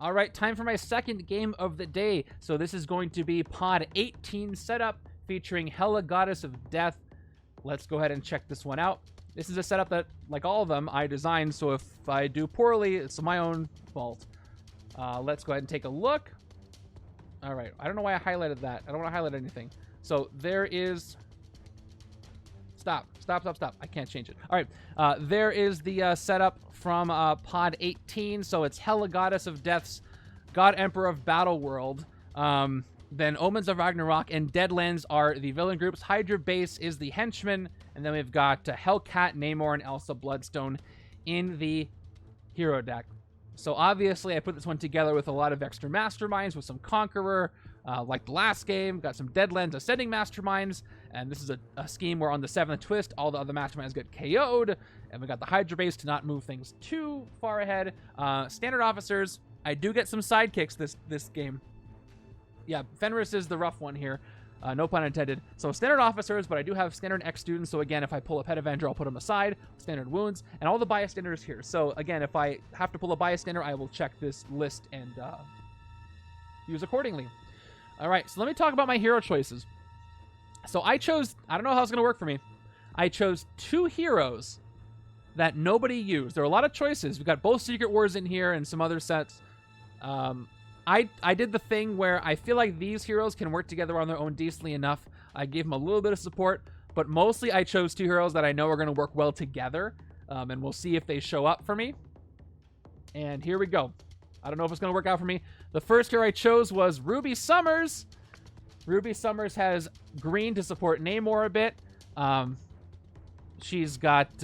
All right, time for my second game of the day. So this is going to be Pod 18 setup featuring Hela, Goddess of Death. Let's go ahead and check this one out. This is a setup that, like all of them, I designed, so if I do poorly, it's my own fault. Let's go ahead and take a look. All right, I don't know why I highlighted that. I don't want to highlight anything. So there is... Stop. I can't change it. All right, there is the setup from Pod 18. So it's Hela, Goddess of Death's God Emperor of Battleworld. Then Omens of Ragnarok and Deadlands are the villain groups. Hydra base is the Henchmen. And then we've got Hellcat, Namor, and Elsa Bloodstone in the hero deck. So obviously I put this one together with a lot of extra masterminds, with some Conqueror, like the last game. Got some Deadlands Ascending masterminds. And this is a scheme where on the 7th twist, all the other masterminds get KO'd. And we got the Hydra base to not move things too far ahead. Standard officers. I do get some sidekicks this game. Yeah, Fenris is the rough one here. No pun intended. So standard officers, but I do have standard X students. So again, if I pull a Pet Avenger, I'll put them aside. Standard wounds, and all the bystanders here. So again, if I have to pull a bystander, I will check this list and use accordingly. All right, so let me talk about my hero choices. So I chose, I don't know how it's going to work for me. I chose 2 heroes that nobody used. There are a lot of choices. We've got both Secret Wars in here and some other sets. I did the thing where I feel like these heroes can work together on their own decently enough. I gave them a little bit of support, but mostly I chose 2 heroes that I know are going to work well together, and we'll see if they show up for me. And here we go. I don't know if it's going to work out for me. The first hero I chose was Ruby Summers. Ruby Summers has green to support Namor a bit. She's got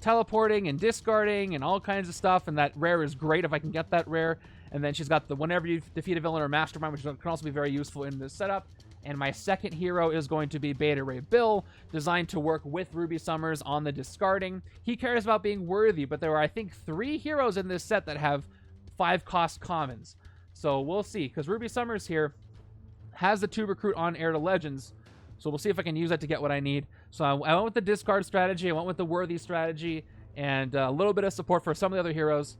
teleporting and discarding and all kinds of stuff, and that rare is great if I can get that rare. And then she's got the whenever you defeat a villain or mastermind, which can also be very useful in this setup. And my second hero is going to be Beta Ray Bill, designed to work with Ruby Summers on the discarding. He cares about being worthy, but there are, I think, 3 heroes in this set that have 5-cost commons. So we'll see, because Ruby Summers here has the 2 recruit on Heir to Legends. So we'll see if I can use that to get what I need. So I went with the discard strategy, I went with the worthy strategy, and a little bit of support for some of the other heroes.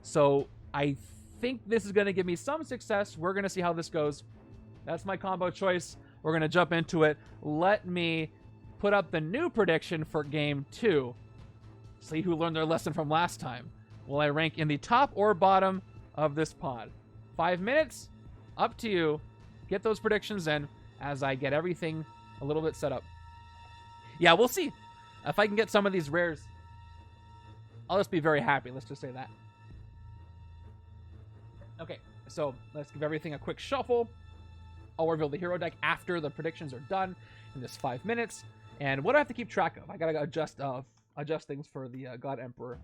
So I think this is going to give me some success. We're going to see how this goes. That's my combo choice. We're going to jump into it. Let me put up the new prediction for game 2. See who learned their lesson from last time. Will I rank in the top or bottom of this pod? 5 minutes, up to you. Get those predictions in as I get everything a little bit set up. Yeah, we'll see. If I can get some of these rares, I'll just be very happy. Let's just say that. Okay, so let's give everything a quick shuffle. I'll reveal the hero deck after the predictions are done in this 5 minutes. And what do I have to keep track of? I gotta adjust things for the God Emperor.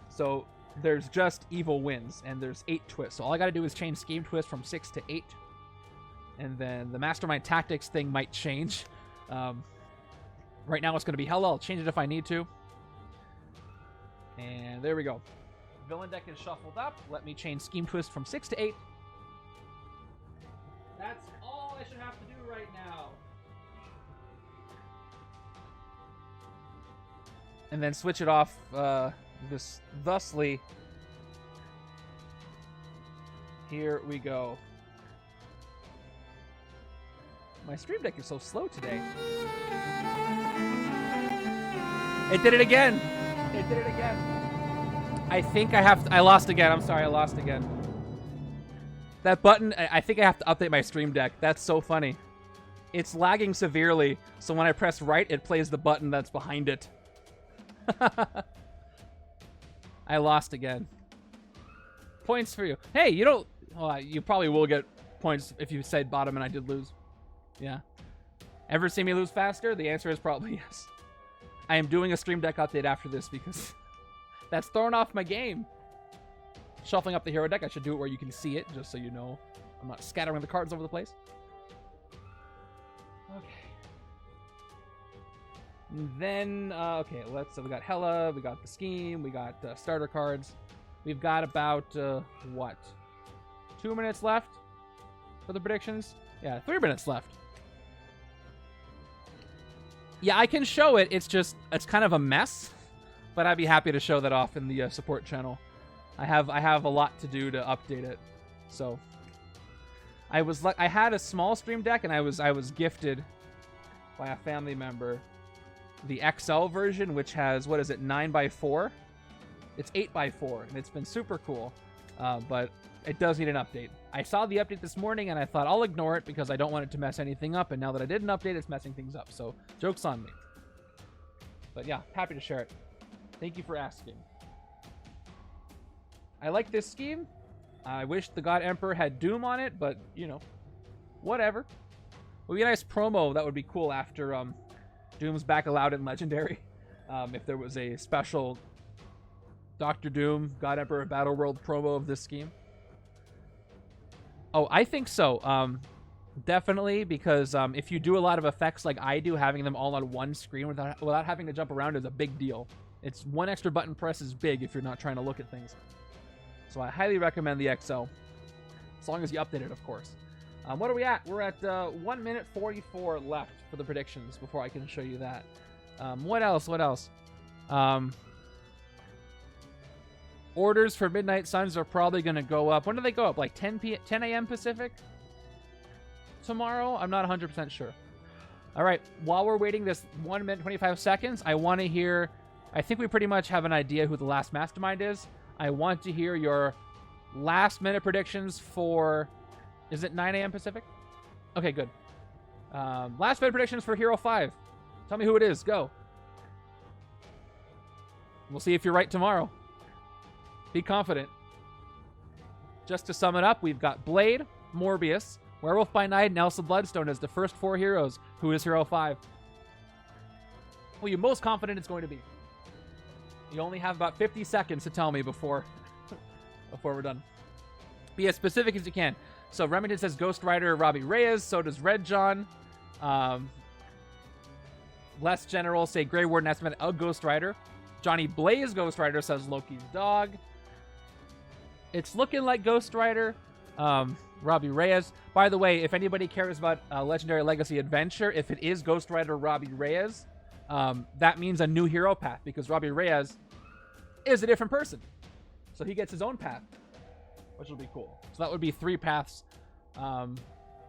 So there's just evil wins, and there's 8 twists. So all I gotta do is change scheme twist from 6 to 8. And then the Mastermind tactics thing might change. Right now it's gonna be Hela. I'll change it if I need to. And there we go. Villain deck is shuffled up. Let me change scheme twist from 6 to 8. That's all I should have to do right now. And then switch it off thusly. Here we go. My stream deck is so slow today. It did it again. It did it again. I think I lost again. I'm sorry, I lost again. That button, I think I have to update my stream deck. That's so funny. It's lagging severely, so when I press right, it plays the button that's behind it. I lost again. Points for you. Hey, you don't... Well, you probably will get points if you said bottom and I did lose. Yeah. Ever see me lose faster? The answer is probably yes. I am doing a stream deck update after this because that's throwing off my game. Shuffling up the hero deck. I should do it where you can see it, just so you know I'm not scattering the cards over the place. Okay. And then, okay, so we got Hela, we got the scheme, we got starter cards. We've got about, what? 2 minutes left for the predictions? Yeah, 3 minutes left. Yeah, I can show it. It's just, it's kind of a mess, but I'd be happy to show that off in the support channel. I have a lot to do to update it. So I had a small stream deck, and I was gifted by a family member the XL version, which has, what is it, 9x4? It's 8x4, and it's been super cool, but it does need an update. I saw the update this morning, and I thought I'll ignore it because I don't want it to mess anything up, and now that I did an update, it's messing things up, so joke's on me. But yeah, happy to share it. Thank you for asking. I like this scheme. I wish the God Emperor had Doom on it, but, you know, whatever. It would be a nice promo that would be cool after Doom's back allowed in Legendary. If there was a special Dr. Doom, God Emperor Battleworld promo of this scheme. Oh, I think so. Definitely, because if you do a lot of effects like I do, having them all on one screen without having to jump around is a big deal. It's one extra button press is big if you're not trying to look at things. So I highly recommend the XL, as long as you update it, of course. What are we at? We're at 1 minute 44 left for the predictions before I can show you that. What else? What else? Orders for Midnight Suns are probably going to go up. When do they go up? Like 10 a.m. Pacific? Tomorrow? I'm not 100% sure. All right. While we're waiting this 1 minute 25 seconds, I want to hear... I think we pretty much have an idea who the last Mastermind is. I want to hear your last minute predictions for... Is it 9 a.m. Pacific? Okay, good. Last minute predictions for Hero 5. Tell me who it is. Go. We'll see if you're right tomorrow. Be confident. Just to sum it up, we've got Blade, Morbius, Werewolf by Night, and Elsa Bloodstone as the first 4 heroes. Who is Hero 5? Who are you most confident it's going to be? You only have about 50 seconds to tell me before we're done. Be as specific as you can. So Remington says Ghost Rider, Robbie Reyes. So does Red John. Less General say Grey Warden estimate of Ghost Rider. Johnny Blaze Ghost Rider says Loki's dog. It's looking like Ghost Rider. Robbie Reyes. By the way, if anybody cares about Legendary Legacy Adventure, if it is Ghost Rider Robbie Reyes, that means a new hero path, because Robbie Reyes is a different person. So he gets his own path, which will be cool. So that would be 3 paths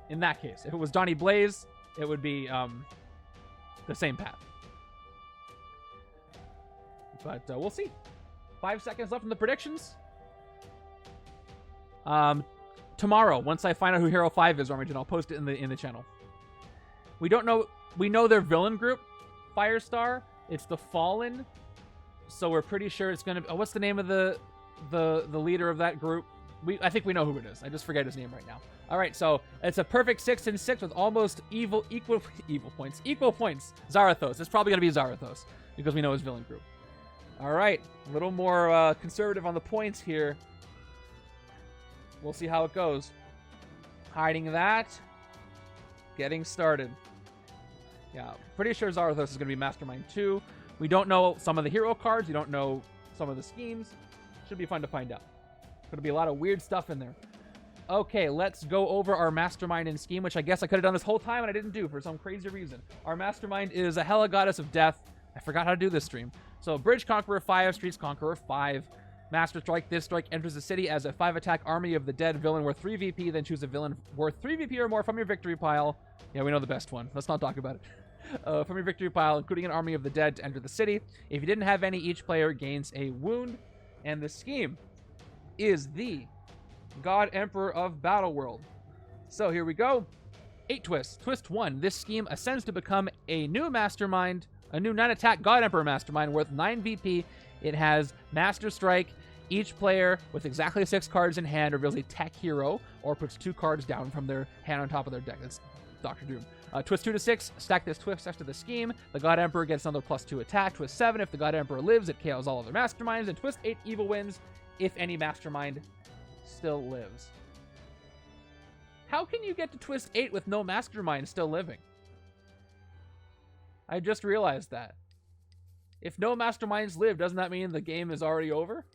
in that case. If it was Donnie Blaze, it would be the same path. But we'll see. 5 seconds left in the predictions. Tomorrow, once I find out who Hero 5 is, Remington, I'll post it in the channel. We don't know. We know their villain group, Firestar. It's the Fallen. So we're pretty sure it's gonna. Oh, what's the name of the leader of that group? I think we know who it is. I just forget his name right now. All right, so it's a perfect 6 and 6 with almost equal points. Zarathos. It's probably gonna be Zarathos because we know his villain group. All right, a little more conservative on the points here. We'll see how it goes. Hiding that. Getting started. Yeah, pretty sure Zarathos is going to be Mastermind 2. We don't know some of the hero cards. We don't know some of the schemes. Should be fun to find out. Going to be a lot of weird stuff in there. Okay, let's go over our Mastermind and scheme, which I guess I could have done this whole time and I didn't do for some crazy reason. Our Mastermind is a Hela, Goddess of Death. I forgot how to do this stream. So Bridge Conqueror 5, Streets Conqueror 5. Master Strike. This strike enters the city as a 5-attack Army of the Dead villain worth 3 VP. Then choose a villain worth 3 VP or more from your victory pile. Yeah, we know the best one. Let's not talk about it. From your victory pile, including an Army of the Dead to enter the city. If you didn't have any, each player gains a wound. And the scheme is the God Emperor of Battleworld. So here we go. 8 twists. Twist 1. This scheme ascends to become a new Mastermind. A new 9-attack God Emperor Mastermind worth 9 VP. It has Master Strike. Each player with exactly 6 cards in hand reveals a tech hero or puts 2 cards down from their hand on top of their deck. That's Dr. Doom. Twist 2 to 6. Stack this twist after the scheme. The God Emperor gets another +2 attack. Twist 7. If the God Emperor lives, it KOs all other Masterminds. And Twist 8. Evil wins if any Mastermind still lives. How can you get to Twist 8 with no Mastermind still living? I just realized that. If no Masterminds live, doesn't that mean the game is already over?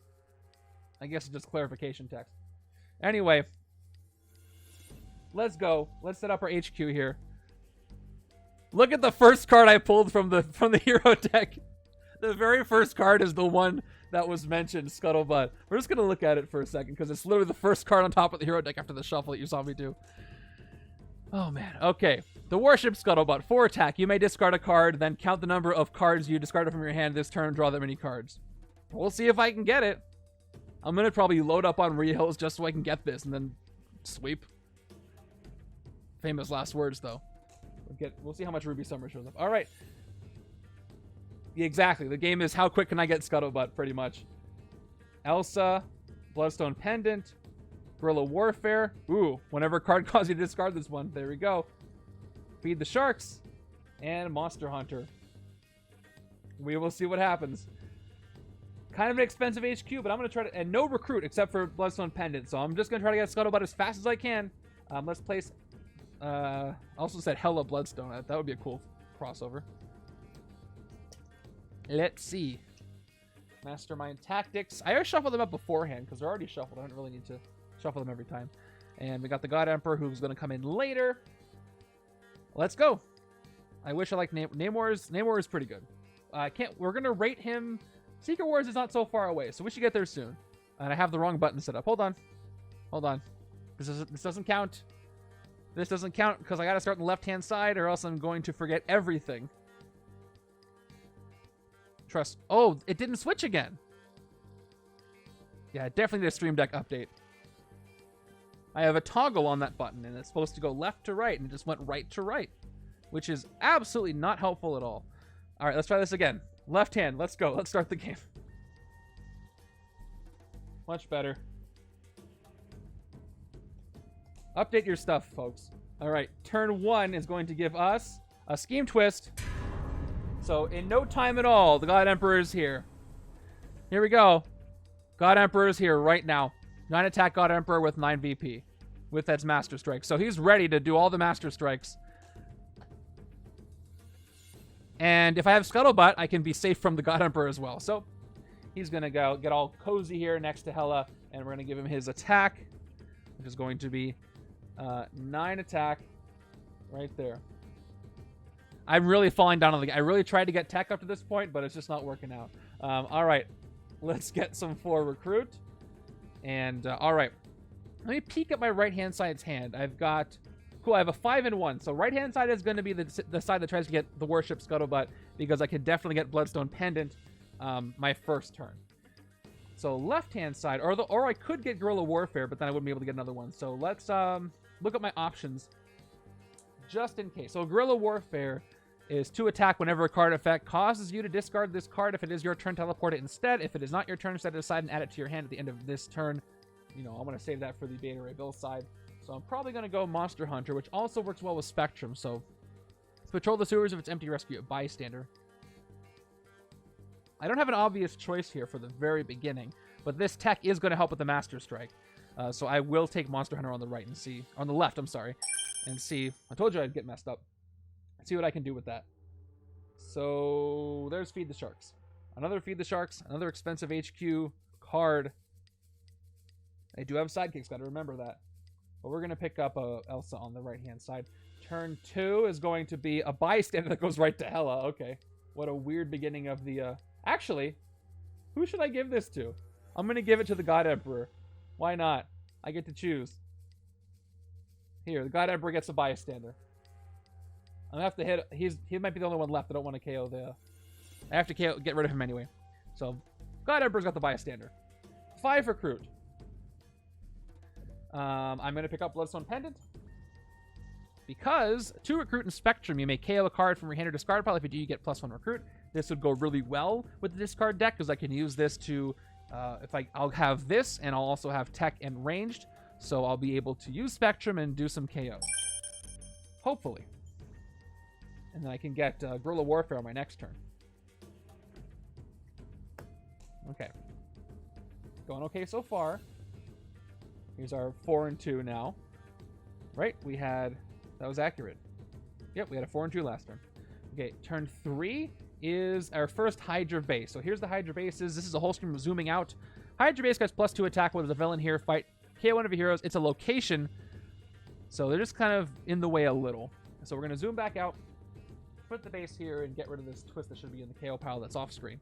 I guess it's just clarification text. Anyway, let's go. Let's set up our HQ here. Look at the first card I pulled from the hero deck. The very first card is the one that was mentioned, Scuttlebutt. We're just going to look at it for a second because it's literally the first card on top of the hero deck after the shuffle that you saw me do. Oh, man. Okay. The Warship Scuttlebutt. 4 attack. You may discard a card, then count the number of cards you discarded from your hand this turn and draw that many cards. We'll see if I can get it. I'm going to probably load up on Rehills just so I can get this and then sweep. Famous last words, though. We'll see how much Ruby Summer shows up. All right. Yeah, exactly. The game is how quick can I get Scuttlebutt, pretty much. Elsa, Bloodstone Pendant, Guerrilla Warfare. Ooh, whenever a card causes you to discard this one. There we go. Feed the Sharks. And Monster Hunter. We will see what happens. Kind of an expensive HQ, but I'm going to try to... And no recruit except for Bloodstone Pendant. So I'm just going to try to get Scuttlebutt as fast as I can. Let's place... also said Hela Bloodstone. That would be a cool crossover. Let's see. Mastermind Tactics. I always shuffle them up beforehand because they're already shuffled. I don't really need to shuffle them every time. And we got the God Emperor who's going to come in later. Let's go. I wish I liked Namor is pretty good. We're going to rate him. Secret Wars is not so far away, so we should get there soon. And I have the wrong button set up. Hold on. This doesn't count. This doesn't count because I got to start on the left-hand side or else I'm going to forget everything. Trust. Oh, it didn't switch again. Yeah, definitely need a Stream Deck update. I have a toggle on that button, and it's supposed to go left to right, and it just went right to right, which is absolutely not helpful at all. All right, let's try this again. Left hand. Let's go. Let's start the game. Much better. Update your stuff, folks. All right, turn 1 is going to give us a Scheme Twist. So in no time at all, the God Emperor is here. Here we go. God Emperor is here right now. 9 attack God Emperor with 9 VP. With that's Master Strike. So he's ready to do all the Master Strikes. And if I have Scuttlebutt, I can be safe from the God Emperor as well. So he's going to go get all cozy here next to Hela. And we're going to give him his attack, which is going to be 9 attack right there. I'm really falling down on the game. I really tried to get tech up to this point, but it's just not working out. All right. Let's get some 4 recruit. And, all right. Let me peek at my right-hand side's hand. I've got... Cool, I have a 5 and 1. So right-hand side is going to be the side that tries to get the Warship Scuttlebutt because I could definitely get Bloodstone Pendant my first turn. So left-hand side, or I could get Guerrilla Warfare, but then I wouldn't be able to get another one. So let's look at my options just in case. So Guerrilla Warfare is 2 attack whenever a card effect causes you to discard this card. If it is your turn, teleport it instead. If it is not your turn, set it aside and add it to your hand at the end of this turn. You know, I'm going to save that for the Beta Ray Bill side. So I'm probably going to go Monster Hunter, which also works well with Spectrum. So patrol the sewers if it's empty, rescue a bystander. I don't have an obvious choice here for the very beginning, but this tech is going to help with the Master Strike. So I will take Monster Hunter on the right and see, on the left, I'm sorry, and see. I told you I'd get messed up. See what I can do with that. So there's Feed the Sharks. Another Feed the Sharks, another expensive HQ card. I do have sidekicks, got to remember that. But we're going to pick up Elsa on the right-hand side. Turn 2 is going to be a bystander that goes right to Hela. Okay. What a weird beginning of the... Actually, who should I give this to? I'm going to give it to the God Emperor. Why not? I get to choose. Here, the God Emperor gets a bystander. I'm going to have to hit... He might be the only one left. I don't want to KO the... I have to get rid of him anyway. So, God Emperor's got the bystander. 5 recruit. I'm going to pick up Bloodstone Pendant. Because 2 recruit and Spectrum, you may KO a card from your hand or discard pile. If you do, you get +1 recruit. This would go really well with the discard deck because I can use this to... I'll have this, and I'll also have tech and ranged. So I'll be able to use Spectrum and do some KO. Hopefully. And then I can get Guerrilla Warfare on my next turn. Okay. Going okay so far. Here's our 4 and 2 now. Right? We had... That was accurate. Yep, we had a 4 and 2 last turn. Okay, turn 3 is our first Hydra base. So here's the Hydra bases. This is a whole stream of zooming out. Hydra base gets +2 attack when there's a villain here. Fight KO one of your heroes. It's a location. So they're just kind of in the way a little. So we're going to zoom back out. Put the base here and get rid of this twist that should be in the KO pile that's off screen.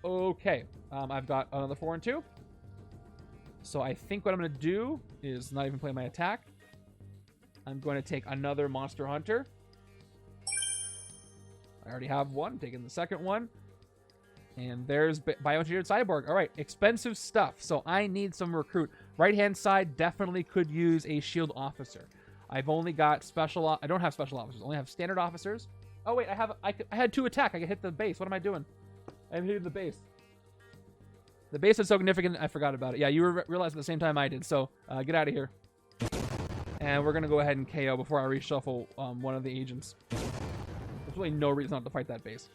Okay, I've got another 4 and 2. So I think what I'm going to do is not even play my attack. I'm going to take another Monster Hunter. I already have one. Taking the second one. And there's Bioengineered Cyborg. All right, expensive stuff. So I need some recruit. Right-hand side definitely could use a shield officer. I've only got special... I don't have special officers. I only have standard officers. Oh, wait, I had 2 attack. I could hit the base. What am I doing? I'm hitting the base. The base is so significant, I forgot about it. Yeah, you realized at the same time I did. So get out of here. And we're going to go ahead and KO before I reshuffle one of the agents. There's really no reason not to fight that base.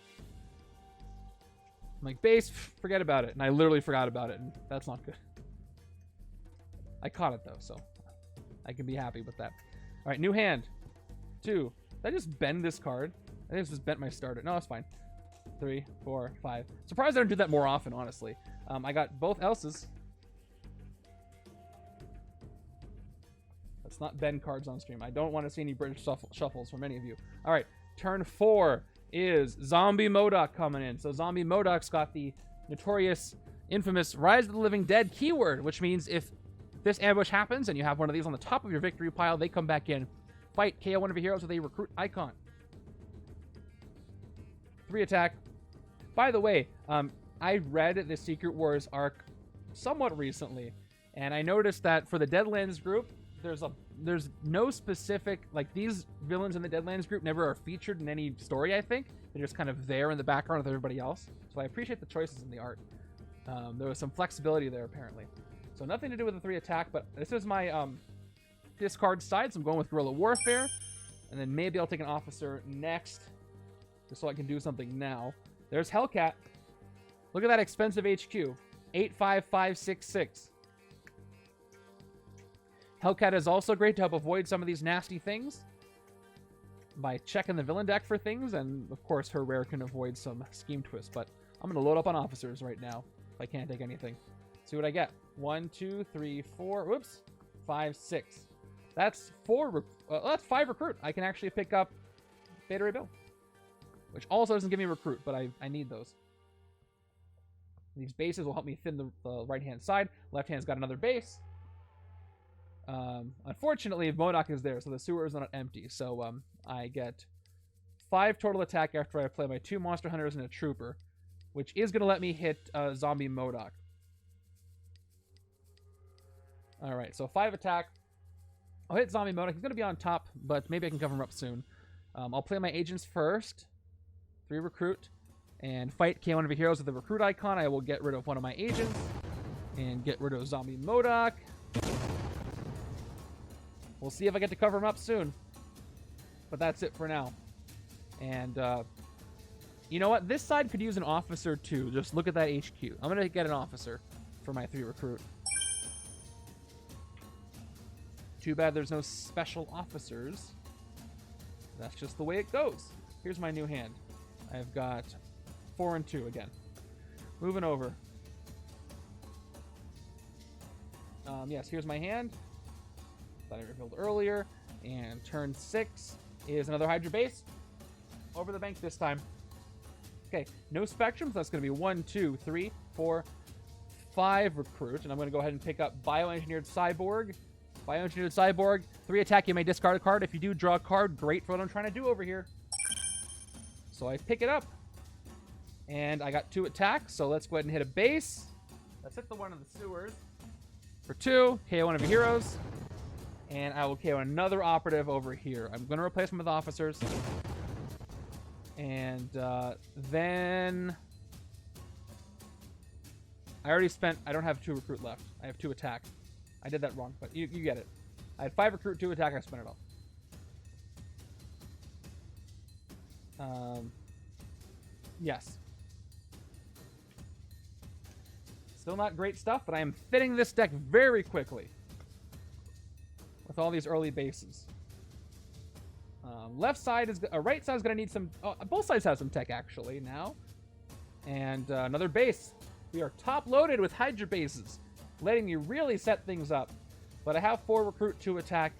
I'm like, base, forget about it. And I literally forgot about it. And that's not good. I caught it, though, so I can be happy with that. All right, new hand. 2. Did I just bend this card? I think I just bent my starter. No, that's fine. 3, 4, 5. Surprised I don't do that more often, honestly. I got both Elsas. Let's not bend cards on stream. I don't want to see any British shuffles from any of you. All right, turn 4 is Zombie MODOK coming in. So Zombie MODOK's got the notorious, infamous Rise of the Living Dead keyword, which means if this ambush happens and you have one of these on the top of your victory pile, they come back in, fight, KO one of your heroes with a recruit icon. 3 attack. By the way, I read the Secret Wars arc somewhat recently, and I noticed that for the Deadlands group, there's no specific, like, these villains in the Deadlands group never are featured in any story, I think. They're just kind of there in the background with everybody else. So I appreciate the choices in the art. There was some flexibility there, apparently. So nothing to do with the 3 attack, but this is my discard side, so I'm going with Guerrilla Warfare. And then maybe I'll take an officer next, just so I can do something now. There's Hellcat. Look at that expensive HQ. 85566. Hellcat is also great to help avoid some of these nasty things by checking the villain deck for things, and of course her rare can avoid some scheme twists. But I'm going to load up on officers right now if I can't take anything. See what I get. 1, 2, 3, 4. Whoops. 5, 6. That's 4. That's 5 recruit. I can actually pick up Beta Ray Bill, which also doesn't give me recruit, but I need those. These bases will help me thin the right-hand side. Left-hand's got another base. Unfortunately, MODOK is there, so the sewer is not empty. So I get 5 total attack after I play my 2 Monster Hunters and a Trooper, which is going to let me hit Zombie MODOK. Alright, so 5 attack. I'll hit Zombie MODOK. He's going to be on top, but maybe I can cover him up soon. I'll play my agents first. 3 recruit. And fight KO one of your heroes with the recruit icon. I will get rid of one of my agents. And get rid of Zombie MODOK. We'll see if I get to cover him up soon. But that's it for now. And, you know what? This side could use an officer, too. Just look at that HQ. I'm going to get an officer for my 3 recruit. Too bad there's no special officers. That's just the way it goes. Here's my new hand. I've got 4 and 2 again. Moving over. Yes, here's my hand that I revealed earlier. And turn 6 is another Hydra base. Over the bank this time. Okay, no spectrums. That's going to be 1, 2, 3, 4, 5 recruit. And I'm going to go ahead and pick up Bioengineered Cyborg. Bioengineered Cyborg. 3 attack. You may discard a card. If you do draw a card, great for what I'm trying to do over here. So I pick it up. And I got 2 attacks. So let's go ahead and hit a base. Let's hit the one in the sewers. For 2. KO one of your heroes. And I will KO another operative over here. I'm going to replace him with officers. And then... I already spent... I don't have 2 recruit left. I have 2 attack. I did that wrong, but you get it. I had 5 recruit, 2 attack. I spent it all. Yes. Still not great stuff, but I am fitting this deck very quickly. With all these early bases. Left side is... right side is going to need some... both sides have some tech, actually, now. And another base. We are top-loaded with Hydra bases. Letting me really set things up. But I have 4 recruit, 2 attack.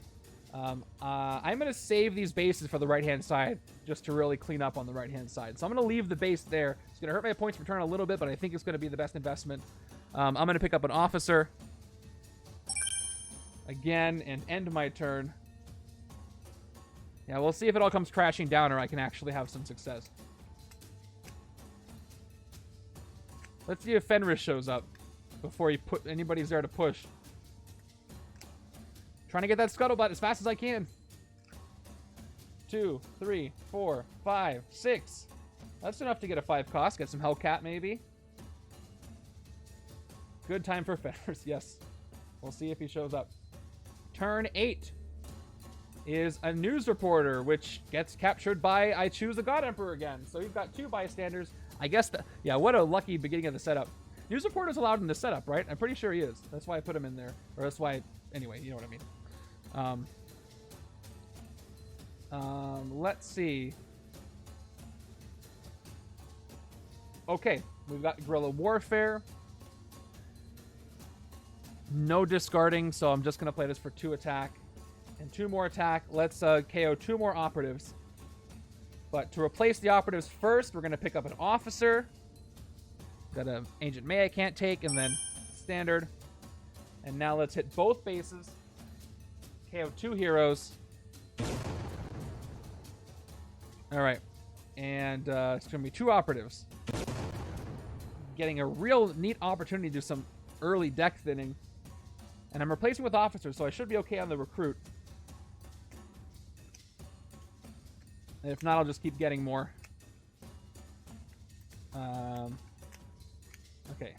I'm going to save these bases for the right-hand side just to really clean up on the right-hand side. So I'm going to leave the base there. It's going to hurt my points return a little bit, but I think it's going to be the best investment. I'm going to pick up an officer again and end my turn. Yeah, we'll see if it all comes crashing down or I can actually have some success. Let's see if Fenris shows up before anybody's there to push. Trying to get that scuttlebutt as fast as I can. 2, 3, 4, 5, 6. That's enough to get a 5 cost. Get some Hellcat maybe. Good time for Fenris, yes. We'll see if he shows up. Turn 8 is a news reporter, which gets captured by I choose a God Emperor again. So you've got 2 bystanders. I guess, yeah, what a lucky beginning of the setup. News reporter's allowed in the setup, right? I'm pretty sure he is. That's why I put him in there. Or that's why, anyway, you know what I mean. Let's see. Okay, we've got guerrilla warfare. No discarding, so I'm just going to play this for 2 attack. And 2 more attack. Let's KO 2 more operatives. But to replace the operatives first, we're going to pick up an officer. Got an Ancient May I can't take, and then standard. And now let's hit both bases. KO 2 heroes. Alright. And it's going to be 2 operatives. Getting a real neat opportunity to do some early deck thinning. And I'm replacing with officers, so I should be okay on the recruit. And if not, I'll just keep getting more. Okay.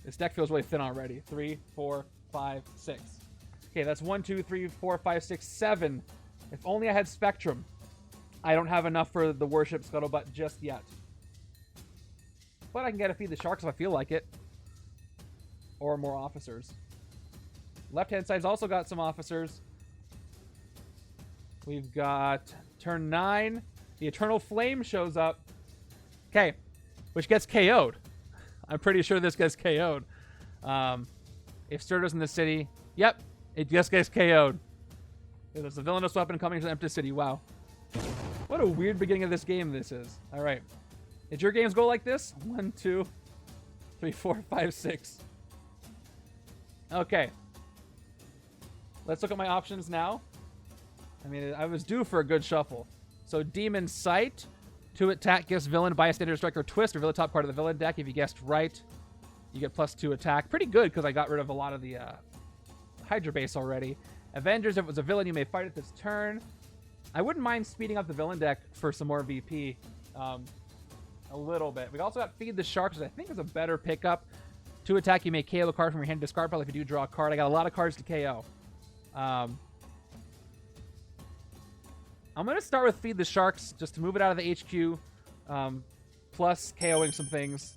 This deck feels really thin already. 3, 4, 5, 6. Okay, that's 1, 2, 3, 4, 5, 6, 7. If only I had Spectrum. I don't have enough for the Worship Scuttlebutt just yet. But I can get a Feed the Sharks if I feel like it. Or more officers. Left-hand side's also got some officers. We've got turn 9. The Eternal Flame shows up. Okay. Which gets KO'd. I'm pretty sure this gets KO'd. If Sturder's in the city. Yep. It just gets KO'd. There's a villainous weapon coming to the empty city. Wow. What a weird beginning of this game this is. Alright. Did your games go like this? 1, 2, 3, 4, 5, 6. Okay. Let's look at my options now. I mean, I was due for a good shuffle. So, Demon Sight. 2 attack gives villain bystander striker twist. Reveal the top card of the villain deck. If you guessed right, you get +2 attack. Pretty good because I got rid of a lot of the Hydra base already. Avengers, if it was a villain, you may fight it this turn. I wouldn't mind speeding up the villain deck for some more VP. A little bit. We also got Feed the Sharks, which I think is a better pickup. 2 attack, you may KO a card from your hand, discard pile if you do draw a card. I got a lot of cards to KO. I'm going to start with Feed the Sharks just to move it out of the HQ, plus KOing some things.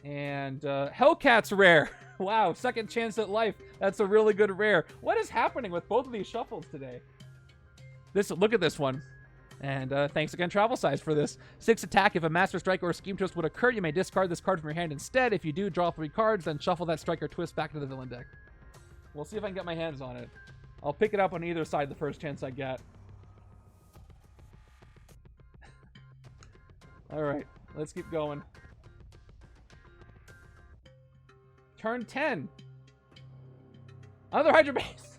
And Hellcat's rare. Wow, second chance at life. That's a really good rare. What is happening with both of these shuffles today? Look at this one. And thanks again, Travel Size, for this. 6 attack. If a Master Strike or a Scheme Twist would occur, you may discard this card from your hand instead. If you do, draw 3 cards, then shuffle that Strike or Twist back to the villain deck. We'll see if I can get my hands on it. I'll pick it up on either side the first chance I get. Alright, let's keep going. Turn 10. Another Hydra base.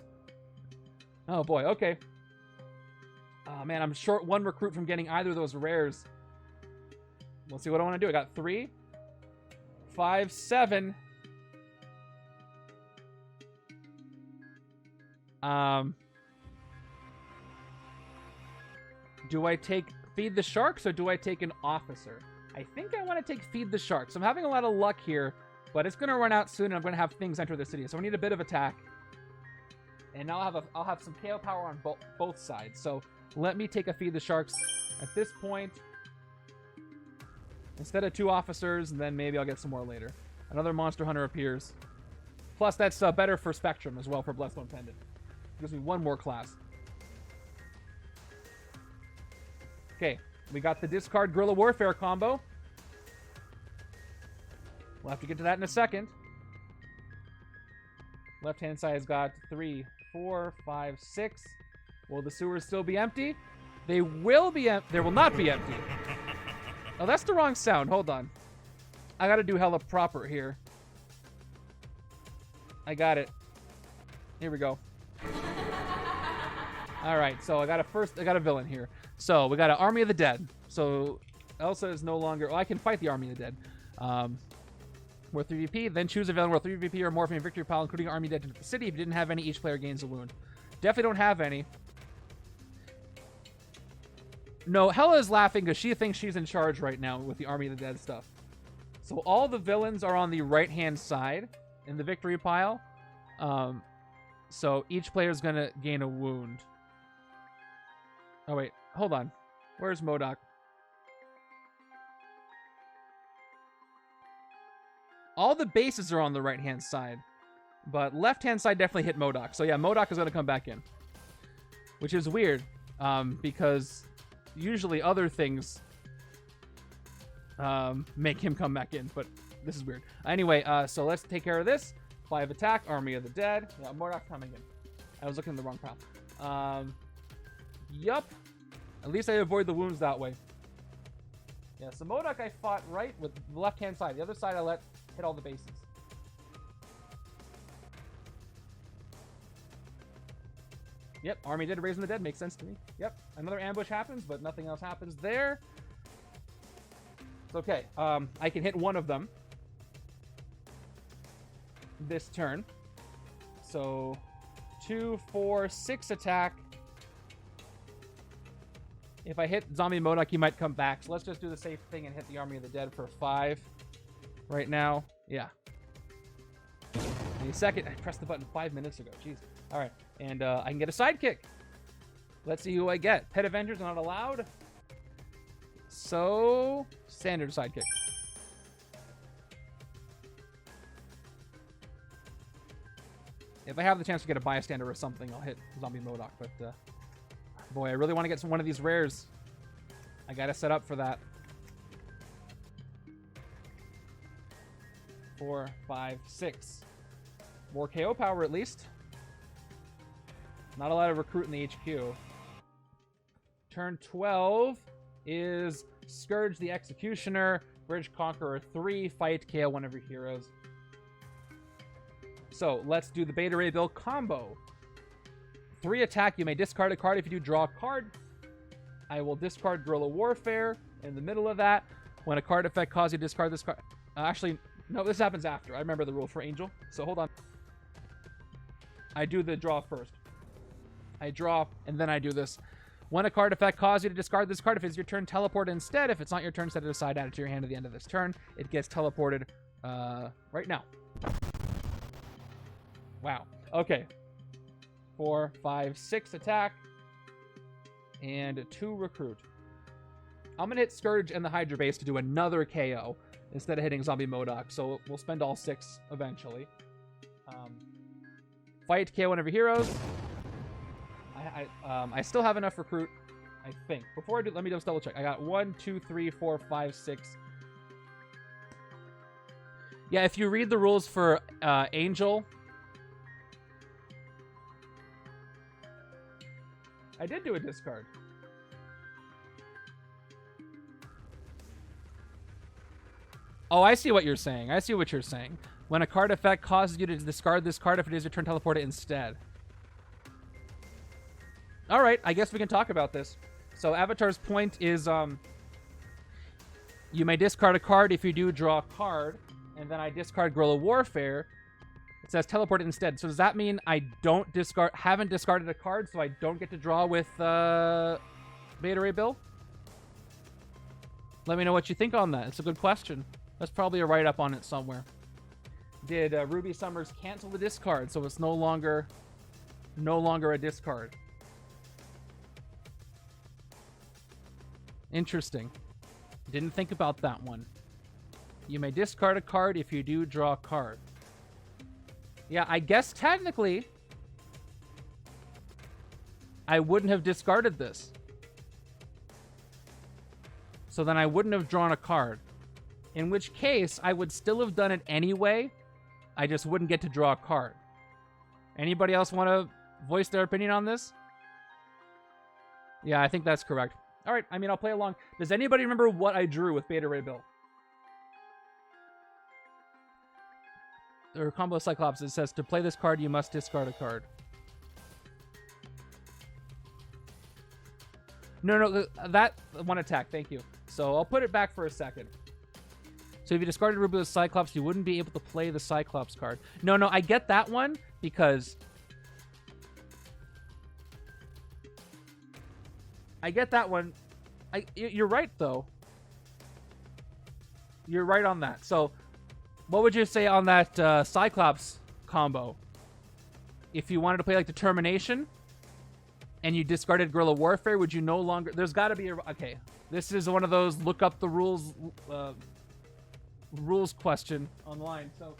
Oh boy, okay. Oh man, I'm short 1 recruit from getting either of those rares. We'll see what I want to do. I got 3, 5, 7. Do I take Feed the Sharks or do I take an officer? I think I want to take Feed the Sharks. I'm having a lot of luck here, but it's going to run out soon and I'm going to have things enter the city. So I need a bit of attack. And I'll have some KO power on both sides. So let me take a Feed the Sharks at this point. Instead of 2 officers, and then maybe I'll get some more later. Another Monster Hunter appears. Plus, that's better for Spectrum as well for Bloodstone Pendant. Gives me 1 more class. Okay, we got the discard Guerrilla Warfare combo. We'll have to get to that in a second. Left-hand side has got 3, 4, 5, 6. Will the sewers still be empty? They will be empty. They will not be empty. Oh, that's the wrong sound. Hold on. I gotta do Hela proper here. I got it. Here we go. All right, so I got a villain here. So we got an Army of the Dead. So Elsa is no longer. I can fight the Army of the Dead. Worth 3 VP. Then choose a villain worth 3 VP or more from your victory pile, including Army of the Dead to the city. If you didn't have any, each player gains a wound. Definitely don't have any. No, Hela is laughing because she thinks she's in charge right now with the Army of the Dead stuff. So all the villains are on the right-hand side in the victory pile. So each player is going to gain a wound. Oh, wait. Hold on. Where's MODOK? All the bases are on the right-hand side. But left-hand side definitely hit MODOK. So yeah, MODOK is going to come back in. Which is weird. Because usually other things make him come back in. But this is weird. Anyway, so let's take care of this. 5 attack, Army of the Dead. Yeah, MODOK coming in. I was looking in the wrong pile. Yup. At least I avoid the wounds that way. Yeah, so MODOK I fought right with the left-hand side. The other side I let hit all the bases. Yep, Army did raising the dead. Makes sense to me. Yep, another ambush happens, but nothing else happens there. It's okay. I can hit one of them this turn. So 2, 4, 6 attack. If I hit Zombie MODOK, he might come back. So let's just do the safe thing and hit the Army of the Dead for 5 right now. Yeah. Any second. I pressed the button 5 minutes ago. Jeez. All right. And I can get a sidekick. Let's see who I get. Pet Avengers are not allowed. So, standard sidekick. If I have the chance to get a bystander or something, I'll hit Zombie MODOK. But, boy, I really want to get one of these rares. I got to set up for that. 4, 5, 6. More KO power, at least. Not a lot of recruit in the HQ. Turn 12 is Scourge the Executioner, Bridge Conqueror 3, fight, KO one of your heroes. So, let's do the Beta Ray Bill combo. 3 attack, you may discard a card. If you do, draw a card. I will discard Guerrilla Warfare in the middle of that. When a card effect causes you to discard this card... actually, no, this happens after. I remember the rule for Angel. So, hold on. I do the draw first. I draw, and then I do this. When a card effect causes you to discard this card, if it's your turn, teleport instead. If it's not your turn, set it aside, add it to your hand at the end of this turn. It gets teleported right now. Wow. Okay. 4, 5, 6 attack. And 2 recruit. I'm going to hit Scourge and the Hydra base to do another KO instead of hitting Zombie MODOK. So we'll spend all 6 eventually. Fight, KO one of your heroes. I still have enough recruit, I think. Before I do, let me just double check. I got 1, 2, 3, 4, 5, 6. Yeah, if you read the rules for Angel, I did do a discard. Oh, I see what you're saying. I see what you're saying. When a card effect causes you to discard this card, if it is your turn, teleport it instead. All right, I guess we can talk about this. So Avatar's point is you may discard a card. If you do, draw a card. And then I discard Guerrilla Warfare. It says teleport it instead. So does that mean I haven't discarded a card, so I don't get to draw with Beta Ray Bill? Let me know what you think on that. It's a good question. That's probably a write-up on it somewhere. Did Ruby Summers cancel the discard, so it's no longer a discard? Interesting. Didn't think about that one. You may discard a card. If you do, draw a card. Yeah, I guess technically I wouldn't have discarded this. So then I wouldn't have drawn a card. In which case, I would still have done it anyway. I just wouldn't get to draw a card. Anybody else want to voice their opinion on this? Yeah, I think that's correct. All right, I mean, I'll play along. Does anybody remember what I drew with Beta Ray Bill? Or Combo Cyclops, it says, to play this card, you must discard a card. No, that one attack, thank you. So I'll put it back for a second. So if you discarded Ruby with Cyclops, you wouldn't be able to play the Cyclops card. No, I get that one because... I get that one. You're right, though. You're right on that. So, what would you say on that Cyclops combo? If you wanted to play like Determination, and you discarded Guerrilla Warfare, would you no longer... There's got to be a... Okay, this is one of those look up the rules question online. So,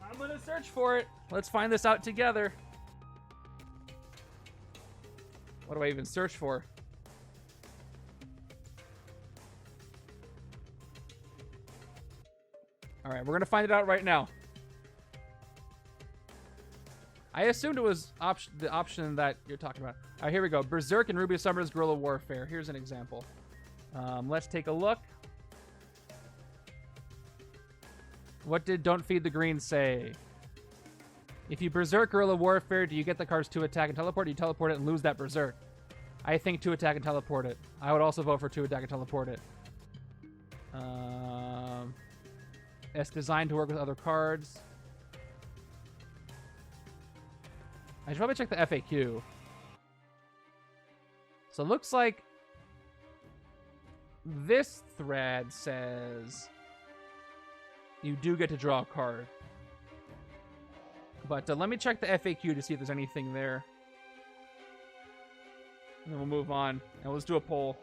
I'm going to search for it. Let's find this out together. What do I even search for? All right, we're going to find it out right now. I assumed it was the option that you're talking about. All right, here we go. Berserk and Ruby Summer's Guerrilla Warfare. Here's an example. Let's take a look. What did Don't Feed the Green say? If you Berserk Guerrilla Warfare, do you get the cards to attack and teleport? Or do you teleport it and lose that Berserk? I think to attack and teleport it. I would also vote for to attack and teleport it. It's designed to work with other cards. I should probably check the FAQ. So it looks like this thread says you do get to draw a card. But let me check the FAQ to see if there's anything there. And then we'll move on. And let's do a poll.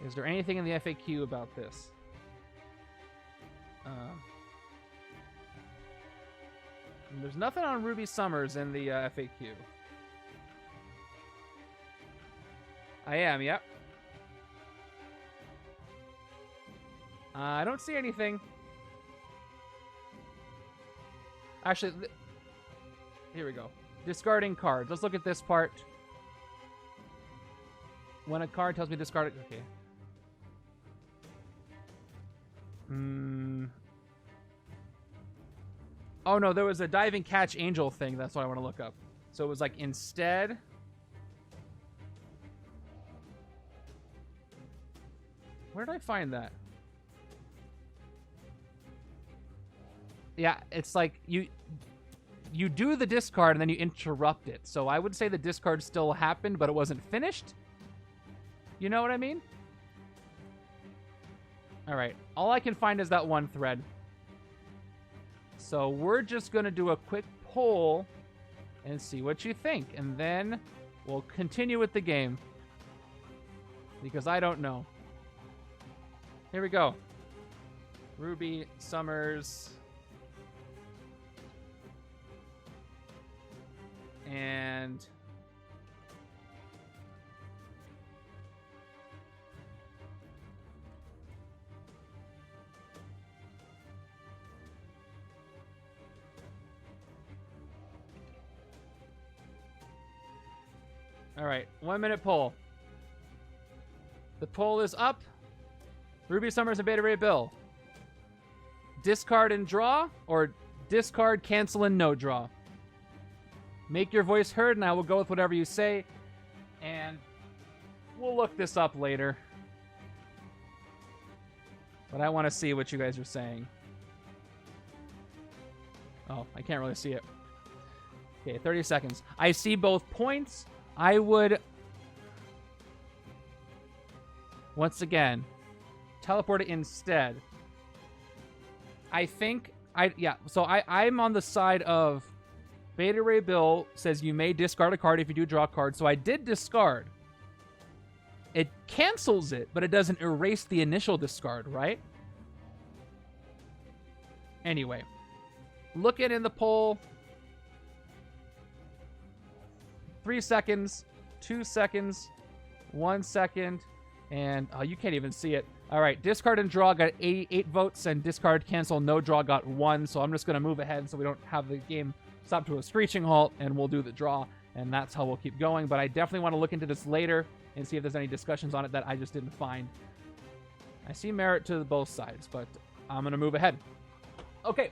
Is there anything in the FAQ about this? There's nothing on Ruby Summers in the FAQ. I am, yep. I don't see anything. Actually, here we go. Discarding cards. Let's look at this part. When a card tells me to discard it, okay. Oh no, there was a diving catch angel thing. That's what I want to look up. So it was like instead. Where did I find that? Yeah, it's like you do the discard and then you interrupt it. So I would say the discard still happened, but it wasn't finished. You know what I mean? All right. All I can find is that one thread. So we're just going to do a quick poll and see what you think. And then we'll continue with the game. Because I don't know. Here we go. Ruby Summers. And... all right, 1 minute poll. The poll is up. Ruby Summers and Beta Ray Bill. Discard and draw, or discard, cancel, and no draw. Make your voice heard, and I will go with whatever you say. And we'll look this up later. But I want to see what you guys are saying. Oh, I can't really see it. Okay, 30 seconds. I see both points. I would, once again, teleport it instead. I think, so I'm on the side of Beta Ray Bill says you may discard a card if you do draw a card. So I did discard. It cancels it, but it doesn't erase the initial discard, right? Anyway, look in the poll. 3 seconds, 2 seconds, 1 second, and oh, you can't even see it. All right, discard and draw got 88 votes, and discard, cancel, no draw got 1. So I'm just going to move ahead so we don't have the game stop to a screeching halt, and we'll do the draw, and that's how we'll keep going. But I definitely want to look into this later and see if there's any discussions on it that I just didn't find. I see merit to both sides, but I'm going to move ahead. Okay,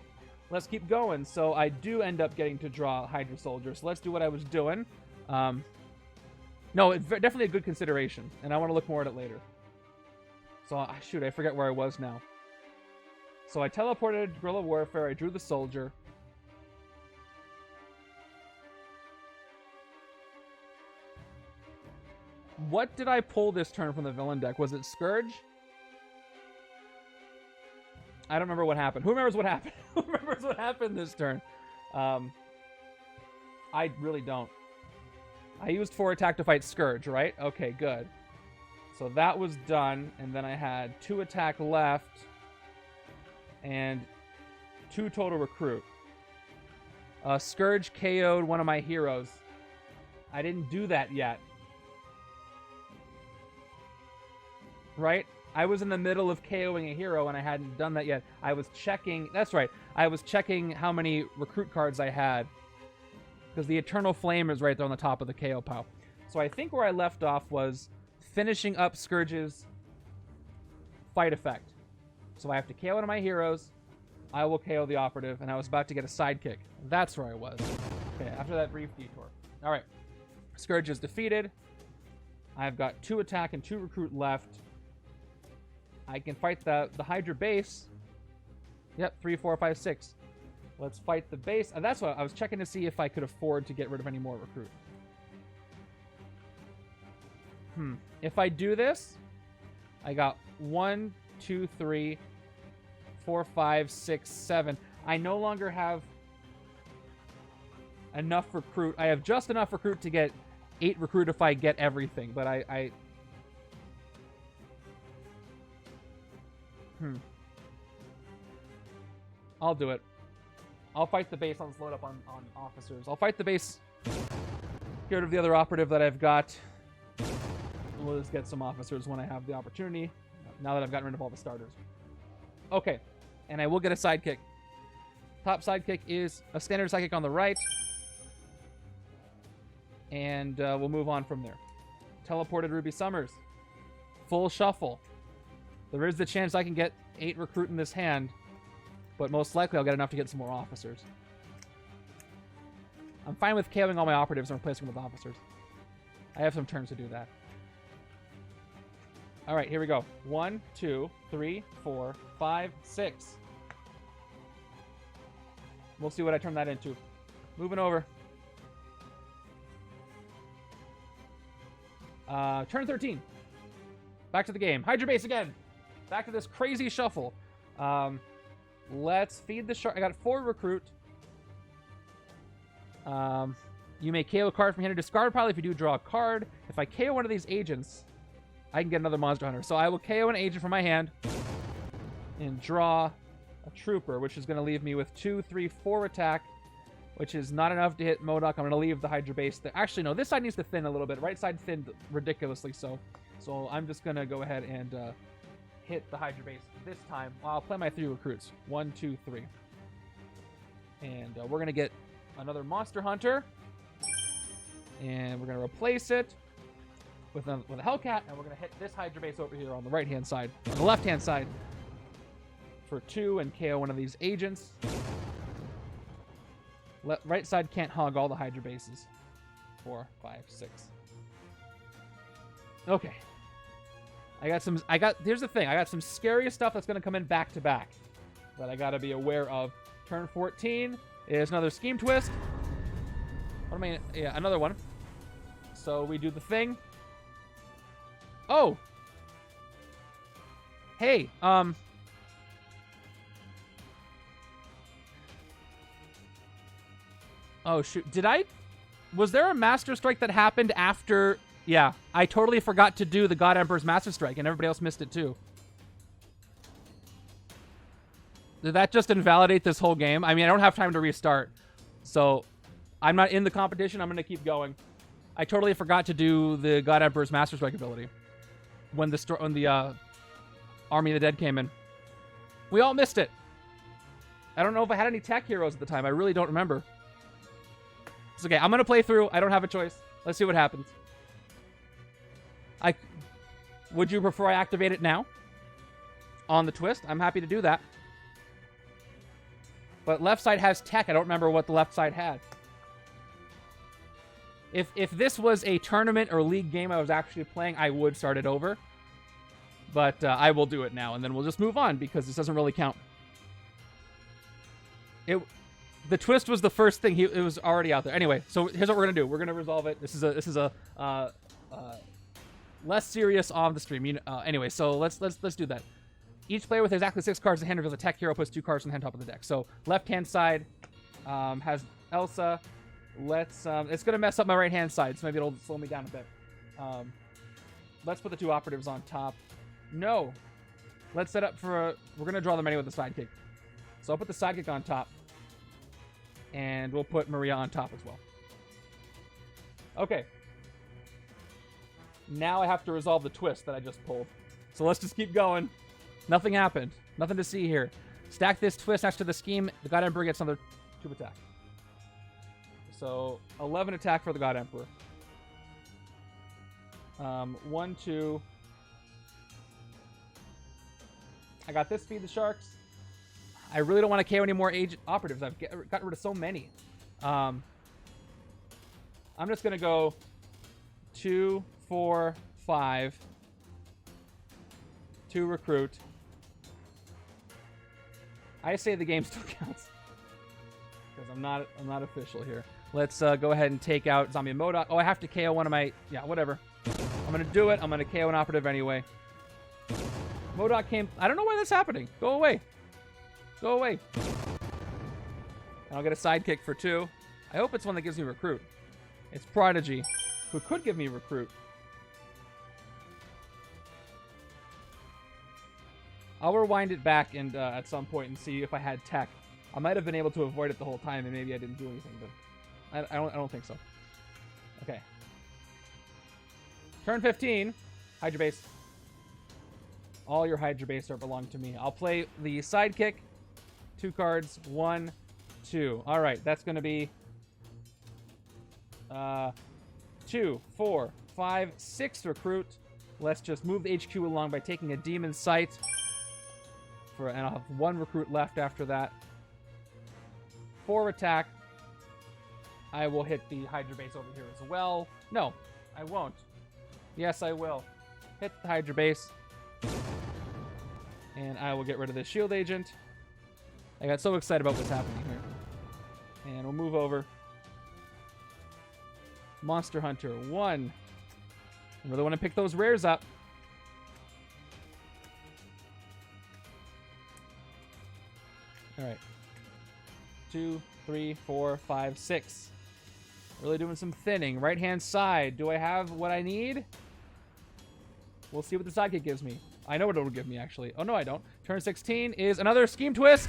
let's keep going. So I do end up getting to draw Hydra Soldier, so let's do what I was doing. No, it's definitely a good consideration, and I want to look more at it later. So, shoot, I forget where I was now. So I teleported Guerrilla Warfare, I drew the Soldier. What did I pull this turn from the villain deck? Was it Scourge? I don't remember what happened. Who remembers what happened? Who remembers what happened this turn? I really don't. I used 4 attack to fight Scourge, right? Okay, good. So that was done, and then I had 2 attack left, and 2 total recruit. Scourge KO'd one of my heroes. I didn't do that yet. Right? I was in the middle of KOing a hero, and I hadn't done that yet. I was checking... That's right. I was checking how many recruit cards I had, because the Eternal Flame is right there on the top of the KO pile. So I think where I left off was finishing up Scourge's fight effect. So I have to KO one of my heroes, I will KO the operative, and I was about to get a sidekick. That's where I was. Okay, after that brief detour. Alright. Scourge is defeated. I've got 2 attack and 2 recruit left. I can fight the Hydra base. Yep, 3, 4, 5, 6. Let's fight the base. And that's what I was checking to see if I could afford to get rid of any more recruit. If I do this, I got 1, 2, 3, 4, 5, 6, 7. I no longer have enough recruit. I have just enough recruit to get 8 recruit if I get everything. But I'll do it. I'll fight the base. I'll just load up on officers. I'll fight the base. Get rid of the other operative that I've got. We'll just get some officers when I have the opportunity. Now that I've gotten rid of all the starters. Okay. And I will get a sidekick. Top sidekick is a standard sidekick on the right. And we'll move on from there. Teleported Ruby Summers. Full shuffle. There is the chance I can get 8 recruit in this hand. But most likely I'll get enough to get some more officers. I'm fine with KOing all my operatives and replacing them with officers. I have some turns to do that. Alright, here we go. 1, 2, 3, 4, 5, 6. We'll see what I turn that into. Moving over. Turn 13. Back to the game. Hydra base again. Back to this crazy shuffle. Let's feed the shark. I got 4 recruit. You may KO a card from hand or discard pile if you do draw a card. If I KO one of these agents, I can get another monster hunter. So I will KO an agent from my hand and draw a trooper, which is going to leave me with 2, 3, 4 attack, which is not enough to hit MODOK. I'm going to leave the Hydra base there. Actually, no, this side needs to thin a little bit. Right side thinned ridiculously so. So I'm just going to go ahead and hit the Hydra base this time. I'll play my 3 recruits. 1, 2, 3. And we're going to get another monster hunter. And we're going to replace it with a Hellcat. And we're going to hit this Hydra base over here on the right-hand side. On the left-hand side for 2 and KO one of these agents. Right side can't hog all the Hydra bases. 4, 5, 6. Okay. Here's the thing. I got some scary stuff that's going to come in back to back that I got to be aware of. Turn 14 is another scheme twist. What am I? Yeah, another one. So we do the thing. Oh. Hey, oh, shoot. Was there a Master Strike that happened after... Yeah, I totally forgot to do the God Emperor's Master Strike, and everybody else missed it too. Did that just invalidate this whole game? I mean, I don't have time to restart. So, I'm not in the competition. I'm going to keep going. I totally forgot to do the God Emperor's Master Strike ability. When the Army of the Dead came in. We all missed it. I don't know if I had any tech heroes at the time. I really don't remember. It's okay. I'm going to play through. I don't have a choice. Let's see what happens. Would you prefer I activate it now? On the twist? I'm happy to do that. But left side has tech. I don't remember what the left side had. If this was a tournament or league game I was actually playing, I would start it over. But I will do it now, and then we'll just move on, because this doesn't really count. The twist was the first thing. It was already out there. Anyway, so here's what we're gonna do. We're gonna resolve it. This is a less serious on the stream. Anyway, so let's do that. Each player with exactly 6 cards in hand reveals a tech hero, puts 2 cards in the hand top of the deck. So left hand side has Elsa. It's gonna mess up my right hand side, so maybe it'll slow me down a bit. Let's put the 2 operatives on top. No, let's set up for we're gonna draw them anyway with the sidekick. So I'll put the sidekick on top, and we'll put Maria on top as well. Okay. Now I have to resolve the twist that I just pulled. So let's just keep going. Nothing happened. Nothing to see here. Stack this twist next to the scheme. The God Emperor gets another 2 attack. So 11 attack for the God Emperor. 1, 2. I got this. Feed the Sharks. I really don't want to KO any more operatives. I've gotten rid of so many. I'm just going to go 2, 4, 5. 2 recruit. I say the game still counts, because I'm not official here. Let's go ahead and take out Zombie MODOK. Oh, I have to KO one of my... Yeah, whatever. I'm going to do it. I'm going to KO an operative anyway. MODOK came... I don't know why that's happening. Go away. Go away. And I'll get a sidekick for 2. I hope it's one that gives me recruit. It's Prodigy, who could give me recruit. I'll rewind it back and at some point and see if I had tech. I might have been able to avoid it the whole time, and maybe I didn't do anything, but I don't think so. Okay. Turn 15. Hydra base. All your Hydra base belong to me. I'll play the sidekick. 2 cards. 1, 2. All right, that's going to be 2, 4, 5, 6 recruit. Let's just move the HQ along by taking a Demon Sight. And I'll have 1 recruit left after that. 4 attack. I will hit the Hydra base over here as well. No, I won't. Yes, I will. Hit the Hydra base. And I will get rid of this shield agent. I got so excited about what's happening here. And we'll move over. Monster Hunter 1. I really want to pick those rares up. Alright. 2, 3, 4, 5, 6. Really doing some thinning. Right hand side. Do I have what I need? We'll see what the sidekick gives me. I know what it'll give me, actually. Oh, no, I don't. Turn 16 is another Scheme Twist.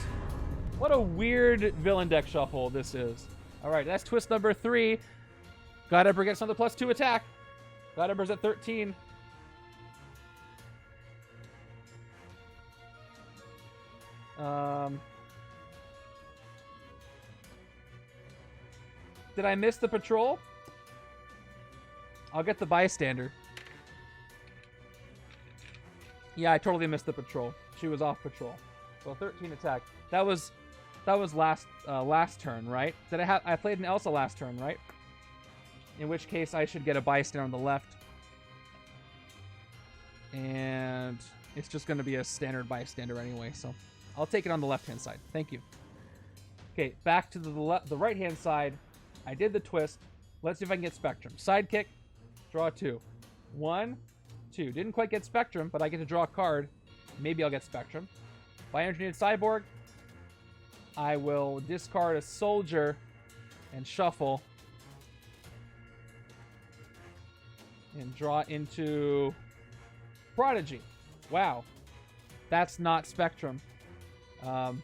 What a weird villain deck shuffle this is. Alright, that's twist number 3. God Emperor gets another +2 attack. God Emperor's at 13. Did I miss the patrol? I'll get the bystander. Yeah, I totally missed the patrol. She was off patrol. So 13 attack. That was last turn, right? I played an Elsa last turn, right? In which case I should get a bystander on the left. And it's just going to be a standard bystander anyway, so I'll take it on the left-hand side. Thank you. Okay, back to the right-hand side. I did the twist. Let's see if I can get Spectrum. Sidekick, draw 2. 1, 2. Didn't quite get Spectrum, but I get to draw a card. Maybe I'll get Spectrum. Bioengineered Cyborg. I will discard a soldier and shuffle. And draw into Prodigy. Wow. That's not Spectrum.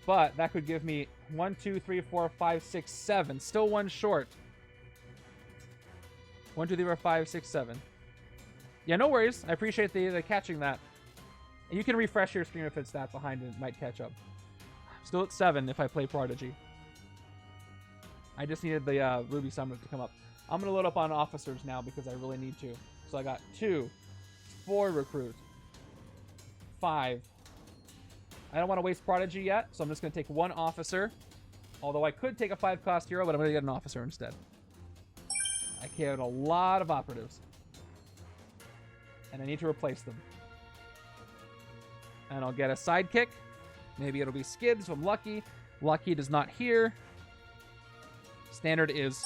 But that could give me 1, 2, 3, 4, 5, 6, 7. Still 1 short. 1, 2, 3, 4, 5, 6, 7. Yeah, no worries. I appreciate the catching that. You can refresh your screen if it's that behind and it might catch up. Still at 7 if I play Prodigy. I just needed the Ruby Summers to come up. I'm going to load up on officers now because I really need to. So I got 2, 4 recruit, 5. I don't want to waste Prodigy yet, so I'm just going to take 1 officer. Although I could take a 5-cost hero, but I'm going to get an officer instead. I KO'd a lot of operatives. And I need to replace them. And I'll get a sidekick. Maybe it'll be Skids if I'm lucky. Lucky does not here. Standard is.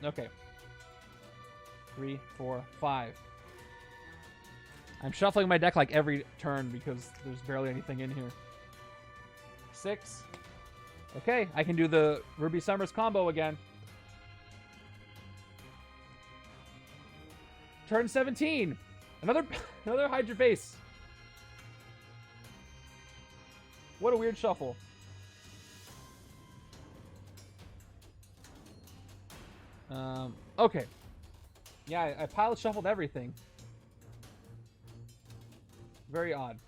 Okay. 3, 4, 5. I'm shuffling my deck like every turn because there's barely anything in here. 6. Okay, I can do the Ruby Summers combo again. Turn 17. Another Hydra base. What a weird shuffle. Okay. Yeah, I pilot shuffled everything. Very odd.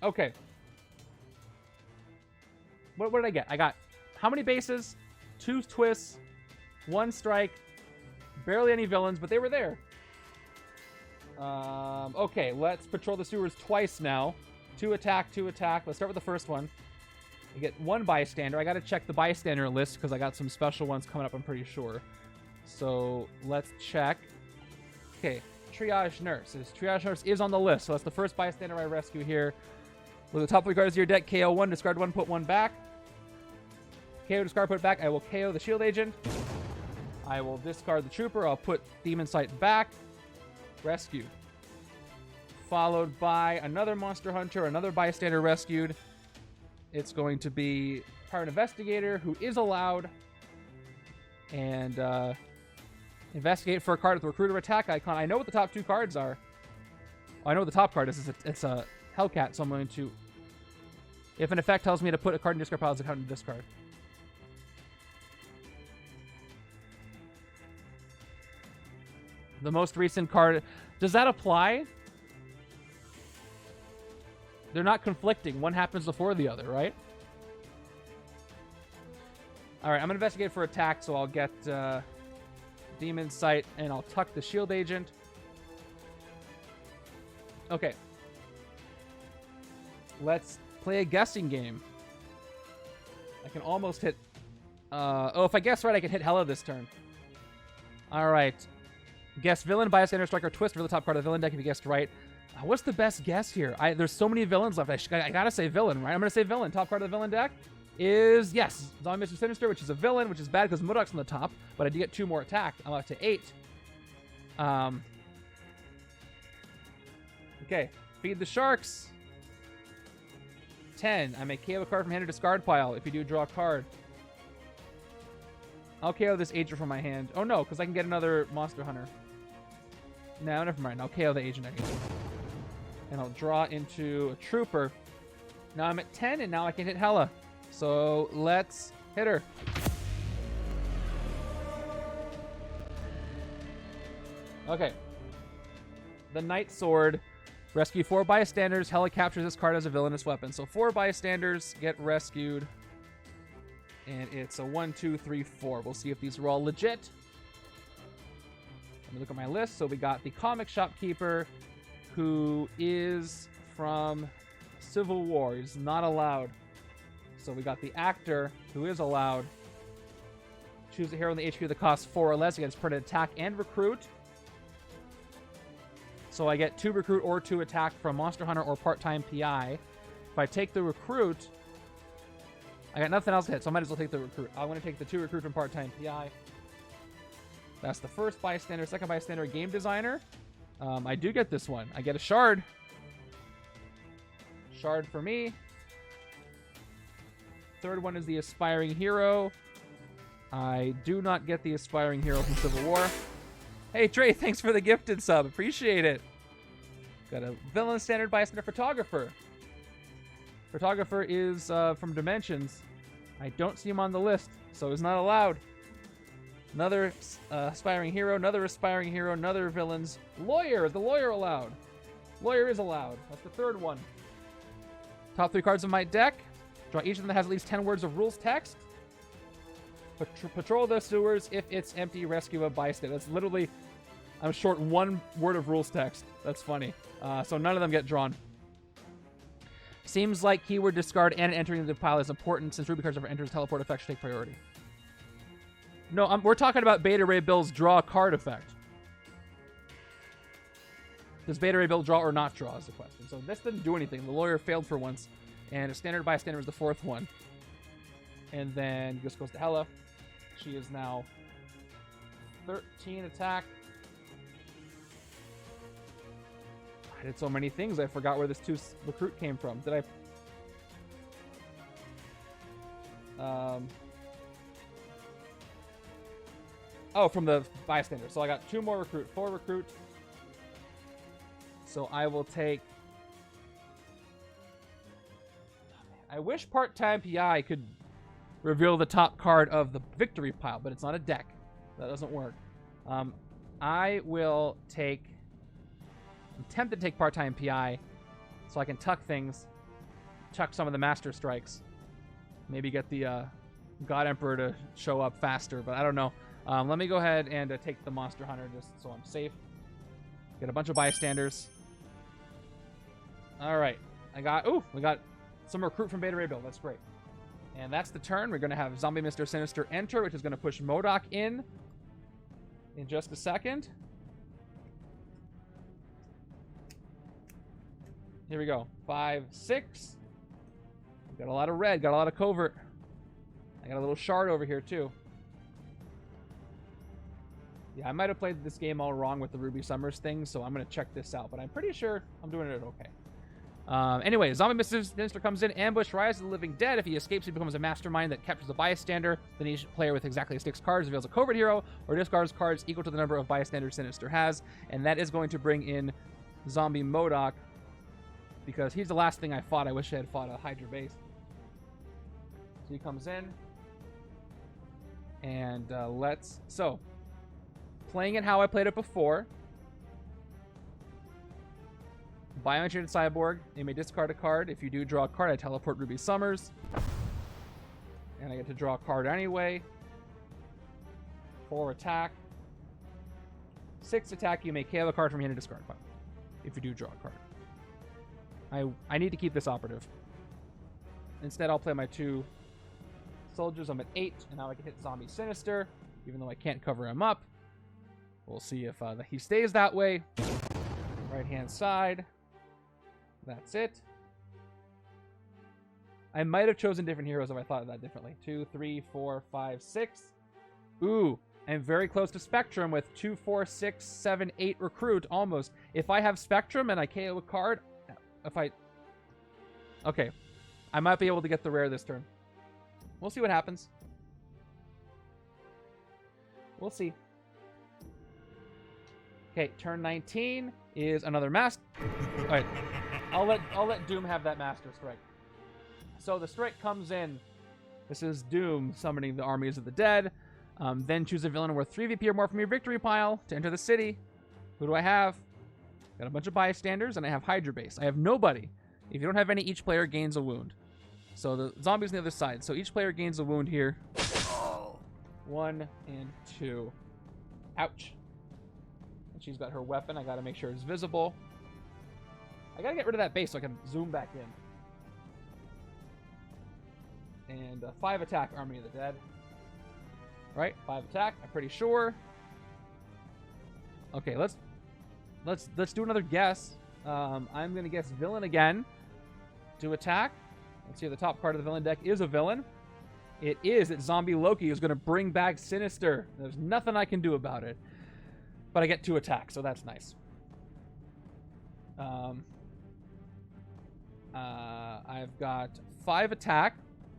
Okay. What did I get? I got how many bases? 2 twists, 1 strike, barely any villains, but they were there. Okay, let's patrol the sewers twice now. 2 attack, 2 attack. Let's start with the first one. I get 1 bystander. I got to check the bystander list because I got some special ones coming up, I'm pretty sure. So let's check. Okay, triage nurse. Triage nurse is on the list, so that's the first bystander I rescue here. Look at the top 3 cards of your deck. KO 1, discard 1, put 1 back. KO, discard, put back. I will KO the shield agent. I will discard the trooper. I'll put Demon Sight back. Rescue. Followed by another monster hunter, another bystander rescued. It's going to be Private Investigator, who is allowed. And investigate for a card with the recruiter attack icon. I know what the top 2 cards are. Oh, I know what the top card is. It's a Hellcat, so I'm going to... If an effect tells me to put a card in discard pile, it's a card in discard. The most recent card... Does that apply? They're not conflicting. One happens before the other, right? Alright, I'm going to investigate for attack, so I'll get Demon Sight, and I'll tuck the shield agent. Okay. Let's play a guessing game. I can almost hit... oh, if I guess right, I can hit Hela this turn. Alright. Guess villain, bystander, striker, twist for the top card of the villain deck if you guessed right. What's the best guess here? There's so many villains left. I gotta say villain, right? I'm gonna say villain. Top card of the villain deck is, yes, Zombie Mr. Sinister, which is a villain, which is bad because Mudok's on the top, but I do get 2 more attack. I'm up to 8. Okay, feed the sharks. 10. I may KO a card from hand or discard pile. If you do, draw a card. I'll KO this agent from my hand. Oh no, because I can get another monster hunter. No, never mind. I'll KO the agent again. And I'll draw into a trooper. Now I'm at 10, and now I can hit Hela. So let's hit her. Okay. The Knight Sword. Rescue 4 bystanders. Hela captures this card as a villainous weapon. So 4 bystanders get rescued. And it's a 1, 2, 3, 4. We'll see if these are all legit. Let me look at my list. So we got the comic shopkeeper, who is from Civil War. He's not allowed. So we got the actor, who is allowed. Choose a hero in the HQ that costs 4 or less against permanent attack and recruit. So I get 2 recruit or 2 attack from Monster Hunter or part-time PI. If I take the recruit, I got nothing else to hit, so I might as well take the recruit. I'm going to take the 2 recruit from part-time PI. That's the first bystander. Second bystander, game designer. I do get this one. I get a shard. Shard for me. Third one is the aspiring hero. I do not get the aspiring hero from Civil War. Hey, Trey, thanks for the gifted sub. Appreciate it. Got a villain standard bystander photographer. Photographer is from Dimensions. I don't see him on the list, so he's not allowed. Another aspiring hero, another aspiring hero, another villains. Lawyer! Is the lawyer allowed? Lawyer is allowed. That's the third one. Top 3 cards of my deck. Draw each of them that has at least 10 words of rules text. Patrol the sewers. If it's empty, rescue a bystander. That's literally... I'm short 1 word of rules text. That's funny. So none of them get drawn. Seems like keyword discard and entering the pile is important since Ruby cards never enters teleport effects take priority. No, we're talking about Beta Ray Bill's draw a card effect. Does Beta Ray Bill draw or not draw is the question. So this didn't do anything. The lawyer failed for once. And a standard bystander is the 4th one. And then this goes to Hela. She is now 13 attack. I did so many things, I forgot where this 2 recruit came from. Did I... Oh, from the bystander. So I got 2 more recruit, 4 recruit. So I will take... I wish part-time PI could reveal the top card of the victory pile, but it's not a deck. That doesn't work. I will take... I'm tempted to take part-time PI so I can tuck things, chuck some of the Master Strikes. Maybe get the God Emperor to show up faster, but I don't know. Let me go ahead and take the Monster Hunter just so I'm safe. Get a bunch of bystanders. All right. We got some recruit from Beta Ray Bill. That's great. And that's the turn. We're going to have Zombie Mr. Sinister enter, which is going to push MODOK in just a second. Here we go. 5, 6. Got a lot of red. Got a lot of covert. I got a little shard over here, too. Yeah, I might have played this game all wrong with the Ruby Summers thing, so I'm going to check this out. But I'm pretty sure I'm doing it okay. Anyway, Zombie Mr. Sinister comes in. Ambush, Rise of the Living Dead. If he escapes, he becomes a mastermind that captures a bystander. Then each player with exactly 6 cards reveals a covert hero or discards cards equal to the number of bystanders Sinister has. And that is going to bring in Zombie MODOK, because he's the last thing I fought. I wish I had fought a Hydra base. So he comes in. And So, playing it how I played it before. Bioenchanted Cyborg. You may discard a card. If you do draw a card, I teleport Ruby Summers. And I get to draw a card anyway. 4 attack. 6 attack. You may KO a card from your hand and discard a card. If you do draw a card. I need to keep this operative. Instead, I'll play my 2 soldiers. I'm at 8, and now I can hit Zombie Sinister, even though I can't cover him up. We'll see if he stays that way. Right-hand side. That's it. I might have chosen different heroes if I thought of that differently. 2, 3, 4, 5, 6. Ooh, I'm very close to Spectrum with 2, 4, 6, 7, 8 recruit, almost. If I have Spectrum and I KO a card... Okay. I might be able to get the rare this turn. We'll see what happens. We'll see. Okay, turn 19 is another Master... Alright. I'll let Doom have that Master Strike. So the strike comes in. This is Doom summoning the armies of the dead. Then choose a villain worth 3 VP or more from your victory pile to enter the city. Who do I have? Got a bunch of bystanders, and I have Hydra base. I have nobody. If you don't have any, each player gains a wound. So the zombies on the other side. So each player gains a wound here. 1 and 2. Ouch. And she's got her weapon. I got to make sure it's visible. I got to get rid of that base so I can zoom back in. And 5 attack, Army of the Dead. Right, 5 attack. I'm pretty sure. Okay, let's do another guess. I'm gonna guess villain again to attack. Let's see if the top card of the villain deck is a villain. It is. It's Zombie Loki, who's gonna bring back Sinister. There's nothing I can do about it. But I get 2 attacks, so that's nice. I've got 5 attack.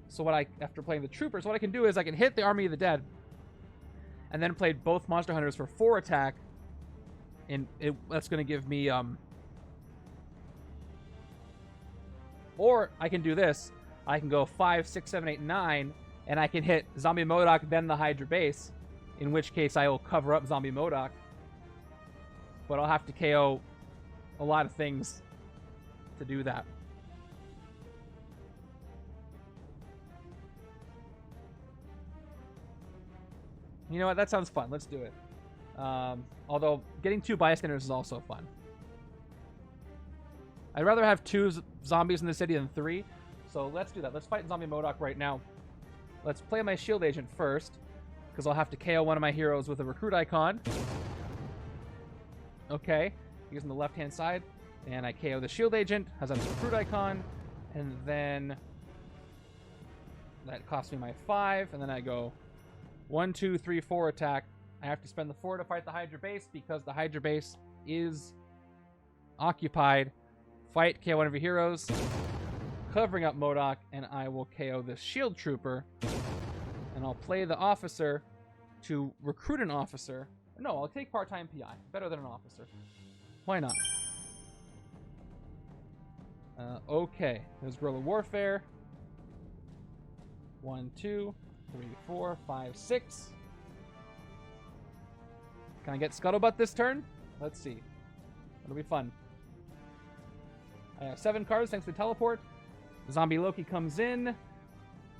So after playing the Troopers, what I can do is I can hit the Army of the Dead, and then play both Monster Hunters for 4 attack. And that's going to give me... Or I can do this. I can go 5, 6, 7, 8, 9, and I can hit Zombie MODOK, then the Hydra base in which case I will cover up Zombie MODOK. But I'll have to KO a lot of things to do that. You know what? That sounds fun. Let's do it. Although getting 2 bystanders is also fun. I'd rather have 2 zombies in the city than 3. So let's do that. Let's fight Zombie MODOK right now. Let's play my shield agent first, because I'll have to KO one of my heroes with a recruit icon. Okay, using the left-hand side. And I KO the shield agent, has a recruit icon. And then that costs me my 5. And then I go 1, 2, 3, 4 attack. I have to spend the 4 to fight the Hydra base because the Hydra base is occupied. Fight, KO one of your heroes, covering up MODOK, and I will KO the shield trooper. And I'll play the officer to recruit an officer. No, I'll take part-time PI. Better than an officer. Why not? Okay, there's guerrilla warfare. 1, 2, 3, 4, 5, 6. Can I get Scuttlebutt this turn? Let's see. It'll be fun. I have 7 cards thanks to teleport. Zombie Loki comes in.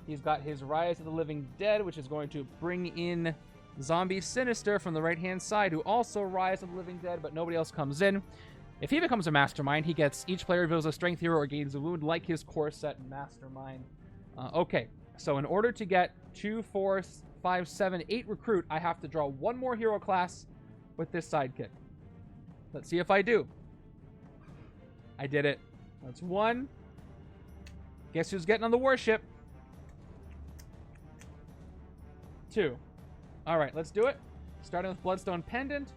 He's got his Rise of the Living Dead, which is going to bring in Zombie Sinister from the right-hand side, who also Rise of the Living Dead, but nobody else comes in. If he becomes a Mastermind, he gets each player reveals a strength hero or gains a wound like his core set Mastermind. Okay, so in order to get 2, 4, 5, 7, 8 recruit, I have to draw 1 more hero class with this sidekick. Let's see if I do. I did it. That's 1. Guess who's getting on the warship? 2. All right, let's do it. Starting with Bloodstone Pendant.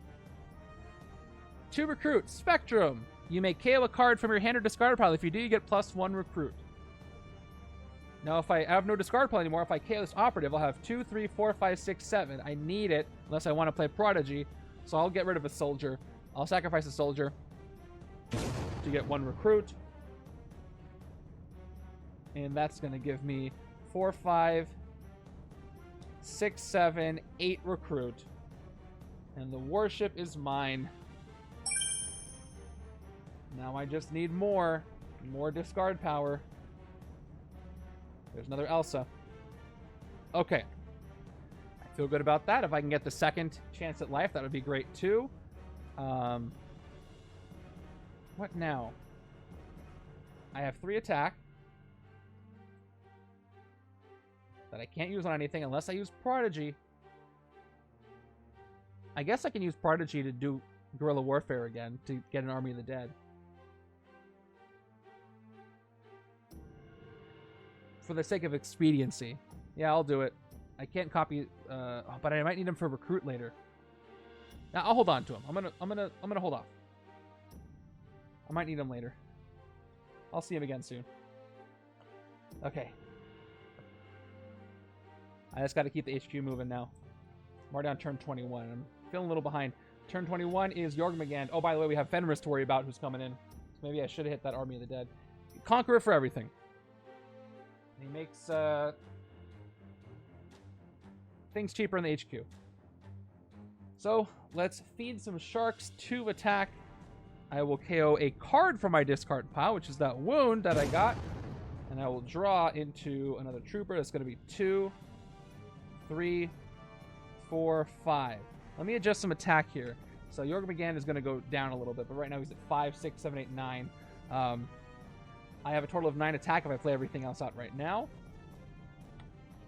2 recruits. Spectrum. You may KO a card from your hand or discard pile. If you do, you get +1 recruit. Now, if I have no discard pile anymore, if I KO this operative, I'll have 2, 3, 4, 5, 6, 7. I need it unless I want to play Prodigy. So I'll get rid of a soldier. I'll sacrifice a soldier to get 1 recruit. And that's going to give me 4, 5, 6, 7, 8 recruit. And the warship is mine. Now I just need more discard power. There's another Elsa. Okay. I feel good about that. If I can get the 2nd chance at life, that would be great too. What now? I have 3 attack that I can't use on anything unless I use Prodigy. I guess I can use Prodigy to do guerrilla warfare again to get an Army of the Dead. For the sake of expediency. Yeah, I'll do it. I can't copy, but I might need him for recruit later. Now I'll hold on to him. I'm gonna hold off. I might need him later. I'll see him again soon. Okay. I just got to keep the HQ moving now. I'm already on turn 21. I'm feeling a little behind. Turn 21 is Jormungand. Oh, by the way, we have Fenris to worry about who's coming in. So maybe I should have hit that Army of the Dead. Conqueror for everything. He makes things cheaper in the HQ. So let's feed some sharks to attack. I will KO a card from my discard pile, which is that wound that I got. And I will draw into another trooper. That's going to be 2, 3, 4, 5. Let me adjust some attack here. So Jormungand is going to go down a little bit, but right now he's at 5, 6, 7, 8, 9. I have a total of 9 attack if I play everything else out right now.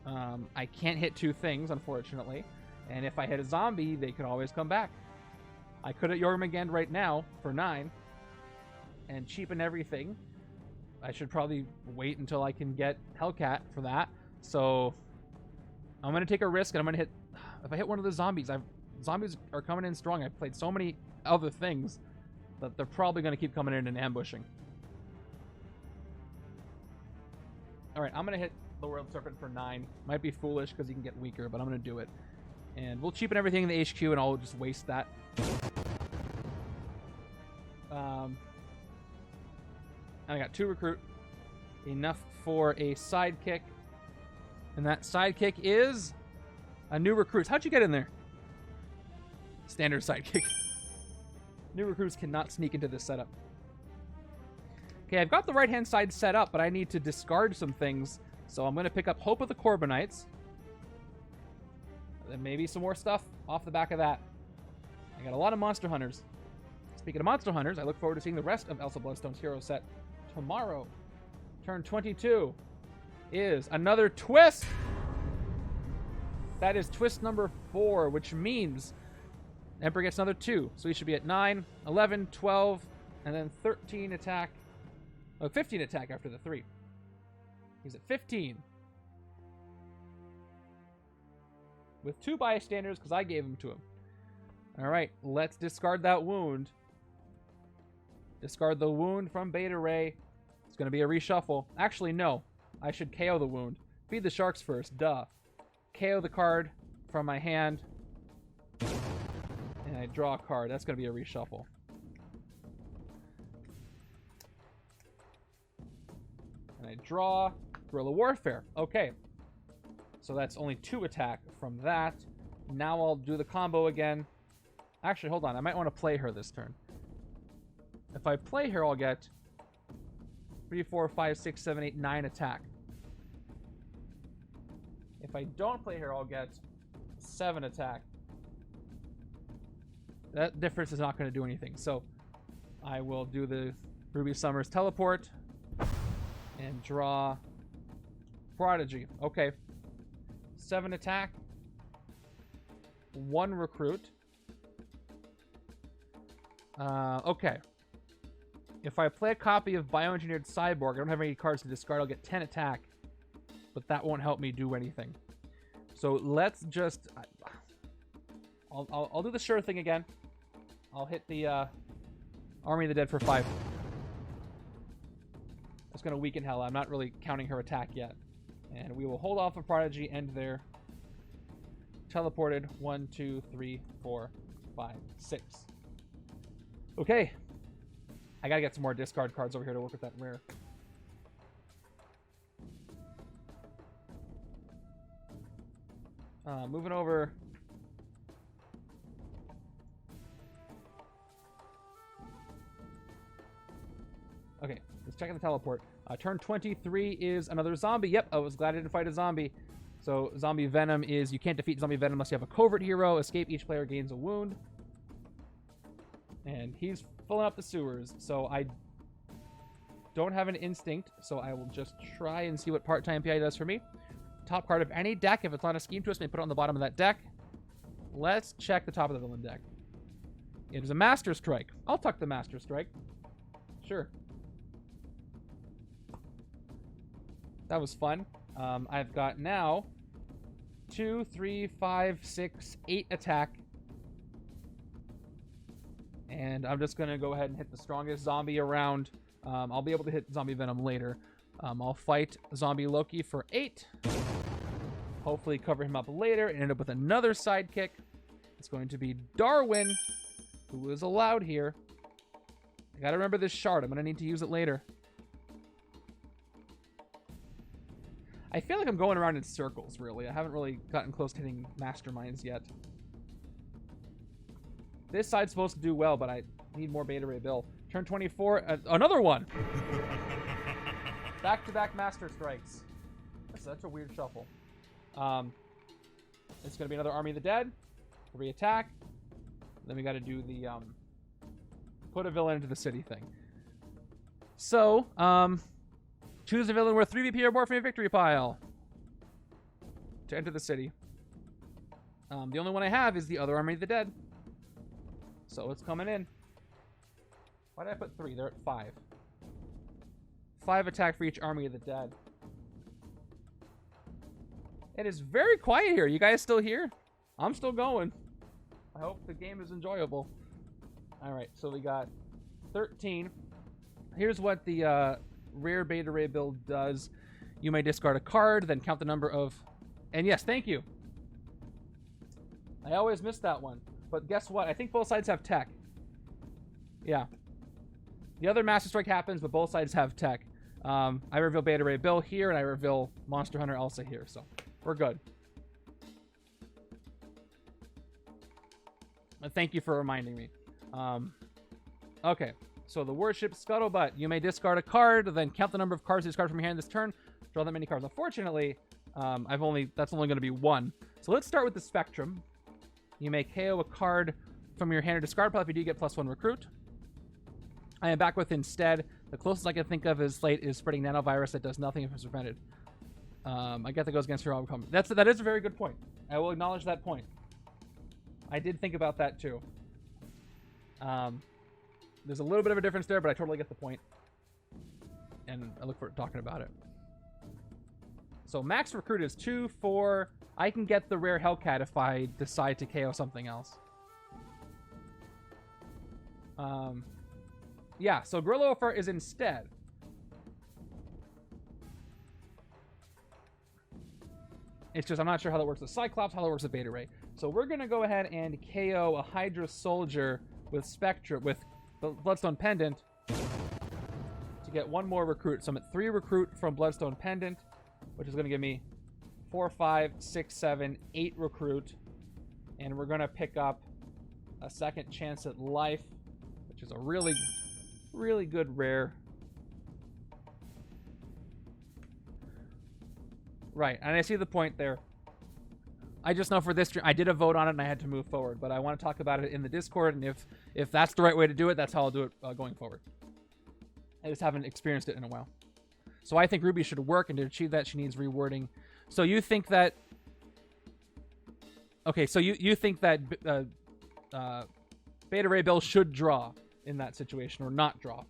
I can't hit 2 things, unfortunately. And if I hit a zombie, they could always come back. I could hit Jormungand right now for 9 and cheapen everything. I should probably wait until I can get Hellcat for that. So I'm going to take a risk, and I'm going to hit... If I hit one of the zombies, zombies are coming in strong. I've played so many other things that they're probably going to keep coming in and ambushing. Alright, I'm going to hit the World Serpent for 9. Might be foolish because he can get weaker, but I'm going to do it. And we'll cheapen everything in the HQ, and I'll just waste that. I got 2 recruit. Enough for a sidekick. And that sidekick is a new recruit. How'd you get in there? Standard sidekick. New recruits cannot sneak into this setup. Okay, I've got the right-hand side set up, but I need to discard some things. So I'm going to pick up Hope of the Corbinites. And then maybe some more stuff off the back of that. I got a lot of Monster Hunters. Speaking of Monster Hunters, I look forward to seeing the rest of Elsa Bloodstone's hero set tomorrow. Turn 22 is another twist. That is twist number 4, which means Emperor gets another 2. So he should be at 9, 11, 12, and then 13 attack. Oh, 15 attack after the 3. He's at 15. With 2 bystanders because I gave them to him. Alright, let's discard that wound. Discard the wound from Beta Ray. It's going to be a reshuffle. Actually, no. I should KO the wound. Feed the sharks first. Duh. KO the card from my hand. And I draw a card. That's going to be a reshuffle. And I draw Guerrilla Warfare. Okay. So that's only 2 attack from that. Now I'll do the combo again. Actually, hold on. I might want to play her this turn. If I play her, I'll get 3, 4, 5, 6, 7, 8, 9 attack. If I don't play her, I'll get 7 attack. That difference is not going to do anything. So I will do the Ruby Summers teleport and draw Prodigy. Okay. 7 attack. 1 recruit. Okay. If I play a copy of Bioengineered Cyborg, I don't have any cards to discard, I'll get 10 attack. But that won't help me do anything. So let's just... I'll do the sure thing again. I'll hit the Army of the Dead for 5. That's going to weaken Hela. I'm not really counting her attack yet. And we will hold off a Prodigy, end there. Teleported. 1, 2, 3, 4, 5, 6. Okay. I gotta get some more discard cards over here to work with that rare. Moving over. Okay, let's check out the teleport. Turn 23 is another zombie. Yep, I was glad I didn't fight a zombie. So zombie venom is you can't defeat zombie venom unless you have a covert hero. Escape, each player gains a wound. And he's filling up the sewers. So I don't have an instinct. So I will just try and see what part-time PI does for me. Top card of any deck. If it's not a scheme twist, may put it on the bottom of that deck. Let's check the top of the villain deck. It is a Master Strike. I'll tuck the Master Strike. Sure. That was fun. I've got now 2, 3, 5, 6, 8 attack. And I'm just going to go ahead and hit the strongest zombie around. I'll be able to hit Zombie Venom later. I'll fight Zombie Loki for 8. Hopefully cover him up later and end up with another sidekick. It's going to be Darwin, who is allowed here. I got to remember this shard. I'm going to need to use it later. I feel like I'm going around in circles, really. I haven't really gotten close to hitting Masterminds yet. This side's supposed to do well, but I need more Beta Ray Bill. Turn 24. Another one! Back-to-back Master Strikes. That's such a weird shuffle. It's going to be another Army of the Dead. Re-attack. Then we got to do the put a villain into the city thing. So, choose a villain worth 3 VP or more from your victory pile to enter the city. The only one I have is the other Army of the Dead. So it's coming in. Why did I put 3? They're at 5. 5 attack for each Army of the Dead. It is very quiet here. You guys still here? I'm still going. I hope the game is enjoyable. Alright, so we got 13. Here's what the rare Beta Ray build does. You may discard a card, then count the number of... And yes, thank you. I always miss that one. But guess what? I think both sides have tech. Yeah. The other Master Strike happens, but both sides have tech. I reveal Beta Ray Bill here, and I reveal Monster Hunter Elsa here, so we're good. Thank you for reminding me. Okay, so the Warship Scuttlebutt. You may discard a card, then count the number of cards you discard from your hand this turn. Draw that many cards. Unfortunately, that's only going to be one. So let's start with the Spectrum. You may KO a card from your hand or discard pile. If you do, get +1 recruit. I am back with instead. The closest I can think of is Slate is spreading nanovirus that does nothing if it's prevented. I guess that goes against your outcome. That is a very good point. I will acknowledge that point. I did think about that too. There's a little bit of a difference there, but I totally get the point. And I look forward to talking about it. So max recruit is 2, 4. I can get the rare Hellcat if I decide to KO something else. Yeah, so Gorilla Warfare is instead. It's just I'm not sure how that works with Cyclops, how that works with Beta Ray. So we're going to go ahead and KO a Hydra Soldier with Spectra, with the Bloodstone Pendant to get 1 more recruit. So I'm at 3 recruit from Bloodstone Pendant, which is going to give me 4, 5, 6, 7, 8 recruit. And we're going to pick up a second chance at life, which is a really, really good rare. Right, and I see the point there. I just know for this stream, I did a vote on it and I had to move forward, but I want to talk about it in the Discord, and if that's the right way to do it, that's how I'll do it going forward. I just haven't experienced it in a while. So I think Ruby should work, and to achieve that, she needs rewording. So you think that... Okay, so you think that Beta Ray Bill should draw in that situation, or not draw?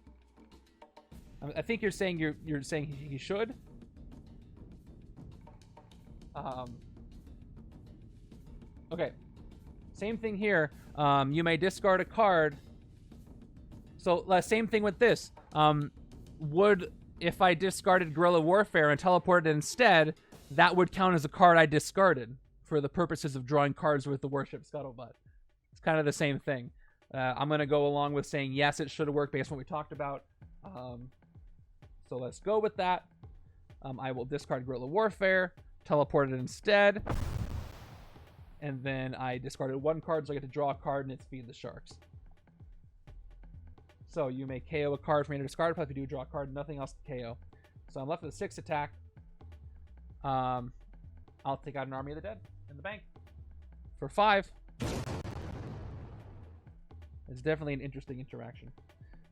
I think you're saying you're saying he should. Okay. Same thing here. You may discard a card. So same thing with this. If I discarded Guerrilla Warfare and teleported it instead, that would count as a card I discarded for the purposes of drawing cards with the Warship Scuttlebutt. It's kind of the same thing. I'm going to go along with saying yes, it should have worked based on what we talked about. So let's go with that. I will discard Guerrilla Warfare, teleport it instead, and then I discarded 1 card, so I get to draw a card, and it's Feed the Sharks. So you may KO a card from your discard pile. If you do, draw a card, nothing else to KO. So I'm left with a 6 attack. I'll take out an Army of the Dead in the bank for 5. It's definitely an interesting interaction.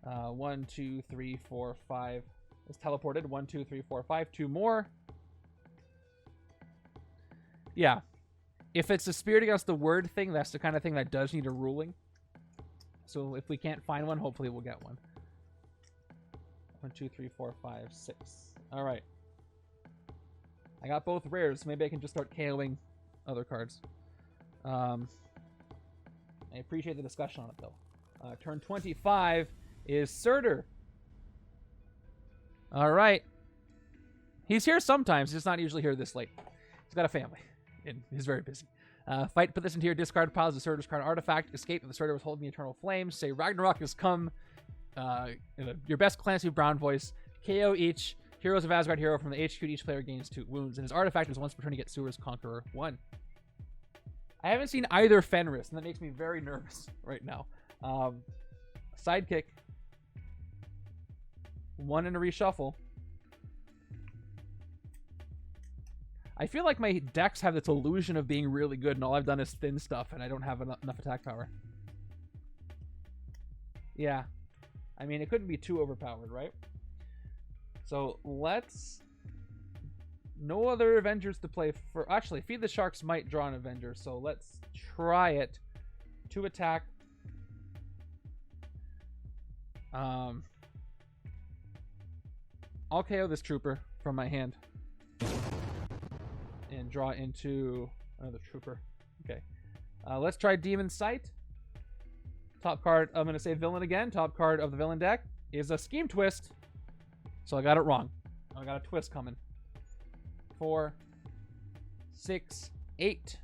1, 2, 3, 4, 5. It's teleported. 1, 2, 3, 4, 5. 2 more. Yeah. If it's a Spirit Against the Word thing, that's the kind of thing that does need a ruling. So if we can't find one, hopefully we'll get one. 1, 2, 3, 4, 5, 6. All right. I got both rares. Maybe I can just start KOing other cards. I appreciate the discussion on it, though. Turn 25 is Surtur. All right. He's here sometimes. He's not usually here this late. He's got a family, and he's very busy. Fight, put this into your discard pile as a Surtur's card artifact. Escape if the Surtur was holding the Eternal Flame. Say Ragnarok has come. Your best Clancy Brown voice. KO each Heroes of Asgard hero from the HQ. Each player gains 2 wounds. And his artifact is once per turn to get Sewer's Conqueror 1. I haven't seen either Fenris, and that makes me very nervous right now. Sidekick. 1 in a reshuffle. I feel like my decks have this illusion of being really good, and all I've done is thin stuff, and I don't have enough attack power. Yeah. I mean, it couldn't be too overpowered, right? So let's... No other Avengers to play for... Actually, Feed the Sharks might draw an Avenger, so let's try it. 2 attack. I'll KO this Trooper from my hand. And draw into another Trooper. Okay. Let's try Demon Sight. Top card, I'm going to say Villain again. Top card of the Villain deck is a Scheme Twist. So I got it wrong. I got a twist coming. 4, 6, 8.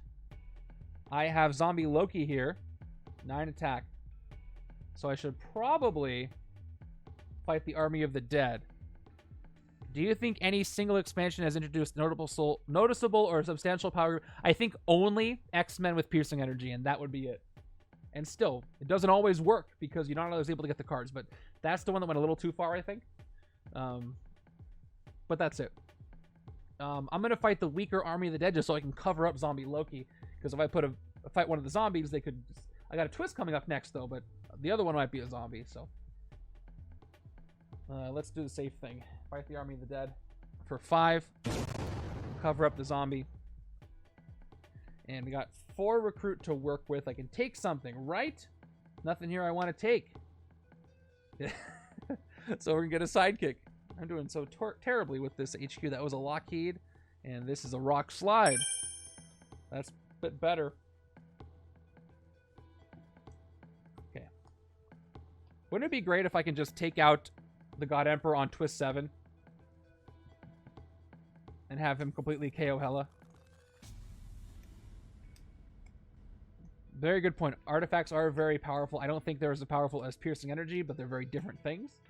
I have Zombie Loki here. 9 attack. So I should probably fight the Army of the Dead. Do you think any single expansion has introduced noticeable or substantial power? I think only X-Men with piercing energy, and that would be it. And still, it doesn't always work because you're not always able to get the cards. But that's the one that went a little too far, I think. But that's it. I'm going to fight the weaker Army of the Dead just so I can cover up Zombie Loki. Because if I fight one of the zombies, they could... I got a twist coming up next, though, but the other one might be a zombie, so... let's do the safe thing. Fight the Army of the Dead for 5. Cover up the zombie. And we got 4 recruit to work with. I can take something, right? Nothing here I want to take. So we're going to get a sidekick. I'm doing so terribly with this HQ. That was a Lockheed, and this is a Rock Slide. That's a bit better. Okay. Wouldn't it be great if I can just take out the God Emperor on Twist 7 and have him completely KO Hela? Very good point. Artifacts are very powerful. I don't think they're as powerful as Piercing Energy, but they're very different things.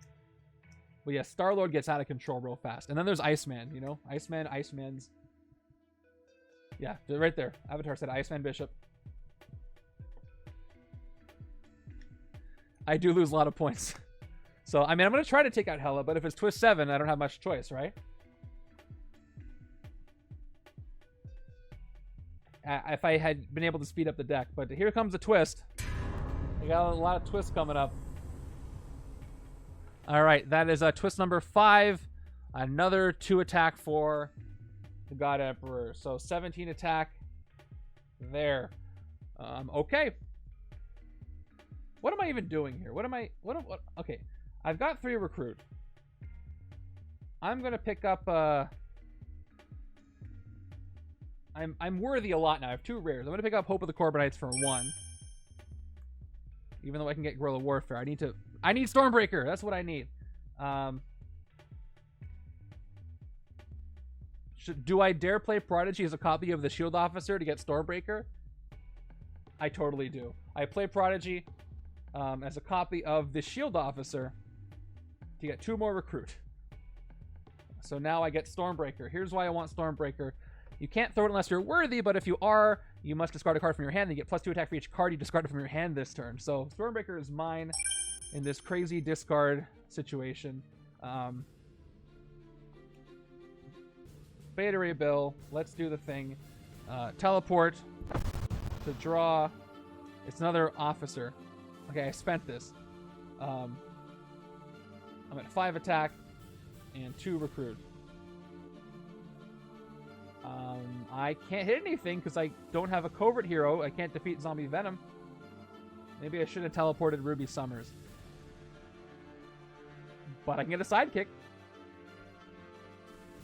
But yeah, Star-Lord gets out of control real fast. And then there's Iceman, you know? Iceman's... Yeah, right there. Avatar said Iceman Bishop. I do lose a lot of points. So, I mean, I'm going to try to take out Hela, but if it's Twist 7, I don't have much choice, right? If I had been able to speed up the deck. But here comes a twist. I got a lot of twists coming up. Alright, that is twist number 5. Another 2 attack for the God Emperor. So 17 attack there. Okay. What am I even doing here? What? Okay. I've got 3 recruit. I'm going to pick up... I'm worthy a lot now. I have 2 rares. I'm going to pick up Hope of the Corbinites for 1. Even though I can get Guerrilla Warfare. I need Stormbreaker. That's what I need. Do I dare play Prodigy as a copy of the Shield Officer to get Stormbreaker? I totally do. I play Prodigy as a copy of the Shield Officer to get 2 more recruit. So now I get Stormbreaker. Here's why I want Stormbreaker. You can't throw it unless you're worthy, but if you are, you must discard a card from your hand. And you get +2 attack for each card you discarded from your hand this turn. So Stormbreaker is mine in this crazy discard situation. Beta Ray Bill. Let's do the thing. Teleport to draw. It's another officer. Okay, I spent this. I'm at 5 attack and 2 recruit. I can't hit anything because I don't have a covert hero. I can't defeat Zombie Venom. Maybe I should have teleported Ruby Summers. But I can get a sidekick.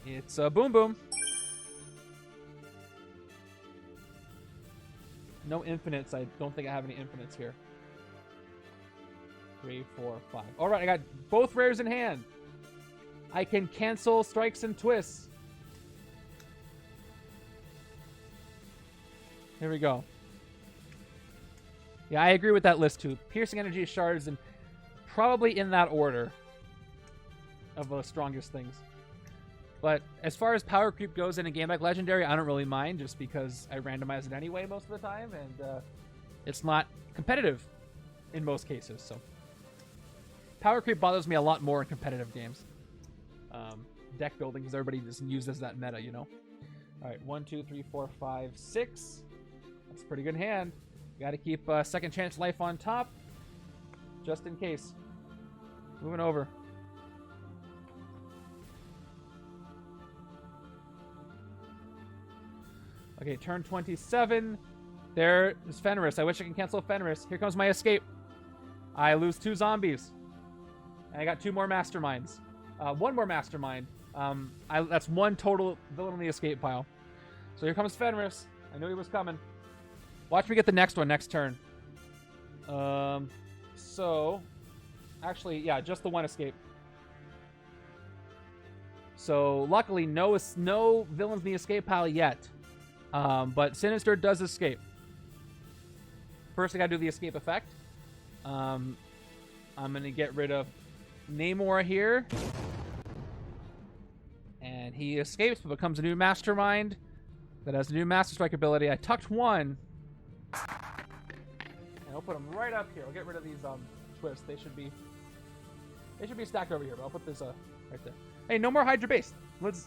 It's a Boom Boom. No infinites. I don't think I have any infinites here. 3, 4, 5. All right, I got both rares in hand. I can cancel strikes and twists. Here we go. Yeah, I agree with that list too. Piercing Energy, Shards, and probably in that order of the strongest things. But as far as power creep goes in a game like Legendary, I don't really mind just because I randomize it anyway most of the time, and it's not competitive in most cases. So power creep bothers me a lot more in competitive games. Deck building, because everybody just uses that meta, you know. All right, 1, 2, 3, 4, 5, 6. That's a pretty good hand. Got to keep Second Chance Life on top, just in case. Moving over. Okay, turn 27. There is Fenris. I wish I can cancel Fenris. Here comes my escape. I lose 2 zombies. And I got 2 more masterminds. 1 more mastermind. That's 1 total villain in the escape pile. So here comes Fenris. I knew he was coming. Watch me get the next one next turn. So, actually, yeah, just the 1 escape. So, luckily, no villains in the escape pile yet. But Sinister does escape. First, I gotta do the escape effect. I'm gonna get rid of Namor here. And he escapes, but becomes a new mastermind that has a new Master Strike ability. I tucked 1. And I'll put them right up here. I'll get rid of these twists. They should be stacked over here, but I'll put this right there. Hey, no more Hydra base. I was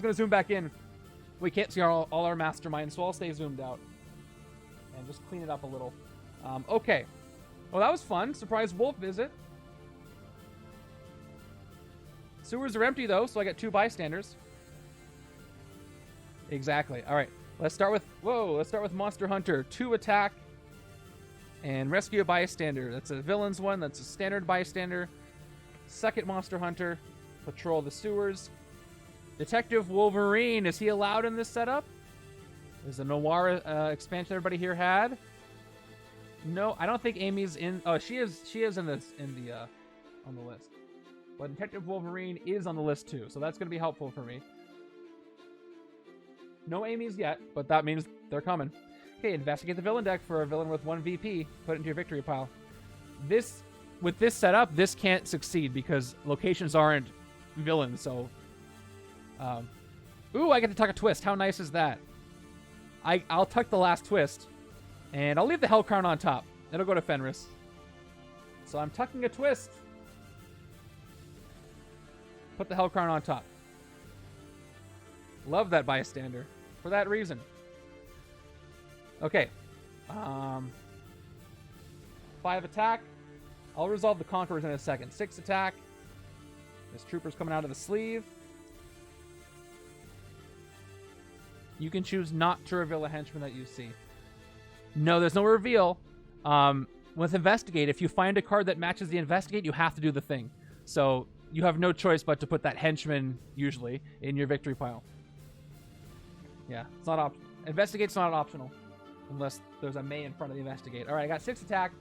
gonna zoom back in. We can't see all our Mastermind, so I'll stay zoomed out and just clean it up a little. Okay. Well, that was fun. Surprise wolf visit. Sewers are empty though, so I got 2 bystanders. Exactly. All right. Let's start with Monster Hunter. 2 attack and rescue a bystander. That's a villain's one. That's a standard bystander. Second Monster Hunter. Patrol the sewers. Detective Wolverine. Is he allowed in this setup? Is the Noir expansion everybody here had? No, I don't think Amy's in. Oh, she is in the on the list. But Detective Wolverine is on the list too, so that's going to be helpful for me. No Amy's yet, but that means they're coming. Okay, investigate the villain deck for a villain with 1 VP. Put it into your victory pile. With this setup, this can't succeed because locations aren't villains, so... Ooh, I get to tuck a twist. How nice is that? I'll tuck the last twist, and I'll leave the Hell Crown on top. It'll go to Fenris. So I'm tucking a twist. Put the Hell Crown on top. Love that bystander for that reason. Okay. 5 attack. I'll resolve the Conquerors in a second. 6 attack. This trooper's coming out of the sleeve. You can choose not to reveal a henchman that you see. No, there's no reveal. With Investigate, if you find a card that matches the Investigate, you have to do the thing. So you have no choice but to put that henchman, usually, in your victory pile. Yeah, it's not Investigate's not optional. Unless there's a May in front of the Investigate. Alright, I got 6 attack.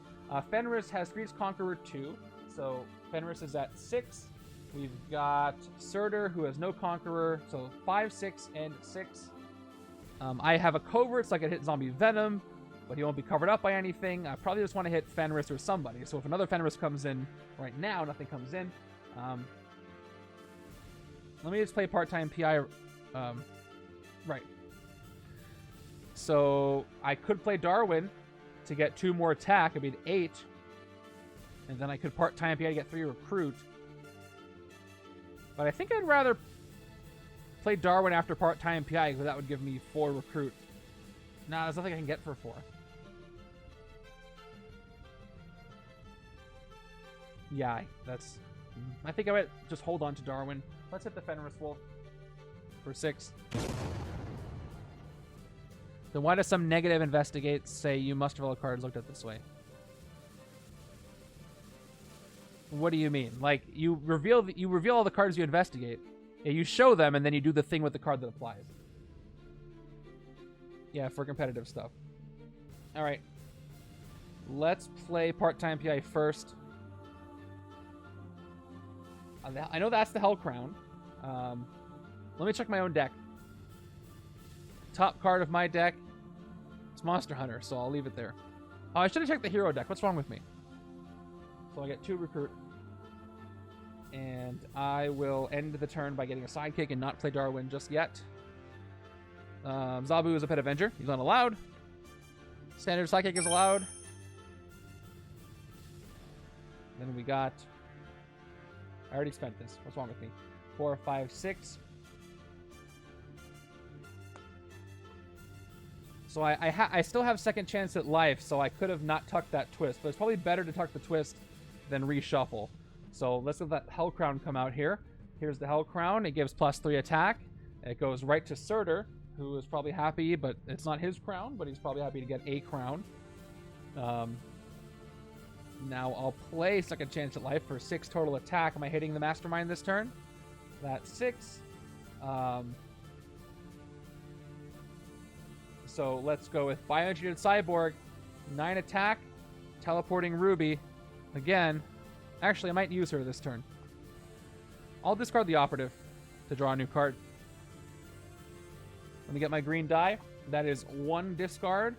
Fenris has Grease Conqueror 2. So Fenris is at 6. We've got Surtur, who has no Conqueror. So 5, 6, and 6. I have a Covert, so I can hit Zombie Venom. But he won't be covered up by anything. I probably just want to hit Fenris or somebody. So if another Fenris comes in right now, nothing comes in. Let me just play part-time PI. Right. So I could play Darwin to get 2 more attack. I mean 8. And then I could part-time PI to get 3 recruit. But I think I'd rather play Darwin after part-time PI because that would give me 4 recruit. Nah, there's nothing I can get for 4. Yeah, that's... I think I might just hold on to Darwin. Let's hit the Fenris Wolf for 6. Then why does some negative Investigate say you must reveal cards looked at this way? What do you mean? Like, you reveal all the cards you investigate. Yeah, you show them, and then you do the thing with the card that applies. Yeah, for competitive stuff. All right. Let's play part-time PI first. I know that's the Hell Crown. Let me check my own deck. Top card of my deck. It's Monster Hunter, so I'll leave it there. Oh, I should have checked the hero deck. What's wrong with me? So I get 2 recruit. And I will end the turn by getting a sidekick and not play Darwin just yet. Zabu is a Pet Avenger. He's not allowed. Standard sidekick is allowed. Then we got... I already spent this. What's wrong with me? 4, 5, 6. So I still have second chance at life, so I could have not tucked that twist. But it's probably better to tuck the twist than reshuffle. So let's let that Hell Crown come out here. Here's the Hell Crown. It gives +3 attack. It goes right to Surtur, who is probably happy, but it's not his crown, but he's probably happy to get a crown. Now I'll play second chance at life for 6 total attack. Am I hitting the Mastermind this turn? That's 6. So let's go with Bioengineered Cyborg. 9 attack. Teleporting Ruby. Again. Actually, I might use her this turn. I'll discard the Operative to draw a new card. Let me get my green die. That is 1 discard.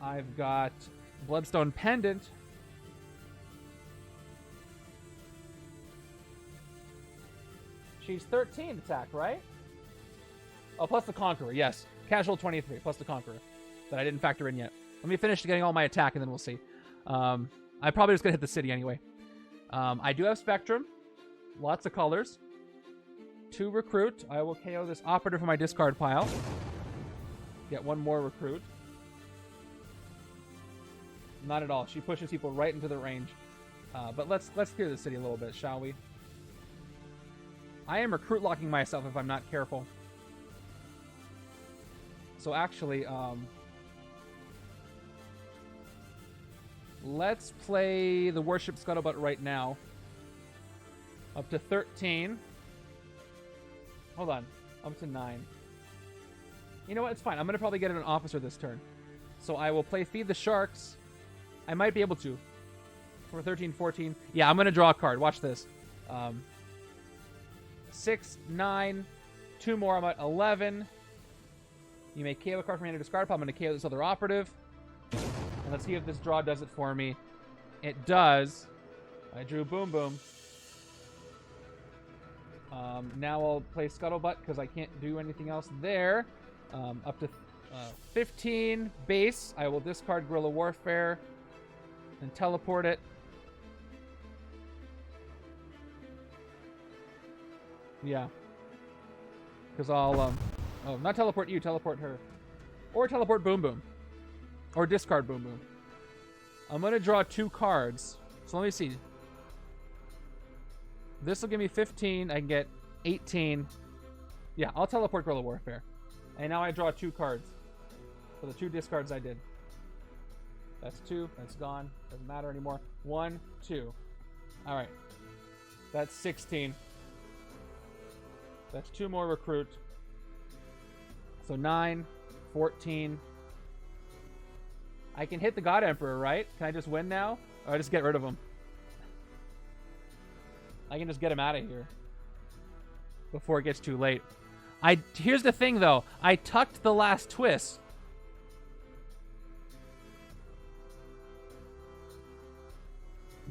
I've got Bloodstone Pendant. She's 13 attack, right? Oh, plus the Conqueror, yes. Casual 23, plus the Conqueror. that I didn't factor in yet. Let me finish getting all my attack, and then we'll see. I'm probably just going to hit the city anyway. I do have Spectrum. Lots of colors. 2 recruit. I will KO this operative from my discard pile. Get 1 more recruit. Not at all. She pushes people right into the range. But let's clear the city a little bit, shall we? I am recruit locking myself if I'm not careful. So actually, let's play the Warship Scuttlebutt right now. Up to 13. Hold on. Up to 9. You know what? It's fine. I'm going to probably get an officer this turn. So I will play Feed the Sharks. I might be able to. For 13, 14. Yeah, I'm going to draw a card. Watch this. 6, 9. 2 more. I'm at 11. You may KO a card from your discard pile. I'm going to KO this other operative. And let's see if this draw does it for me. It does. I drew Boom Boom. Now I'll play Scuttlebutt because I can't do anything else there. Up to 15 base. I will discard Guerrilla Warfare and teleport it. Yeah. Because I'll, oh, not teleport you, teleport her. Or teleport Boom Boom. Or discard Boom Boom. I'm going to draw 2 cards. So let me see. This will give me 15. I can get 18. Yeah, I'll teleport Guerrilla Warfare. And now I draw 2 cards. For the 2 discards I did. That's 2. That's gone. Doesn't matter anymore. 1, 2. Alright. That's 16. That's 2 more recruit. So 9, 14. I can hit the God Emperor, right? Can I just win now? Or I just get rid of him? I can just get him out of here. Before it gets too late. Here's the thing, though. I tucked the last twist.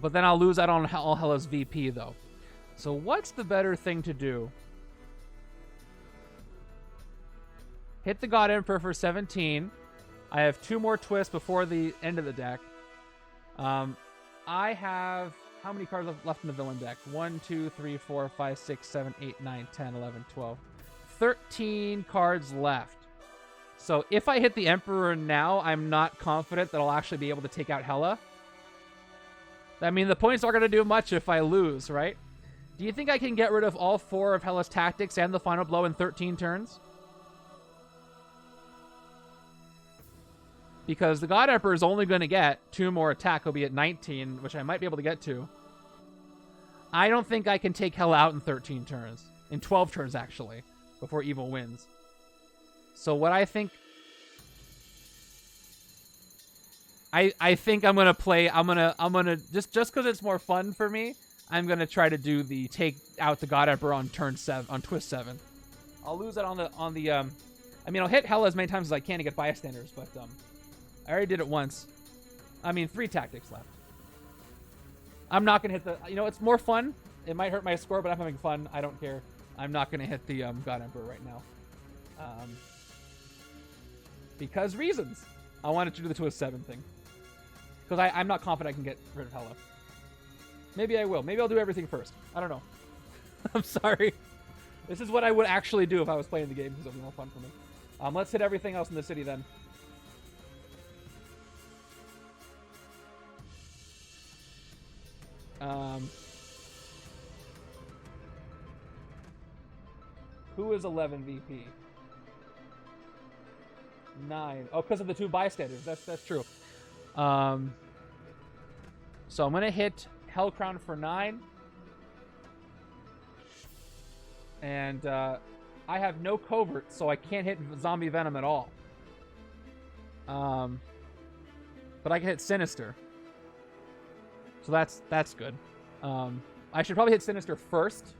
But then I'll lose out on all Hela's VP, though. So what's the better thing to do? Hit the God Emperor for 17. I have 2 more twists before the end of the deck. I have... How many cards left in the villain deck? 1, 2, 3, 4, 5, 6, 7, 8, 9, 10, 11, 12. 13 cards left. So if I hit the Emperor now, I'm not confident that I'll actually be able to take out Hela. I mean, the points aren't going to do much if I lose, right? Do you think I can get rid of all 4 of Hela's tactics and the final blow in 13 turns? Because the God Emperor is only going to get 2 more attack. He'll be at 19, which I might be able to get to. I don't think I can take Hela out in 13 turns. In 12 turns, actually. Before Evil wins. So what I think... I think I'm going to play... I'm gonna just because it's more fun for me, I'm going to try to do the take out the God Emperor on turn 7, on twist 7. I'll lose it on the... I mean, I'll hit Hela as many times as I can to get bystanders, but... I already did it once. I mean, 3 tactics left. I'm not going to hit the... You know, it's more fun. It might hurt my score, but I'm having fun. I don't care. I'm not going to hit the God Emperor right now. Because reasons. I wanted to do the twist 7 thing. Because I'm not confident I can get rid of Hela. Maybe I will. Maybe I'll do everything first. I don't know. I'm sorry. This is what I would actually do if I was playing the game, because it would be more fun for me. Let's hit everything else in the city then. Who is 11 VP? 9. Oh, because of the 2 bystanders. That's true. So I'm gonna hit Hellcrown for 9. And I have no covert, so I can't hit Zombie Venom at all. But I can hit Sinister. So that's good. I should probably hit Sinister first.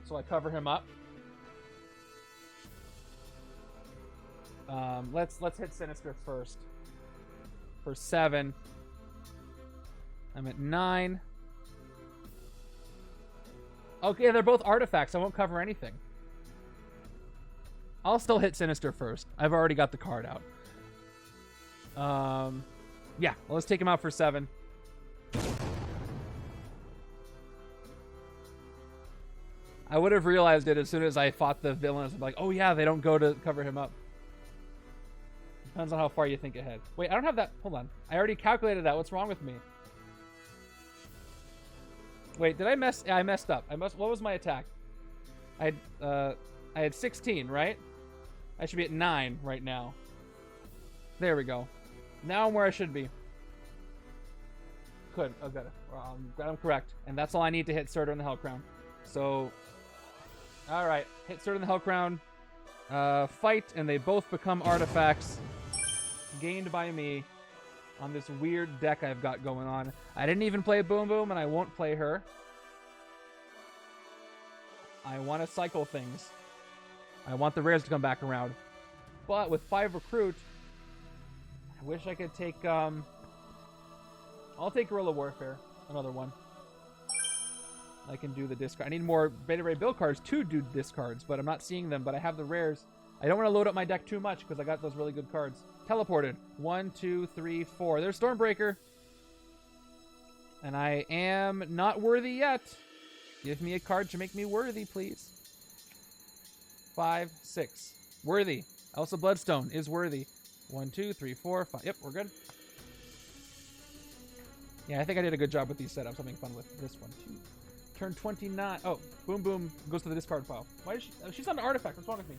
So I cover him up. Let's hit Sinister first. For 7. I'm at 9. Okay, they're both artifacts. I won't cover anything. I'll still hit Sinister first. I've already got the card out. Yeah, well, let's take him out for 7. I would have realized it as soon as I fought the villains. I'm like, oh yeah, they don't go to cover him up. Depends on how far you think ahead. Wait, I don't have that. Hold on. I already calculated that. What's wrong with me? Wait, did I mess? Yeah, I messed up. What was my attack? I had 16, right? I should be at 9 right now. There we go. Now I'm where I should be. Good. Oh, good. I'm correct. And that's all I need to hit Surtur and the Hellcrown. So, all right. Hit Surtur and the Hellcrown. Fight, and they both become artifacts gained by me on this weird deck I've got going on. I didn't even play Boom Boom, and I won't play her. I want to cycle things. I want the rares to come back around. But with 5 recruit, I wish I could take, I'll take Guerrilla Warfare, another one. I can do the discard. I need more Beta Ray build cards to do discards, but I'm not seeing them, but I have the rares. I don't want to load up my deck too much because I got those really good cards. Teleported. 1, 2, 3, 4. There's Stormbreaker. And I am not worthy yet. Give me a card to make me worthy, please. 5, 6. Worthy. Elsa Bloodstone is worthy. 1, 2, 3, 4, 5. Yep, we're good. Yeah, I think I did a good job with these setups. I'm having fun with this one, too. Turn 29. Oh, Boom Boom goes to the discard pile. Why is she? Oh, she's not an artifact. What's wrong with me?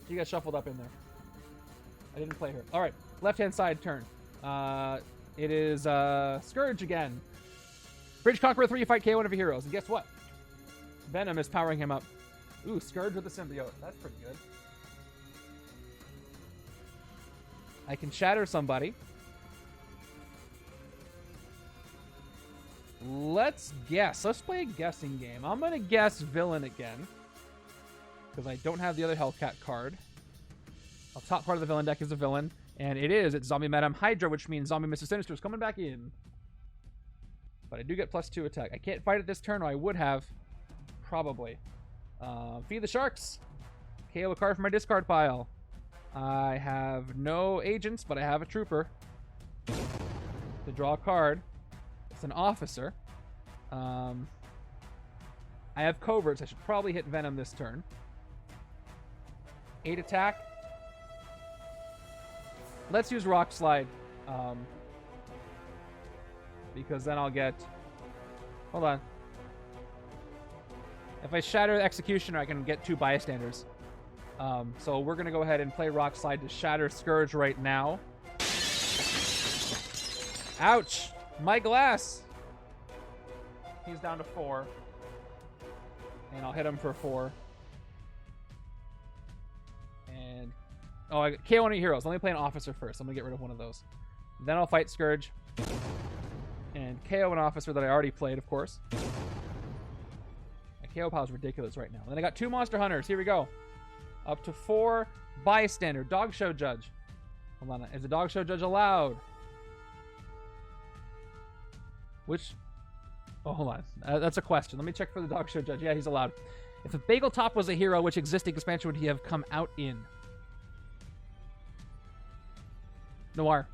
She got shuffled up in there. I didn't play her. All right, left-hand side turn. It is Scourge again. Bridge Conqueror 3, fight KO one of your heroes. And guess what? Venom is powering him up. Ooh, Scourge with a symbiote. That's pretty good. I can shatter somebody. Let's guess. Let's play a guessing game. I'm going to guess villain again. Because I don't have the other Hellcat card. The top part of the villain deck is a villain. And it's Zombie Madame Hydra, which means Zombie Mr. Sinister is coming back in. But I do get +2 attack. I can't fight it this turn, or I would have. Probably. Feed the Sharks. KO a card from my discard pile. I have no agents, but I have a trooper. To draw a card. It's an officer. I have coverts. I should probably hit Venom this turn. 8 attack. Let's use Rock Slide. Because then I'll get... Hold on. If I shatter the Executioner, I can get 2 bystanders. So we're going to go ahead and play Rock Slide to shatter Scourge right now. Ouch! My glass! He's down to 4. And I'll hit him for 4. And... Oh, I KO one of your heroes. Let me play an officer first. I'm going to get rid of one of those. Then I'll fight Scourge. And KO an officer that I already played, of course. My KO pile is ridiculous right now. Then I got 2 Monster Hunters. Here we go. Up to 4 bystander. Dog Show Judge. Hold on. Is the Dog Show Judge allowed? Which... Oh, hold on. That's a question. Let me check for the Dog Show Judge. Yeah, he's allowed. If a Bagel Top was a hero, which existing expansion would he have come out in? Noir.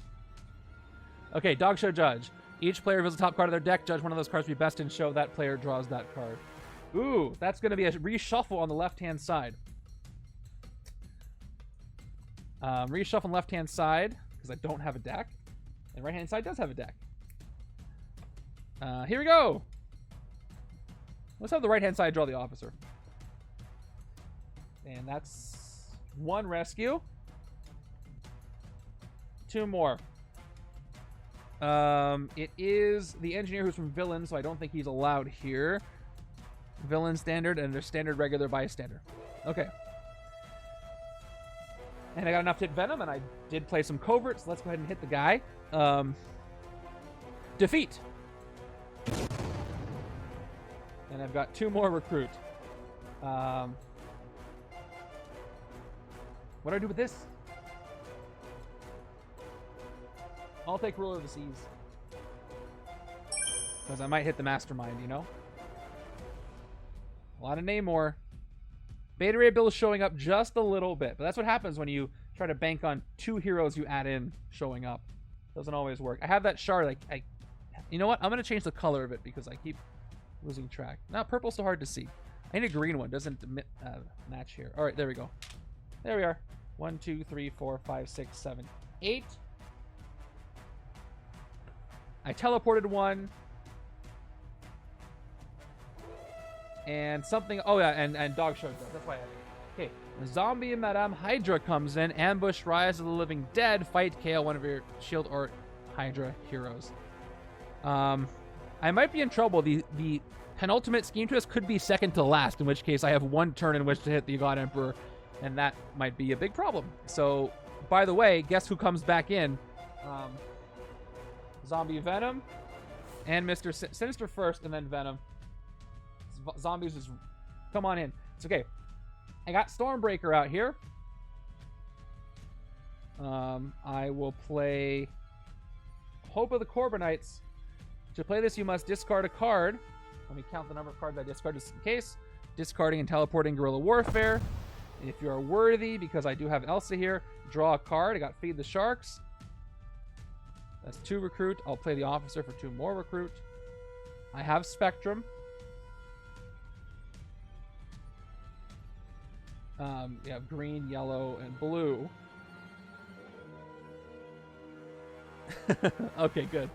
Okay, Dog Show Judge. Each player reveals the top card of their deck. Judge one of those cards to be best in show. That player draws that card. Ooh, that's going to be a reshuffle on the left-hand side. Reshuffle on the left-hand side, because I don't have a deck. And right-hand side does have a deck. Here we go. Let's have the right-hand side draw the officer. And that's 1 rescue. 2 more. It is the engineer who's from villain, so I don't think he's allowed here. Villain standard, and there's standard regular bystander. Okay. And I got enough to hit Venom, and I did play some covert, so let's go ahead and hit the guy. Defeat. And I've got 2 more recruit. What do I do with this? I'll take Ruler of the Seas. Because I might hit the Mastermind, you know? A lot of Namor. Beta Ray Bill is showing up just a little bit, but that's what happens when you try to bank on 2 heroes you add in showing up. Doesn't always work. I have that shard. You know what? I'm going to change the color of it because I keep losing track. Now, purple's so hard to see. I need a green one. Doesn't match here. All right, there we go. There we are. 1, 2, 3, 4, 5, 6, 7, 8. I teleported one. And something... Oh, yeah, and dog shows up. That's why I... Okay. Zombie Madame Hydra comes in. Ambush Rise of the Living Dead. Fight KO one of your Shield or Hydra heroes. I might be in trouble. The penultimate scheme twist could be second to last, in which case I have 1 turn in which to hit the God Emperor, and that might be a big problem. So, by the way, guess who comes back in? Zombie Venom and Mr. Sinister first, and then Venom. Zombies just come on in. It's okay. I got Stormbreaker out here. I will play Hope of the Corbinites. To play this, you must discard a card. Let me count the number of cards I discard just in case. Discarding and teleporting Guerrilla Warfare. If you are worthy, because I do have Elsa here, draw a card. I got Feed the Sharks. That's 2 recruit. I'll play the Officer for 2 more recruit. I have Spectrum. You have green, yellow, and blue. Okay, good.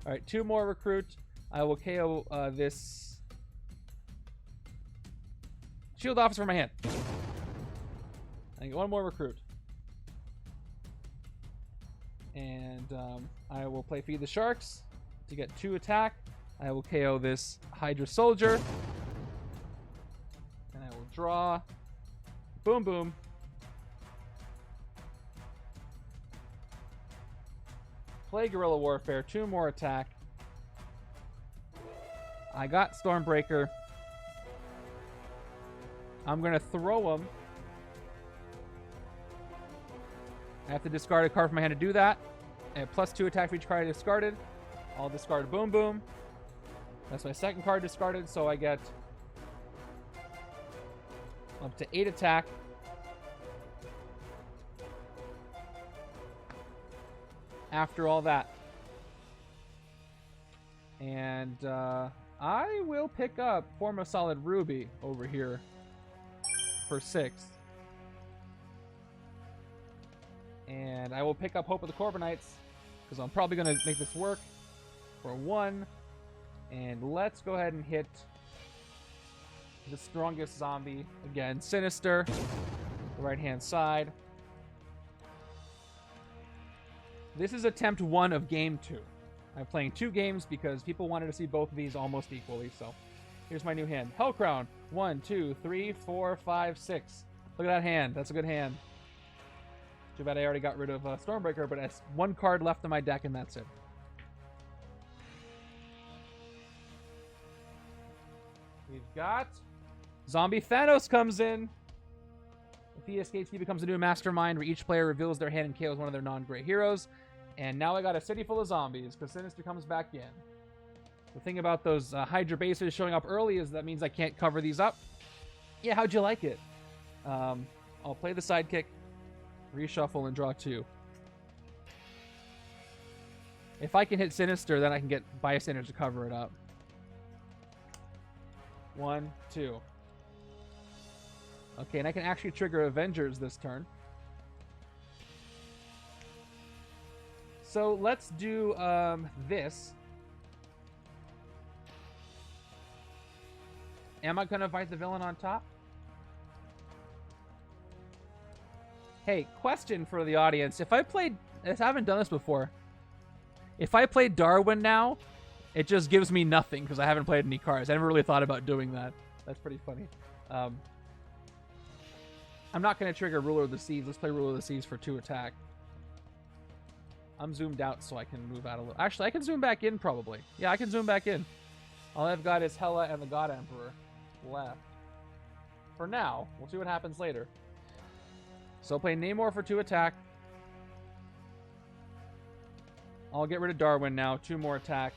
All right, 2 more recruit. I will KO this Shield Officer from my hand. I get 1 more recruit. And I will play Feed the Sharks to get 2 attack. I will KO this Hydra Soldier. And I will draw. Boom, boom. Play Guerrilla Warfare. 2 more attack. I got Stormbreaker. I'm going to throw him. I have to discard a card from my hand to do that. I have +2 attack for each card I discarded. I'll discard Boom Boom. That's my second card discarded, so I get up to 8 attack. After all that. And I will pick up Form of Solid Ruby over here for 6. And I will pick up Hope of the Corbinites because I'm probably going to make this work for 1. And let's go ahead and hit the strongest zombie. Again, Sinister. The right-hand side. This is attempt 1 of game 2. I'm playing 2 games because people wanted to see both of these almost equally. So here's my new hand. Hellcrown. 1, 2, 3, 4, 5, 6. Look at that hand. That's a good hand. Too bad I already got rid of Stormbreaker, but it's 1 card left in my deck and that's it. We've got Zombie Thanos comes in. If he escapes, he becomes a new Mastermind where each player reveals their hand and KOs one of their non-gray heroes. And now I got a city full of zombies because Sinister comes back in. The thing about those Hydra bases showing up early is that means I can't cover these up. Yeah, how'd you like it? I'll play the sidekick, reshuffle, and draw 2. If I can hit Sinister, then I can get Bystanders to cover it up. 1, 2. Okay, and I can actually trigger Avengers this turn. So let's do this. Am I going to fight the villain on top? Hey, question for the audience. If I played... I haven't done this before. If I played Darwin now, it just gives me nothing because I haven't played any cards. I never really thought about doing that. That's pretty funny. I'm not going to trigger Ruler of the Seas. Let's play Ruler of the Seas for 2 attack. I'm zoomed out so I can move out a little. Actually, I can zoom back in probably. Yeah, I can zoom back in. All I've got is Hela and the God Emperor left. For now. We'll see what happens later. So play Namor for 2 attack. I'll get rid of Darwin now. 2 more attack.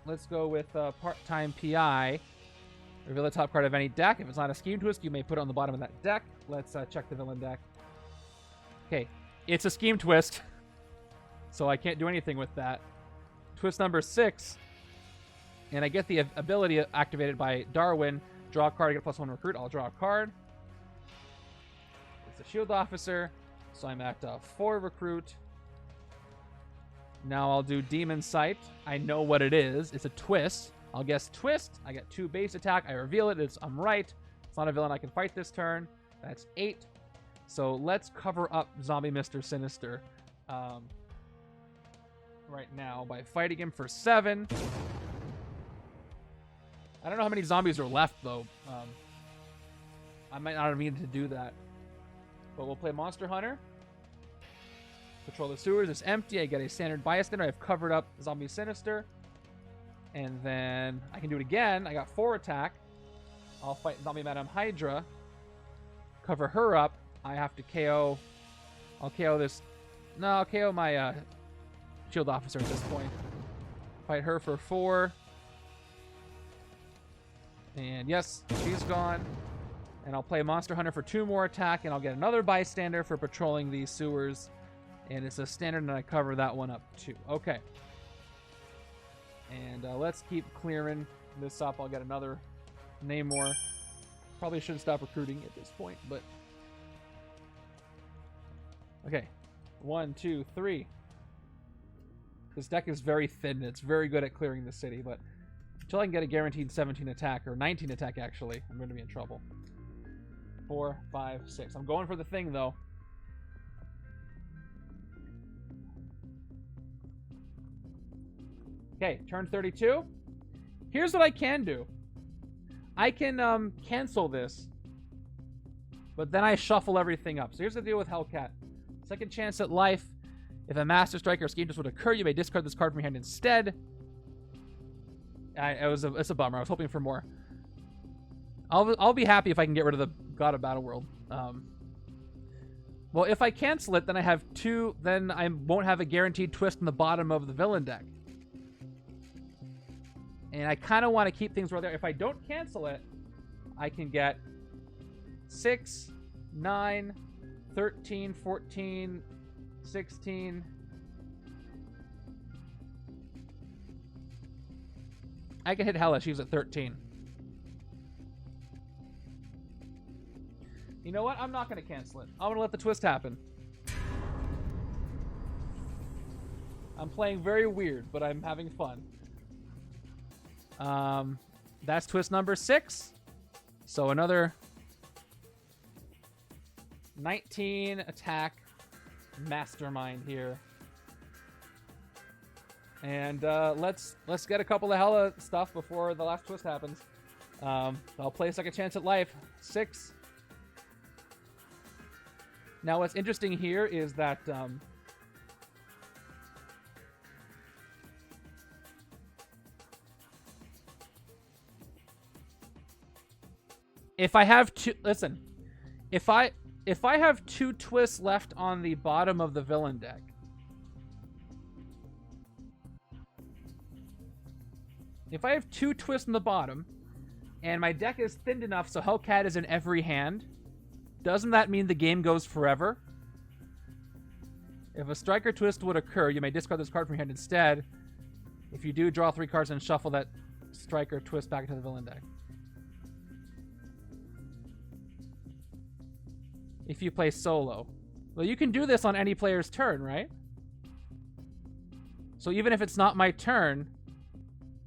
let's go with part-time PI. Reveal the top card of any deck. If it's not a Scheme Twist, you may put it on the bottom of that deck. Let's check the villain deck. Okay, it's a Scheme Twist, so I can't do anything with that. Twist number 6, and I get the ability activated by Darwin. Draw a card, get +1 recruit. I'll draw a card. It's a Shield Officer, so I'm at 4 recruit. Now I'll do Demon Sight. I know what it is. It's a twist. I'll guess twist. I get 2 base attack. I reveal it. I'm right. It's not a villain I can fight this turn. That's 8. So let's cover up Zombie Mr. Sinister right now by fighting him for 7. I don't know how many zombies are left, though. I might not have needed to do that. But we'll play Monster Hunter. Patrol the sewers. It's empty. I get a standard bystander. I've covered up Zombie Sinister. And then I can do it again. I got 4 attack. I'll fight Zombie Madam Hydra. Cover her up. I have to KO. I'll KO this. No, I'll KO my Shield Officer at this point. Fight her for 4. And yes, she's gone. And I'll play Monster Hunter for 2 more attack. And I'll get another bystander for patrolling these sewers. And it's a standard, and I cover that one up too. Okay. And let's keep clearing this up. I'll get another Namor. Probably shouldn't stop recruiting at this point, but... Okay. 1, 2, 3. This deck is very thin, and it's very good at clearing the city, but until I can get a guaranteed 17 attack, or 19 attack actually, I'm going to be in trouble. 4, 5, 6. I'm going for the thing, though. Okay, turn 32. Here's what I can do. I can cancel this, but then I shuffle everything up. So here's the deal with Hellcat. Second chance at life. If a Master Striker or Scheme Twist would occur, you may discard this card from your hand instead. It's a bummer. I was hoping for more. I'll be happy if I can get rid of the God of Battleworld. Well, if I cancel it, then I have 2. Then I won't have a guaranteed twist in the bottom of the villain deck. And I kind of want to keep things right there. If I don't cancel it, I can get 6, 9, 13, 14, 16. I can hit Hela. She was at 13. You know what? I'm not going to cancel it. I'm going to let the twist happen. I'm playing very weird, but I'm having fun. That's twist number 6. So another 19 attack Mastermind here. And let's get a couple of Hela stuff before the last twist happens. I'll play Second Chance at Life. 6. Now what's interesting here is that if I have 2, listen, if I have 2 twists left on the bottom of the villain deck, if I have 2 twists on the bottom, and my deck is thinned enough so Hellcat is in every hand, doesn't that mean the game goes forever? If a striker twist would occur, you may discard this card from your hand instead. If you do, draw 3 cards and shuffle that striker twist back into the villain deck. If you play solo. Well, you can do this on any player's turn, right? So even if it's not my turn,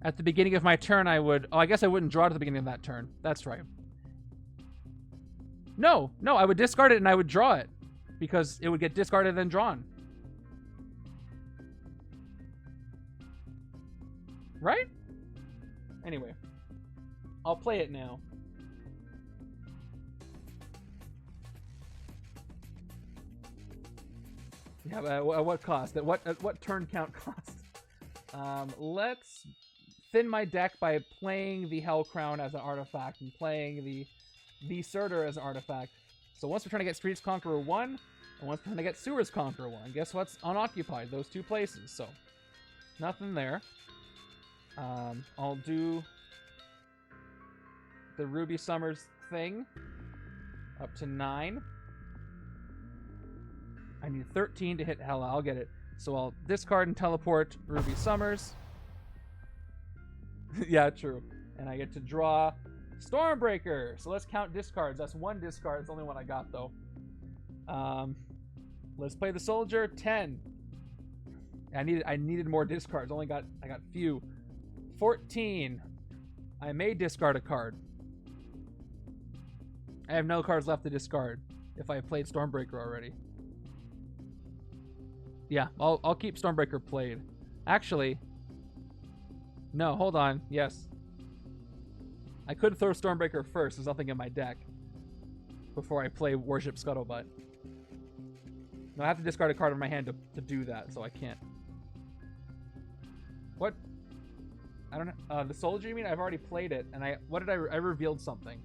at the beginning of my turn I would... Oh, I guess I wouldn't draw it at the beginning of that turn. That's right. No, I would discard it and I would draw it. Because it would get discarded and then drawn. Right? Anyway. I'll play it now. Yeah, but at what cost? At what turn count cost? Let's thin my deck by playing the Hell Crown as an artifact and playing the Surtur as an artifact. So once we're trying to get Streets Conqueror 1, and once we're trying to get Sewers Conqueror 1. Guess what's unoccupied? Those 2 places. So nothing there. I'll do the Ruby Summers thing up to 9. I need 13 to hit Hela. I'll get it. So I'll discard and teleport Ruby Summers. Yeah, true. And I get to draw Stormbreaker. So let's count discards. That's 1 discard. It's the only one I got, though. Let's play the soldier. 10. I needed more discards. I got few. 14. I may discard a card. I have no cards left to discard if I played Stormbreaker already. Yeah, I'll keep Stormbreaker played. Actually, no, hold on. Yes. I could throw Stormbreaker first. There's nothing in my deck before I play Worship Scuttlebutt. No, I have to discard a card in my hand to do that, so I can't. What? I don't know. The Soldier, you mean? I've already played it, and I revealed something.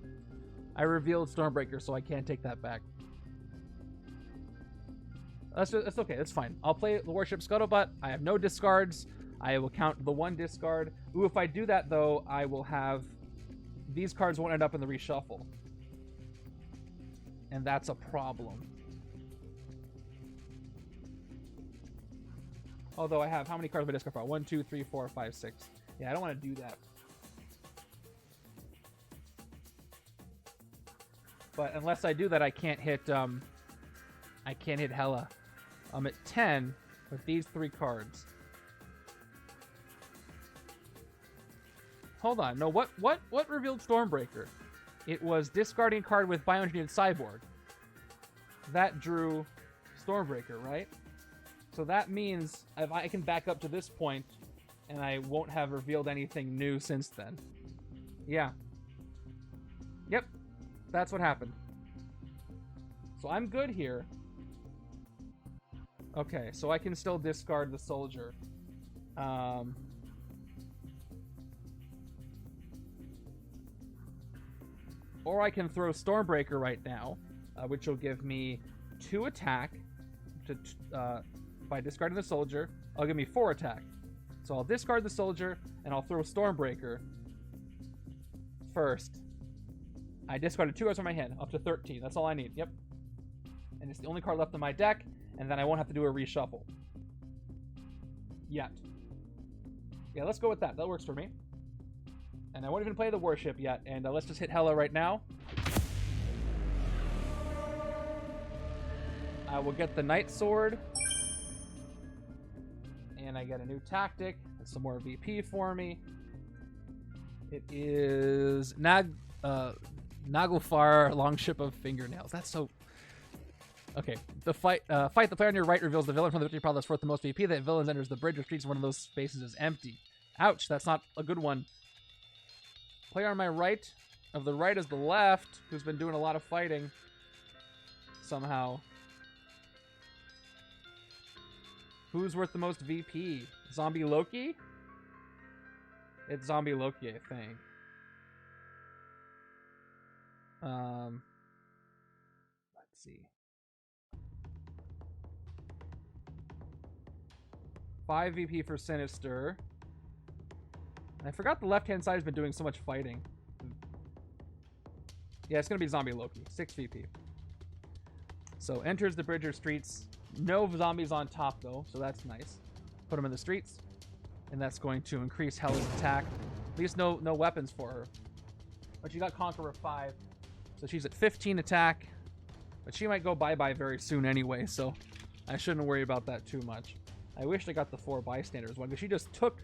I revealed Stormbreaker, so I can't take that back. That's okay. That's fine. I'll play the Worship Scuttlebutt. I have no discards. I will count the 1 discard. Ooh, if I do that, though, I will have... These cards won't end up in the reshuffle. And that's a problem. Although I have... How many cards have I discard for? 1, 2, 3, 4, 5, 6. Yeah, I don't want to do that. But unless I do that, I can't hit... I can't hit Hela. I'm at 10 with these 3 cards. Hold on. No, what revealed Stormbreaker? It was discarding card with Bioengineered Cyborg. That drew Stormbreaker, right? So that means if I can back up to this point, and I won't have revealed anything new since then. Yeah. Yep. That's what happened. So I'm good here. Okay, so I can still discard the soldier. Or I can throw Stormbreaker right now, which will give me 2 attack. By discarding the soldier, I'll give me 4 attack. So I'll discard the soldier, and I'll throw Stormbreaker first. I discarded 2 cards from my hand, up to 13. That's all I need. Yep. And it's the only card left in my deck, and then I won't have to do a reshuffle. Yet. Yeah, let's go with that. That works for me. And I won't even play the Warship yet, and let's just hit Hela right now. I will get the Night Sword. And I get a new tactic. And some more VP for me. It is Naglfar, Longship of Fingernails. That's so... Okay, the fight the player on your right reveals the villain from the victory pile that's worth the most VP. That villain enters the bridge or streets, one of those spaces is empty. Ouch, that's not a good one. Player on my right, of the right is the left, who's been doing a lot of fighting. Somehow. Who's worth the most VP? Zombie Loki? It's Zombie Loki, I think. Let's see. 5 VP for Sinister. I forgot the left-hand side has been doing so much fighting. Yeah, it's going to be Zombie Loki. 6 VP. So, enters the bridge or streets. No zombies on top, though, so that's nice. Put them in the streets. And that's going to increase Hela's attack. At least no weapons for her. But she got Conqueror 5. So she's at 15 attack. But she might go bye-bye very soon anyway, so I shouldn't worry about that too much. I wish I got the 4 bystanders one, because she just took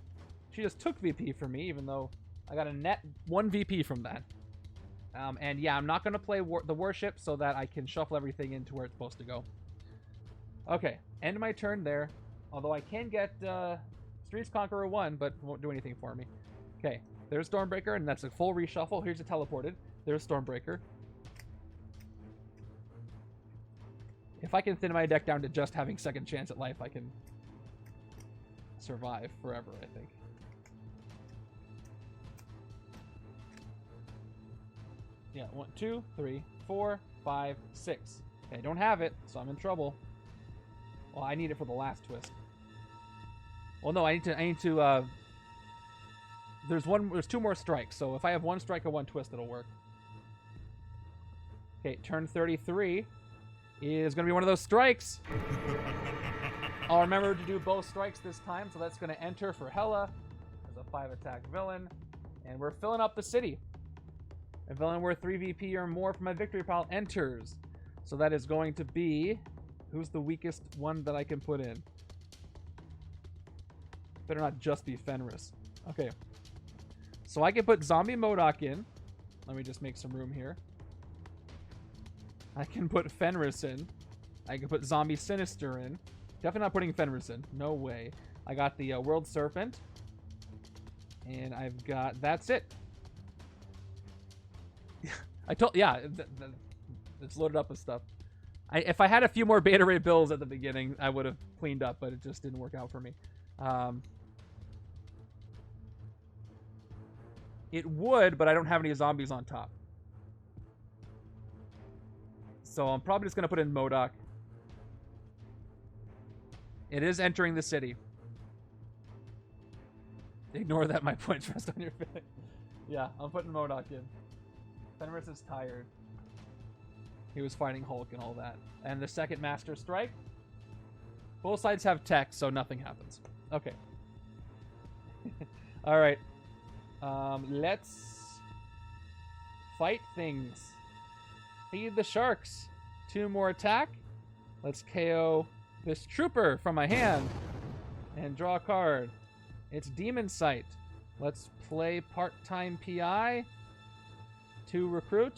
VP from me, even though I got a net 1 VP from that. And yeah, I'm not going to play the Warship so that I can shuffle everything into where it's supposed to go. Okay, end my turn there. Although I can get Streets Conqueror 1, but won't do anything for me. Okay, there's Stormbreaker, and that's a full reshuffle. Here's a teleported. There's Stormbreaker. If I can thin my deck down to just having second chance at life, I can survive forever, I think. Yeah, 1, 2, 3, 4, 5, 6. Okay, I don't have it, so I'm in trouble. Well, I need it for the last twist. Well, no, I need to There's 2 more strikes. So if I have 1 strike or 1 twist, it'll work. Okay, turn 33 is going to be one of those strikes. I'll remember to do both strikes this time, so that's going to enter for Hela as a 5-attack villain. And we're filling up the city. A villain worth 3 VP or more from my victory pile enters. So that is going to be... Who's the weakest one that I can put in? Better not just be Fenris. Okay. So I can put Zombie MODOK in. Let me just make some room here. I can put Fenris in. I can put Zombie Sinister in. Definitely not putting Fenris in. No way. I got the World Serpent. And I've got... That's it. Yeah, it's loaded up with stuff. If I had a few more Beta Ray builds at the beginning, I would have cleaned up, but it just didn't work out for me. It would, but I don't have any zombies on top. So I'm probably just going to put in MODOK. It is entering the city. Ignore that my points rest on your face. Yeah, I'm putting MODOK in. Fenris is tired. He was fighting Hulk and all that. And the second Master Strike. Both sides have tech, so nothing happens. Okay. Alright. Let's fight things. Feed the sharks. 2 more attack. Let's KO this trooper from my hand. And draw a card. It's Demon Sight. Let's play part-time PI. 2 recruit.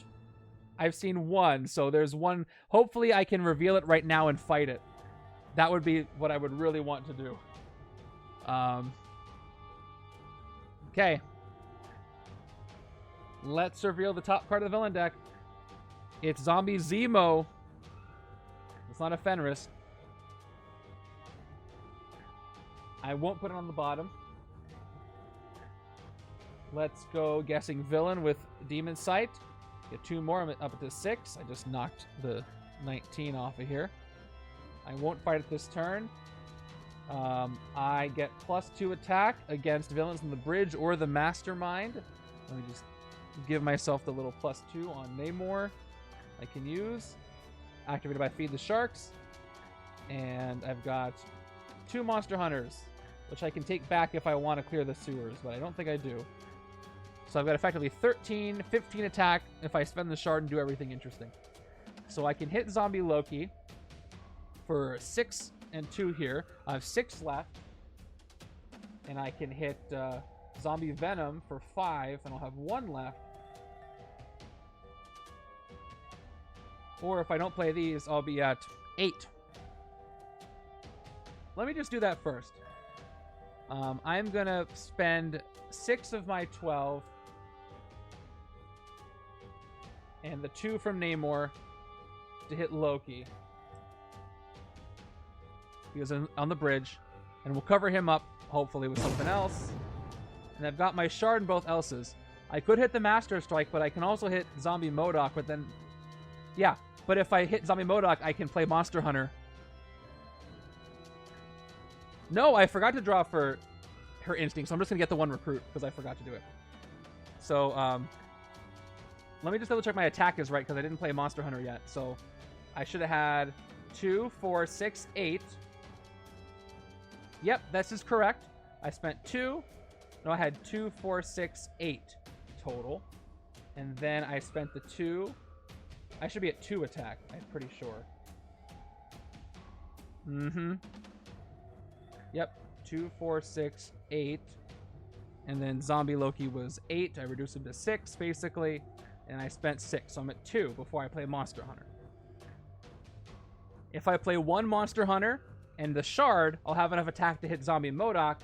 I've seen 1, so there's 1. Hopefully I can reveal it right now and fight it. That would be what I would really want to do. Okay. Let's reveal the top card of the villain deck. It's Zombie Zemo. It's not a Fenris. I won't put it on the bottom. Let's go guessing villain with Demon Sight. Get 2 more. I'm up to 6. I just knocked the 19 off of here. I won't fight it this turn. I get +2 attack against villains in the bridge or the Mastermind. Let me just give myself the little +2 on Namor. I can use. Activated by Feed the Sharks. And I've got 2 Monster Hunters, which I can take back if I want to clear the sewers, but I don't think I do. So I've got effectively 13, 15 attack if I spend the shard and do everything interesting. So I can hit Zombie Loki for 6 and 2 here. I have 6 left. And I can hit Zombie Venom for 5, and I'll have 1 left. Or if I don't play these, I'll be at 8. Let me just do that first. I'm going to spend 6 of my 12 and the 2 from Namor to hit Loki. He was on the bridge, and we'll cover him up, hopefully, with something else. And I've got my shard in both Elsas. I could hit the Master Strike, but I can also hit Zombie MODOK, but then... Yeah, but if I hit Zombie MODOK, I can play Monster Hunter. No, I forgot to draw for her instinct, so I'm just going to get the 1 recruit, because I forgot to do it. So, let me just double check my attack is right, because I didn't play Monster Hunter yet. So, I should have had 2, 4, 6, 8. Yep, this is correct. I spent 2. No, I had 2, 4, 6, 8 total. And then I spent the 2. I should be at 2 attack, I'm pretty sure. Mm-hmm. Yep, 2, 4, 6, 8. And then Zombie Loki was 8. I reduced him to 6, basically. And I spent 6, so I'm at 2 before I play Monster Hunter. If I play 1 Monster Hunter and the Shard, I'll have enough attack to hit Zombie MODOK.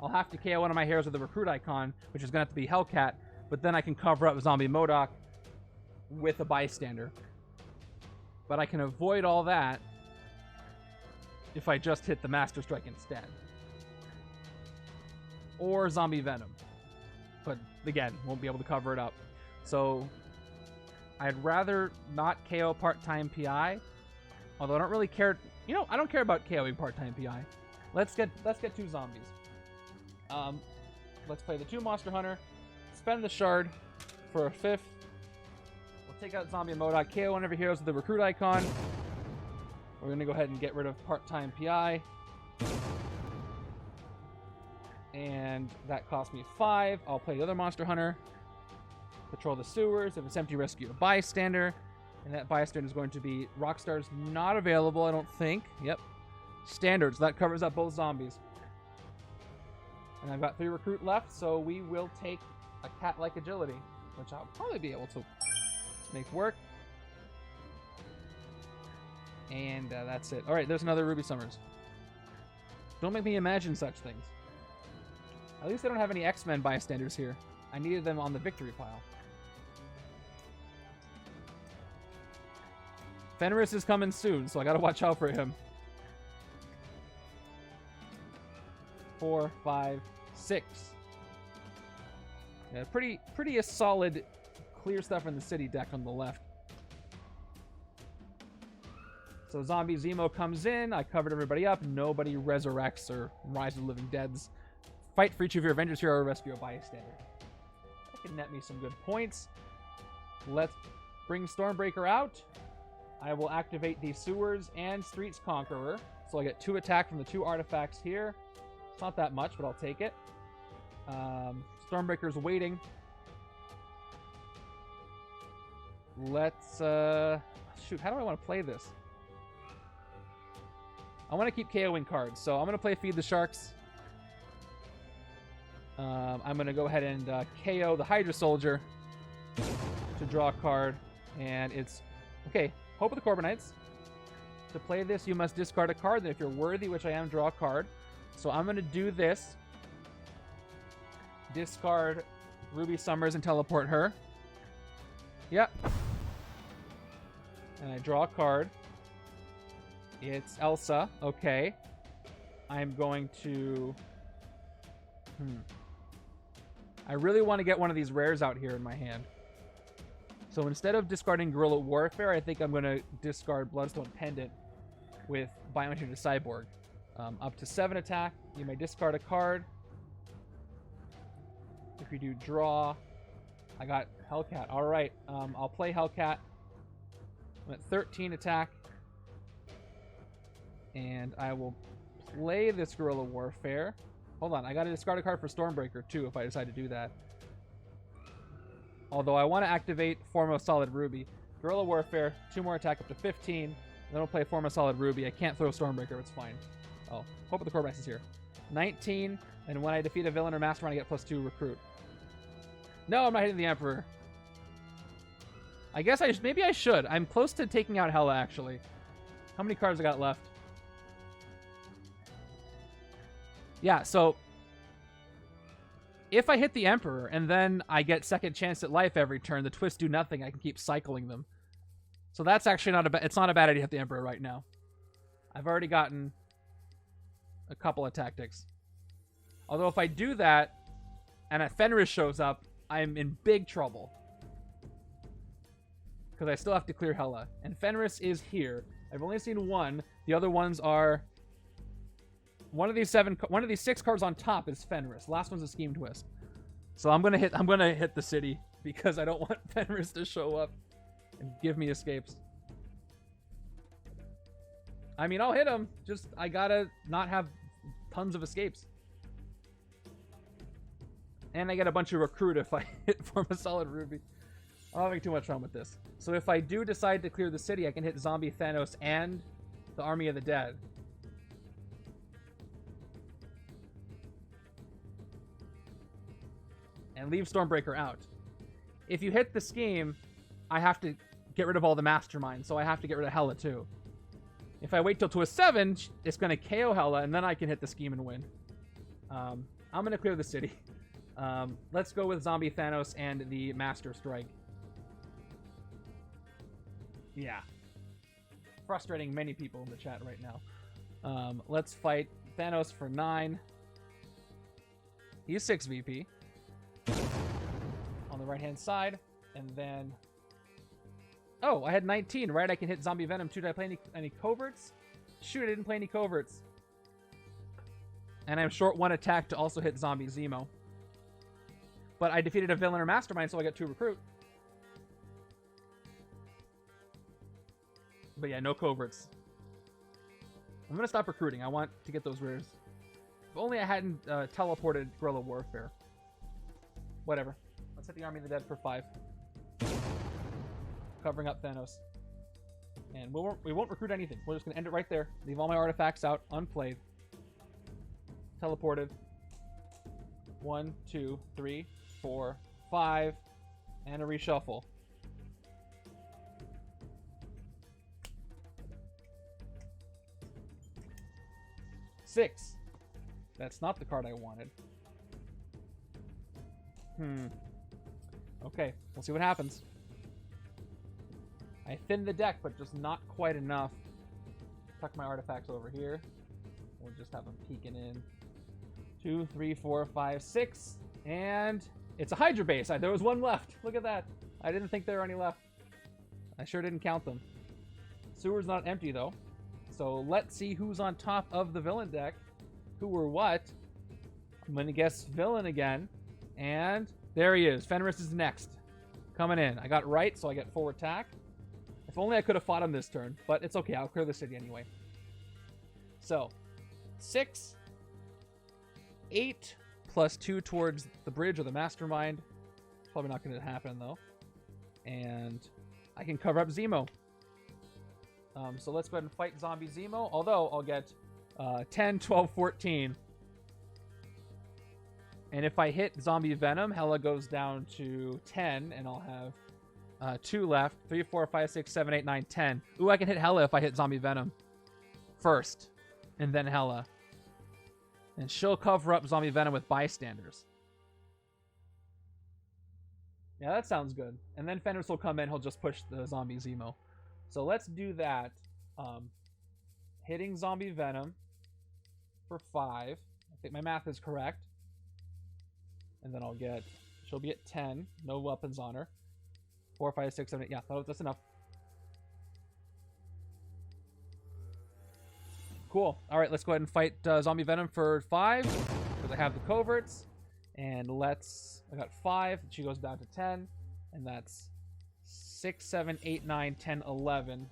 I'll have to KO one of my heroes with the recruit icon, which is going to have to be Hellcat. But then I can cover up Zombie MODOK with a bystander. But I can avoid all that if I just hit the Master Strike instead. Or Zombie Venom. But again, won't be able to cover it up. So I'd rather not KO part-time PI. Although I don't really care. You know, I don't care about KOing part-time PI. Let's get 2 zombies. Let's play the 2 Monster Hunter. Spend the shard for a 5th. We'll take out Zombie Modok. KO one of your heroes with the recruit icon. We're going to go ahead and get rid of part-time PI. And that cost me 5. I'll play the other Monster Hunter. Patrol the sewers. If it's empty, rescue a bystander. And that bystander is going to be Rockstar's not available, I don't think. Yep. Standards. That covers up both zombies. And I've got 3 recruit left, so we will take a cat-like agility, which I'll probably be able to make work. And that's it. All right, there's another Ruby Summers. Don't make me imagine such things. At least I don't have any X-Men bystanders here. I needed them on the victory pile. Fenris is coming soon, so I gotta watch out for him. 4, 5, 6. Yeah, pretty a solid clear stuff in the city deck on the left. So Zombie Zemo comes in. I covered everybody up. Nobody resurrects or Rise of the Living Deads. Fight for each of your Avengers hero or rescue a bystander. That can net me some good points. Let's bring Stormbreaker out. I will activate the Sewers and Streets Conqueror. So I get 2 attack from the 2 artifacts here. It's not that much, but I'll take it. Stormbreaker's waiting. Let's, shoot, how do I want to play this? I want to keep KOing cards, so I'm going to play Feed the Sharks. I'm going to go ahead and KO the Hydra Soldier to draw a card. And it's, okay, Hope of the Corbinites. To play this, you must discard a card. Then if you're worthy, which I am, draw a card. So I'm going to do this. Discard Ruby Summers and teleport her. Yep. And I draw a card. It's Elsa. Okay. I'm going to... I really want to get one of these rares out here in my hand. So instead of discarding Guerrilla Warfare, I think I'm going to discard Bloodstone Pendant with Bioengineer to Cyborg. Up to 7 attack. You may discard a card. If you do draw, I got Hellcat. All right, I'll play Hellcat. I'm at 13 attack. And I will play this Guerrilla Warfare. Hold on, I got to discard a card for Stormbreaker too if I decide to do that. Although I want to activate Form of Solid Ruby. Guerrilla Warfare, 2 more attack up to 15. Then I'll play Form of Solid Ruby. I can't throw Stormbreaker, it's fine. Oh, Hope of the Corbinites is here. 19, and when I defeat a villain or Mastermind, I get +2 recruit. No, I'm not hitting the Emperor. I guess maybe I should. I'm close to taking out Hela, actually. How many cards I got left? Yeah, so if I hit the Emperor and then I get second chance at life every turn, the twists do nothing. I can keep cycling them. So that's actually it's not a bad idea to hit the Emperor right now. I've already gotten a couple of tactics. Although if I do that and a Fenris shows up, I'm in big trouble. Because I still have to clear Hela. And Fenris is here. I've only seen one. The other ones are... One of these 6 cards on top is Fenris. Last one's a Scheme Twist. So I'm gonna hit the city because I don't want Fenris to show up and give me escapes. I mean, I'll hit him. Just I gotta not have tons of escapes. And I get a bunch of recruit if I hit Form a Solid Ruby. I'm having too much fun with this. So if I do decide to clear the city, I can hit Zombie Thanos and the Army of the Dead. And leave Stormbreaker out. If you hit the scheme, I have to get rid of all the Mastermind, so I have to get rid of Hela too. If I wait till twist 7, it's going to KO Hela, and then I can hit the scheme and win. I'm going to clear the city. Let's go with Zombie Thanos and the Master Strike. Yeah. Frustrating many people in the chat right now. Let's fight Thanos for 9. He's 6 VP. On the right-hand side. And then... Oh, I had 19, right? I can hit Zombie Venom too. Did I play any coverts? Shoot, I didn't play any coverts. And I'm short 1 attack to also hit Zombie Zemo. But I defeated a villain or mastermind, so I get 2 recruit. But yeah, no coverts. I'm going to stop recruiting. I want to get those rares. If only I hadn't teleported Guerrilla Warfare. Whatever. Let's hit the Army of the Dead for 5. Covering up Thanos. And we won't recruit anything. We're just going to end it right there. Leave all my artifacts out, unplayed. Teleported. 1, 2, 3, 4, 5. And a reshuffle. Six. That's not the card I wanted. Okay, we'll see what happens. I thinned the deck, but just not quite enough. Tuck my artifacts over here. We'll just have them peeking in. 2, 3, 4, 5, 6. And it's a Hydra base. There was one left. Look at that. I didn't think there were any left. I sure didn't count them. Sewer's not empty, though. So let's see who's on top of the villain deck. Who or what. I'm going to guess villain again. And there he is. Fenris is next. Coming in. I got right, so I get 4 attack. If only I could have fought him this turn. But it's okay. I'll clear the city anyway. So, 6, 8, plus 2 towards the bridge or the Mastermind. Probably not going to happen, though. And I can cover up Zemo. So let's go ahead and fight Zombie Zemo. Although, I'll get 10, 12, 14. And if I hit Zombie Venom, Hela goes down to 10, and I'll have 2 left. 3, 4, 5, 6, 7, 8, 9, 10. Ooh, I can hit Hela if I hit Zombie Venom first, and then Hela. And she'll cover up Zombie Venom with bystanders. Yeah, that sounds good. And then Fenris will come in, he'll just push the Zombie Zemo. So let's do that. Hitting Zombie Venom for 5. I think my math is correct. And then I'll get... She'll be at 10. No weapons on her. 4, 5, 6, 7, 8. Yeah, that's enough. Cool. Alright, let's go ahead and fight Zombie Venom for 5. Because I have the coverts. And let's... I got 5. She goes down to 10. And that's 6, 7, 8, 9, 10, 11.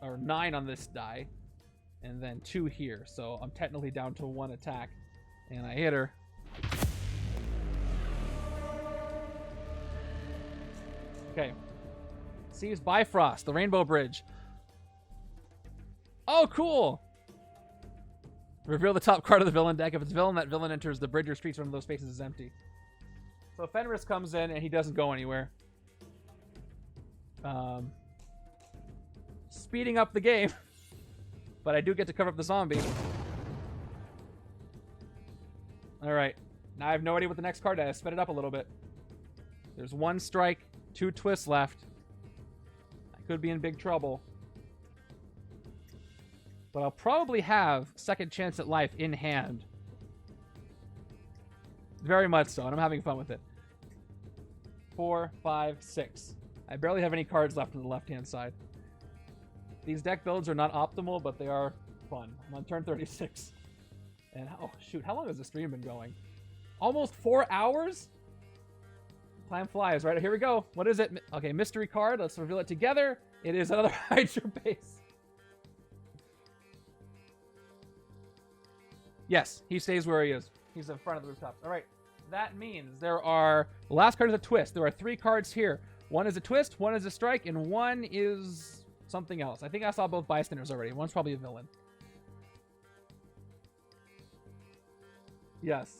Or 9 on this die. And then 2 here. So I'm technically down to 1 attack. And I hit her. Okay. Sees Bifrost, the Rainbow Bridge. Oh, cool! Reveal the top card of the villain deck. If it's villain, that villain enters the bridge or streets. One of those spaces is empty. So Fenris comes in and he doesn't go anywhere. Speeding up the game. But I do get to cover up the zombie. Alright. Now I have no idea what the next card is. Sped it up a little bit. There's 1 strike, 2 twists left. I could be in big trouble. But I'll probably have Second Chance at Life in hand. Very much so, and I'm having fun with it. 4, 5, 6. I barely have any cards left on the left-hand side. These deck builds are not optimal, but they are fun. I'm on turn 36. And, oh, shoot, how long has the stream been going? Almost 4 hours? Time flies, right? Here we go. What is it? Okay, mystery card. Let's reveal it together. It is another Hydra base. Yes, he stays where he is. He's in front of the rooftops. All right. That means there are... The last card is a twist. There are 3 cards here. 1 is a twist, 1 is a strike, and 1 is something else. I think I saw both bystanders already. One's probably a villain. Yes.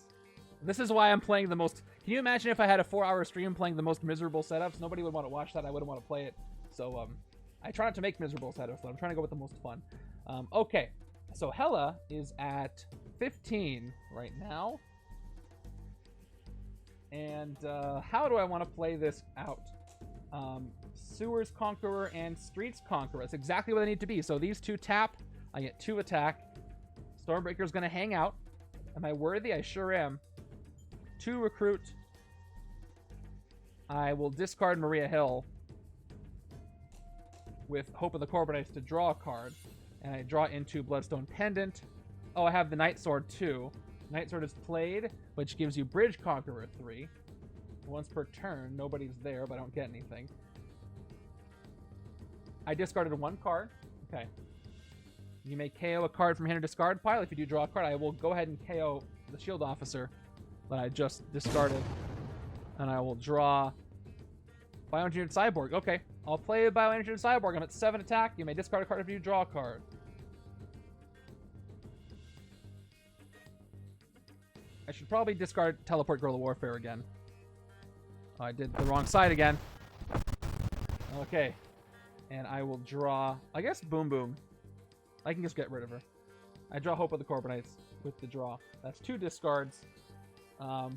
This is why I'm playing the most... Can you imagine if I had a 4-hour stream playing the most miserable setups? Nobody would want to watch that. I wouldn't want to play it. So, I try not to make miserable setups, but I'm trying to go with the most fun. Okay. So, Hela is at 15 right now. And how do I want to play this out? Sewers Conqueror and Streets Conqueror. That's exactly what they need to be. So these 2 tap. I get 2 attack. Stormbreaker's going to hang out. Am I worthy? I sure am. 2 recruit. I will discard Maria Hill with Hope of the Corbinites to draw a card. And I draw into Bloodstone Pendant. Oh, I have the Night Sword too. Night Sword is played, which gives you Bridge Conqueror 3. Once per turn. Nobody's there, but I don't get anything. I discarded 1 card. Okay. You may KO a card from hand or discard pile. If you do draw a card, I will go ahead and KO the Shield Officer that I just discarded. And I will draw Bioengineered Cyborg. Okay. I'll play a Bioengineered Cyborg. I'm at 7 attack. You may discard a card if you draw a card. I should probably discard Teleport Guerrilla Warfare again. Oh, I did the wrong side again. Okay. And I will draw, I guess, Boom Boom. I can just get rid of her. I draw Hope of the Corbinites with the draw. That's 2 discards. I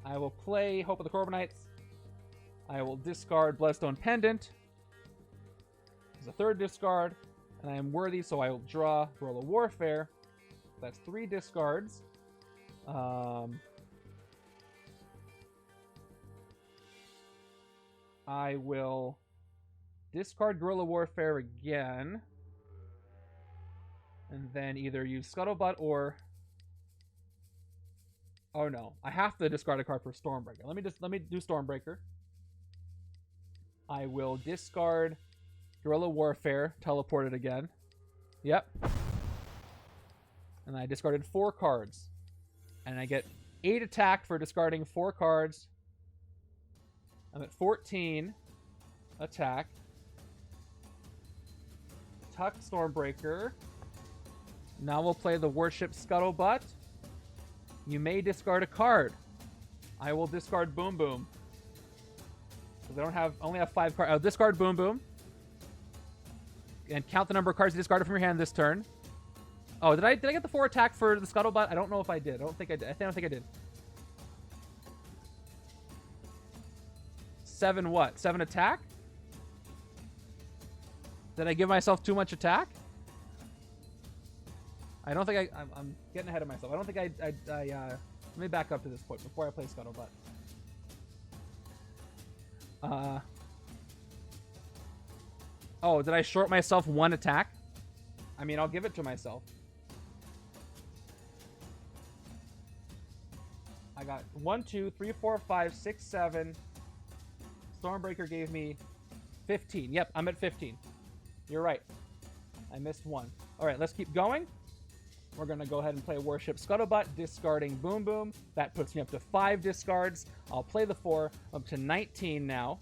will play Hope of the Corbinites. I will discard Bloodstone Pendant. It's a 3rd discard. And I am worthy, so I will draw Guerrilla Warfare. That's 3 discards. I will discard Guerrilla Warfare again. And then either use Scuttlebutt or... Oh no, I have to discard a card for Stormbreaker. Let me do Stormbreaker. I will discard Guerrilla Warfare, teleport it again. Yep. And I discarded 4 cards. And I get 8 attack for discarding 4 cards. I'm at 14 attack. Tuck Stormbreaker. Now we'll play the Warship Scuttlebutt. You may discard a card. I will discard Boom Boom. Because I only have 5 cards. I'll discard Boom Boom. And count the number of cards you discarded from your hand this turn. Oh, did I get the 4 attack for the Scuttlebutt? I don't know if I did. I don't think I did. I don't think I did. 7 what? 7 attack? Did I give myself too much attack? I don't think I'm getting ahead of myself. I don't think let me back up to this point before I play Scuttlebutt. Oh, did I short myself 1 attack? I mean, I'll give it to myself. I got 1, 2, 3, 4, 5, 6, 7. Stormbreaker gave me 15. Yep, I'm at 15. You're right. I missed 1. All right, let's keep going. We're going to go ahead and play Warship Scuttlebutt, discarding Boom Boom. That puts me up to 5 discards. I'll play the 4, up to 19 now.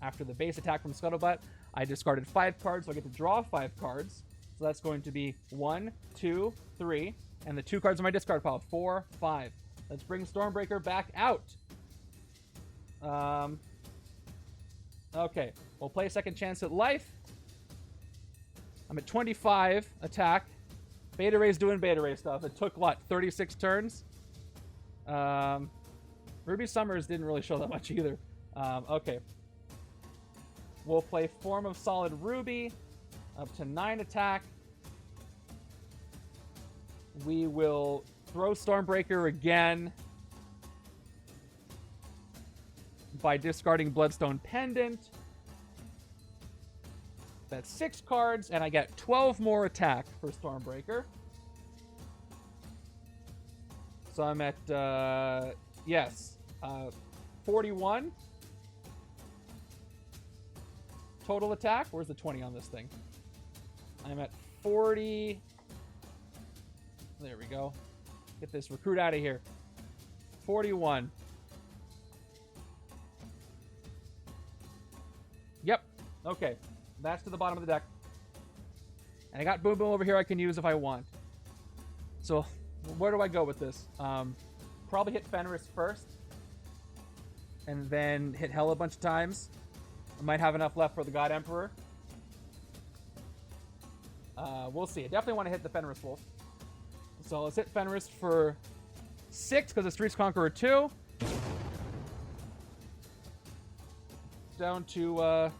After the base attack from Scuttlebutt, I discarded 5 cards, so I get to draw 5 cards. So that's going to be 1, 2, 3, and the 2 cards in my discard pile, 4, 5. Let's bring Stormbreaker back out. Okay, we'll play Second Chance at Life. I'm at 25 attack. Beta Ray's doing Beta Ray stuff. It took, what, 36 turns? Ruby Summers didn't really show that much either. Okay. We'll play Form of Solid Ruby. Up to 9 attack. We will throw Stormbreaker again by discarding Bloodstone Pendant. That's 6 cards, and I get 12 more attack for Stormbreaker. So I'm at, 41 total attack. Where's the 20 on this thing? I'm at 40. There we go. Get this recruit out of here. 41. Yep. Okay. That's to the bottom of the deck. And I got Boom Boom over here I can use if I want. So, where do I go with this? Probably hit Fenris first. And then hit Hela a bunch of times. I might have enough left for the God Emperor. We'll see. I definitely want to hit the Fenris Wolf. So let's hit Fenris for 6 because it's Streets Conqueror 2. Down to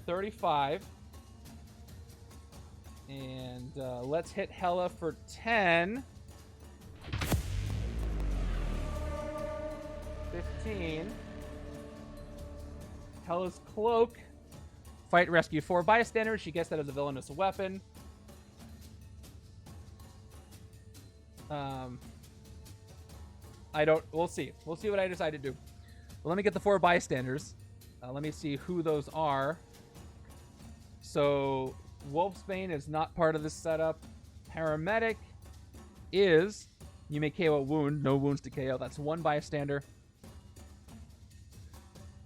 35. And let's hit Hela for 10. 15. Hela's Cloak. Fight, rescue 4 bystanders. She gets that as a villainous weapon. We'll see. We'll see what I decide to do. But let me get the 4 bystanders. Let me see who those are. So, Wolfsbane is not part of this setup. Paramedic is... You may KO a wound. No wounds to KO. That's 1 bystander.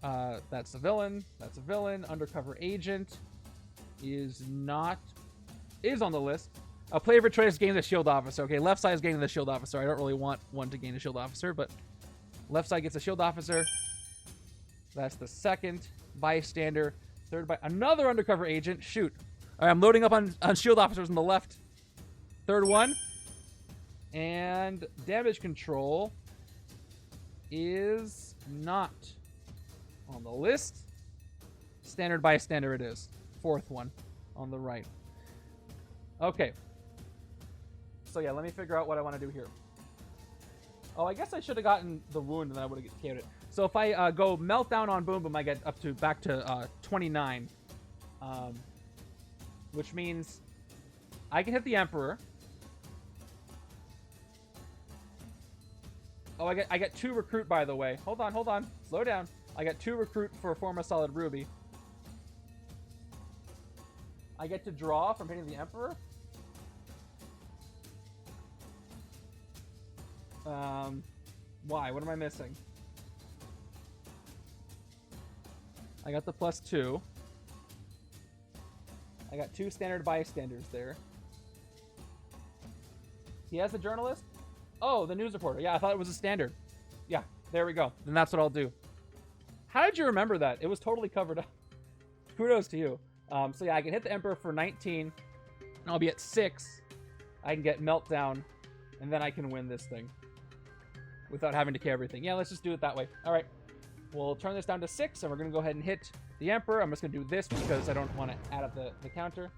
That's a villain. That's a villain. Undercover agent is not... Is on the list. A player for choice gains a shield officer. Okay, left side is gaining the shield officer. I don't really want one to gain a shield officer, but left side gets a shield officer. That's the 2nd bystander. 3rd by another undercover agent. Shoot. All right, I'm loading up on shield officers on the left. 3rd one. And damage control is not on the list. Standard bystander it is. 4th one on the right. Okay. So yeah, let me figure out what I want to do here. Oh, I guess I should have gotten the wound and then I would have KO'd it. So if I go meltdown on Boom Boom, I get back to 29. Which means I can hit the Emperor. Oh, I get 2 recruit, by the way. Hold on. Slow down. I got 2 recruit for Form a Solid Ruby. I get to draw from hitting the Emperor. Why? What am I missing? I got the +2. I got 2 standard bystanders there. He has a journalist? Oh, the news reporter. Yeah, I thought it was a standard. Yeah, there we go. Then that's what I'll do. How did you remember that? It was totally covered up. Kudos to you. So yeah, I can hit the Emperor for 19. And I'll be at 6. I can get Meltdown. And then I can win this thing. Without having to KO everything. Yeah, let's just do it that way. All right. We'll turn this down to 6. And we're going to go ahead and hit the Emperor. I'm just going to do this because I don't want to add up the counter.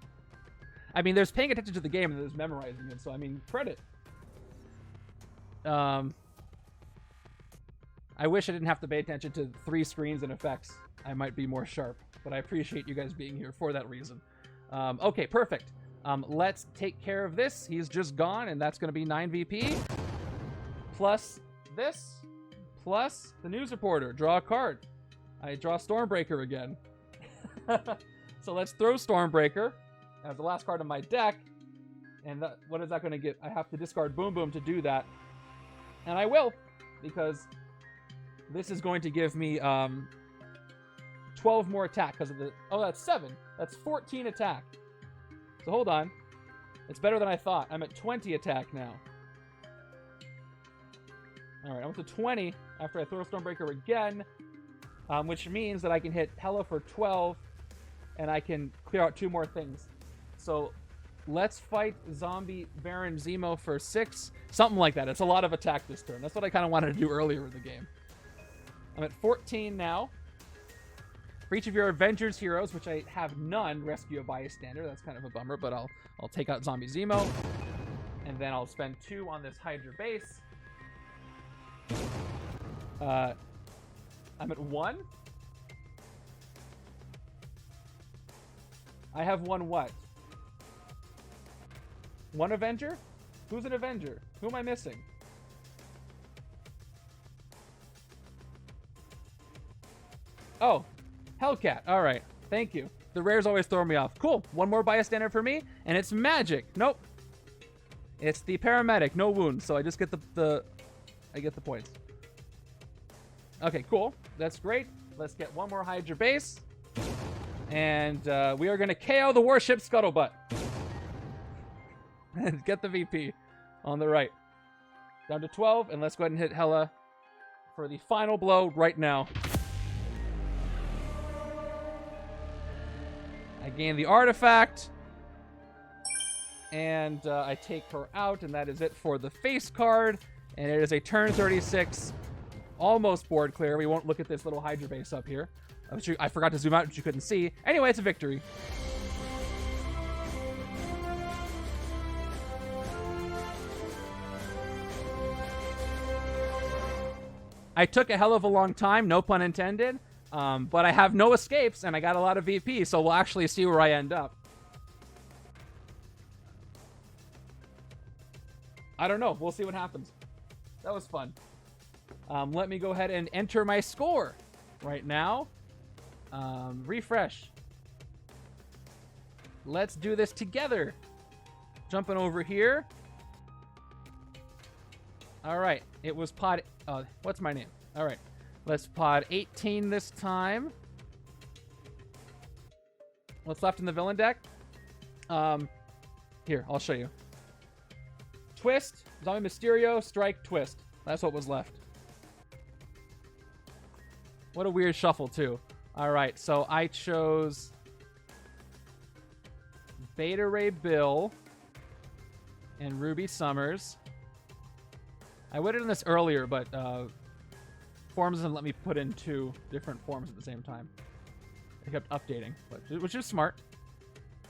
I mean, there's paying attention to the game and there's memorizing it. So, I mean, credit. I wish I didn't have to pay attention to 3 screens and effects. I might be more sharp, but I appreciate you guys being here for that reason. Okay, perfect. Let's take care of this. He's just gone, and that's going to be 9 VP. Plus this. Plus the news reporter. Draw a card. I draw Stormbreaker again. So let's throw Stormbreaker as the last card of my deck. And what is that going to get? I have to discard Boom Boom to do that. And I will, because this is going to give me 12 more attack because of the... Oh, that's 7. That's 14 attack. So hold on. It's better than I thought. I'm at 20 attack now. Alright, I'm up to 20 after I throw Stormbreaker again, which means that I can hit Hela for 12, and I can clear out 2 more things. So... Let's fight Zombie Baron Zemo for 6. Something like that. It's a lot of attack this turn. That's what I kind of wanted to do earlier in the game. I'm at 14 now. For each of your Avengers heroes, which I have none, rescue a bystander. That's kind of a bummer, but I'll take out Zombie Zemo. And then I'll spend 2 on this Hydra base. I'm at 1. I have 1 what? 1 Avenger? Who's an Avenger? Who am I missing? Oh, Hellcat. All right. Thank you. The rares always throw me off. Cool. 1 more bystander for me, and it's magic. Nope. It's the paramedic. No wounds, so I just get I get the points. Okay, cool. That's great. Let's get 1 more Hydra base, and we are going to KO the warship Scuttlebutt. And get the VP on the right. Down to 12, and let's go ahead and hit Hela for the final blow right now. I gain the artifact, and I take her out, and that is it for the face card. And it is a turn 36, almost board clear. We won't look at this little Hydra base up here. I forgot to zoom out, which you couldn't see. Anyway, it's a victory. I took a hell of a long time, no pun intended, but I have no escapes, and I got a lot of VP, so we'll actually see where I end up. I don't know. We'll see what happens. That was fun. Let me go ahead and enter my score right now. Refresh. Let's do this together. Jumping over here. All right. It was pod... what's my name? All right. Let's pod 18 this time. What's left in the villain deck? Here, I'll show you. Twist, Zombie Mysterio, Strike, Twist. That's what was left. What a weird shuffle, too. All right, so I chose Beta Ray Bill and Ruby Summers. I would have done this earlier, but forms doesn't let me put in 2 different forms at the same time. It kept updating, which is smart.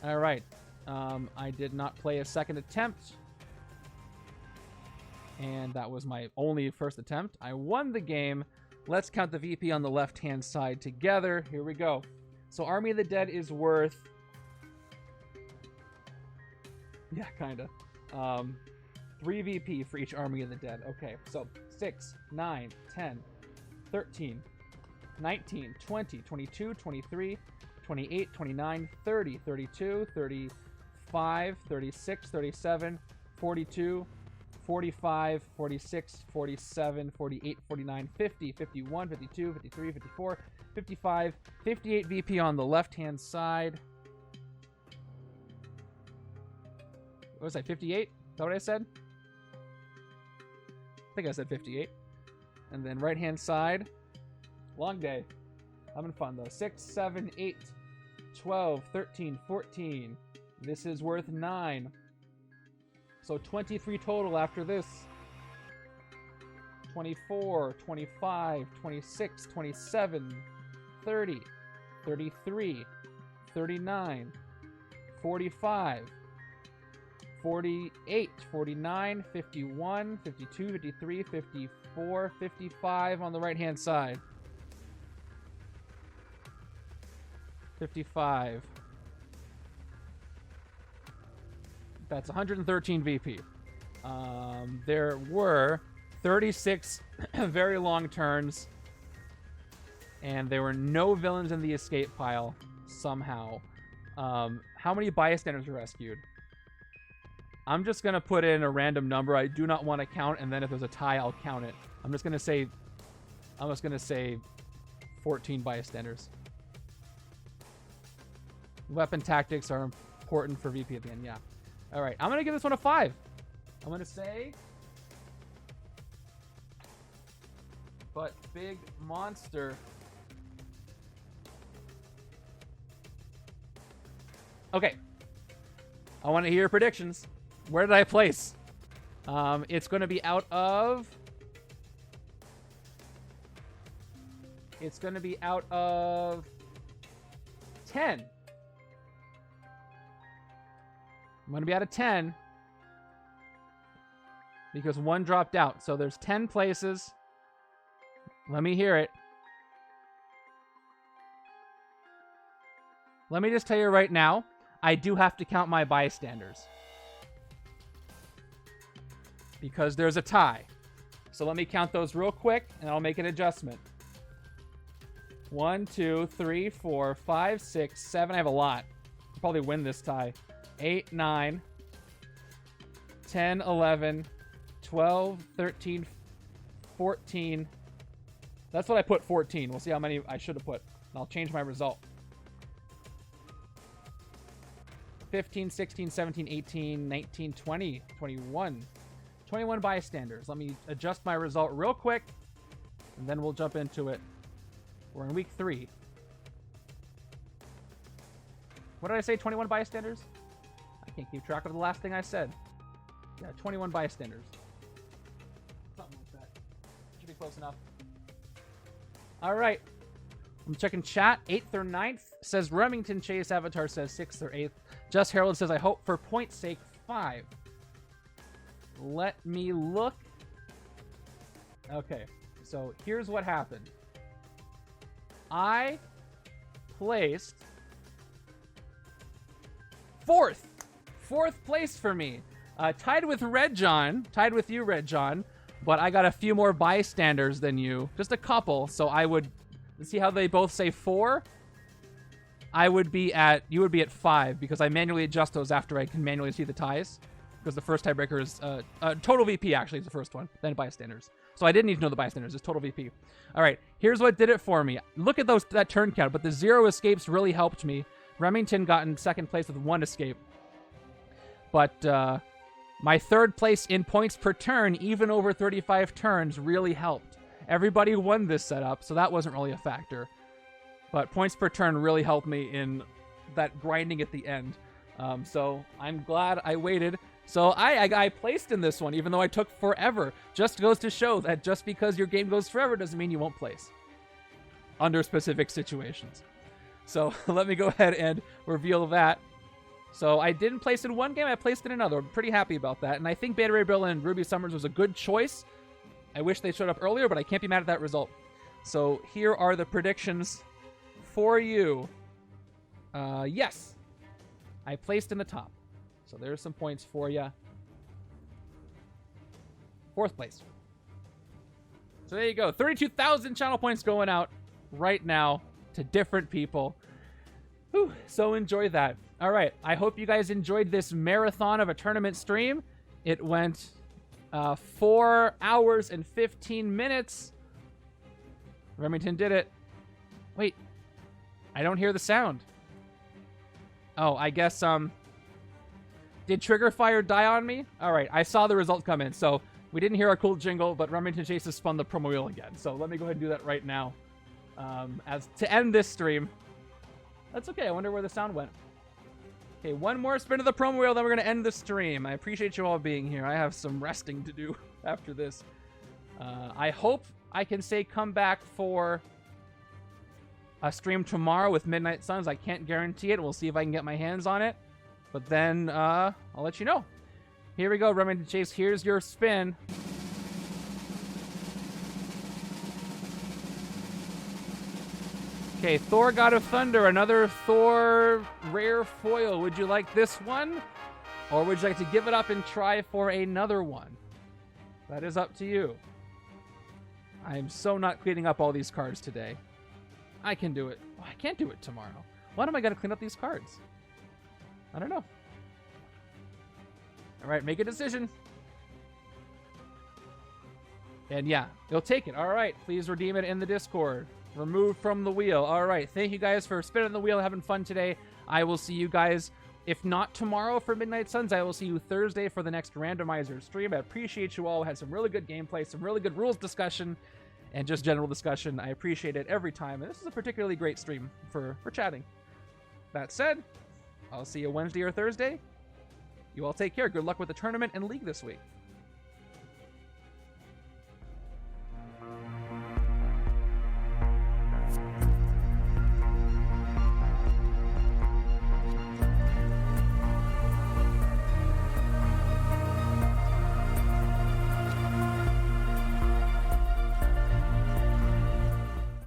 All right. I did not play a second attempt. And that was my only first attempt. I won the game. Let's count the VP on the left-hand side together. Here we go. So Army of the Dead is worth... Yeah, kind of. 3 VP for each Army of the Dead. Okay, so 6, 9, 10, 13, 19, 20, 22, 23, 28, 29, 30, 32, 35, 36, 37, 42, 45, 46, 47, 48, 49, 50, 51, 52, 53, 54, 55, 58 VP on the left-hand side. What was I, 58? Is that what I said? I think I said 58. And then right-hand side. Long day. Having fun, though. 6, 7, 8, 12, 13, 14. This is worth 9. So 23 total after this. 24, 25, 26, 27, 30, 33, 39, 45, 48, 49, 51, 52, 53, 54, 55 on the right-hand side. 55. That's 113 VP. There were 36 very long turns, and there were no villains in the escape pile somehow. How many bystanders were rescued? I'm just going to put in a random number. I do not want to count, and then if there's a tie, I'll count it. I'm just going to say 14 bystanders. Weapon tactics are important for VP at the end, yeah. All right, I'm going to give this one a 5. I'm going to say... But big monster. Okay. I want to hear your predictions. Where did I place? It's going to be out of... It's going to be out of 10. I'm going to be out of 10 because 1 dropped out. So there's 10 places. Let me hear it. Let me just tell you right now, I do have to count my bystanders because there's a tie. So let me count those real quick and I'll make an adjustment. 1, 2, 3, 4, 5, 6, 7. I have a lot. I'll probably win this tie. 8, 9, 10, 11, 12, 13, 14. That's what I put, 14. We'll see how many I should have put. I'll change my result. 15, 16, 17, 18, 19, 20, 21. 21 bystanders. Let me adjust my result real quick, and then we'll jump into it. We're in week 3. What did I say, 21 bystanders? I can't keep track of the last thing I said. Yeah, 21 bystanders. Something like that. Should be close enough. All right. I'm checking chat. 8th or 9th says Remington Chase. Avatar says 6th or 8th. Just Harold says, I hope for point's sake, 5. Let me look. Okay. So here's what happened. I placed 4th. 4th place for me. Tied with Red John. Tied with you, Red John. But I got a few more bystanders than you. Just a couple. So I would... See how they both say 4? You would be at 5 because I manually adjust those after I can manually see the ties. Because the first tiebreaker is total VP, actually, is the first one. Then bystanders. So I didn't need to know the bystanders. It's total VP. All right, here's what did it for me. Look at that turn count, but the 0 escapes really helped me. Remington got in second place with 1 escape. But my third place in points per turn, even over 35 turns, really helped. Everybody won this setup, so that wasn't really a factor. But points per turn really helped me in that grinding at the end. So I'm glad I waited. So I placed in this one, even though I took forever. Just goes to show that just because your game goes forever doesn't mean you won't place. Under specific situations. So let me go ahead and reveal that. So I didn't place in one game, I placed in another. I'm pretty happy about that. And I think Beta Ray Bill and Ruby Summers was a good choice. I wish they showed up earlier, but I can't be mad at that result. So here are the predictions for you. Yes. I placed in the top. So there's some points for you. 4th place. So there you go. 32,000 channel points going out right now to different people. Whew, so enjoy that. All right. I hope you guys enjoyed this marathon of a tournament stream. It went 4 hours and 15 minutes. Remington did it. Wait. I don't hear the sound. Oh, I guess, did Trigger Fire die on me? All right, I saw the result come in. So we didn't hear our cool jingle, but Remington Chase has spun the promo wheel again. So let me go ahead and do that right now. As to end this stream. That's okay. I wonder where the sound went. Okay, one more spin of the promo wheel, then we're going to end the stream. I appreciate you all being here. I have some resting to do after this. I hope I can say come back for a stream tomorrow with Midnight Suns. I can't guarantee it. We'll see if I can get my hands on it. But then, I'll let you know. Here we go, Remington Chase. Here's your spin. Okay, Thor God of Thunder. Another Thor rare foil. Would you like this one? Or would you like to give it up and try for another one? That is up to you. I am so not cleaning up all these cards today. I can do it. Oh, I can't do it tomorrow. Why am I going to clean up these cards? I don't know. All right, make a decision. And yeah, you'll take it. All right, please redeem it in the Discord. Removed from the wheel. All right, thank you guys for spinning the wheel, having fun today. I will see you guys, if not tomorrow for Midnight Suns, I will see you Thursday for the next randomizer stream. I appreciate you all. We had some really good gameplay, some really good rules discussion, and just general discussion. I appreciate it every time. And this is a particularly great stream for chatting. That said, I'll see you Wednesday or Thursday. You all take care. Good luck with the tournament and league this week.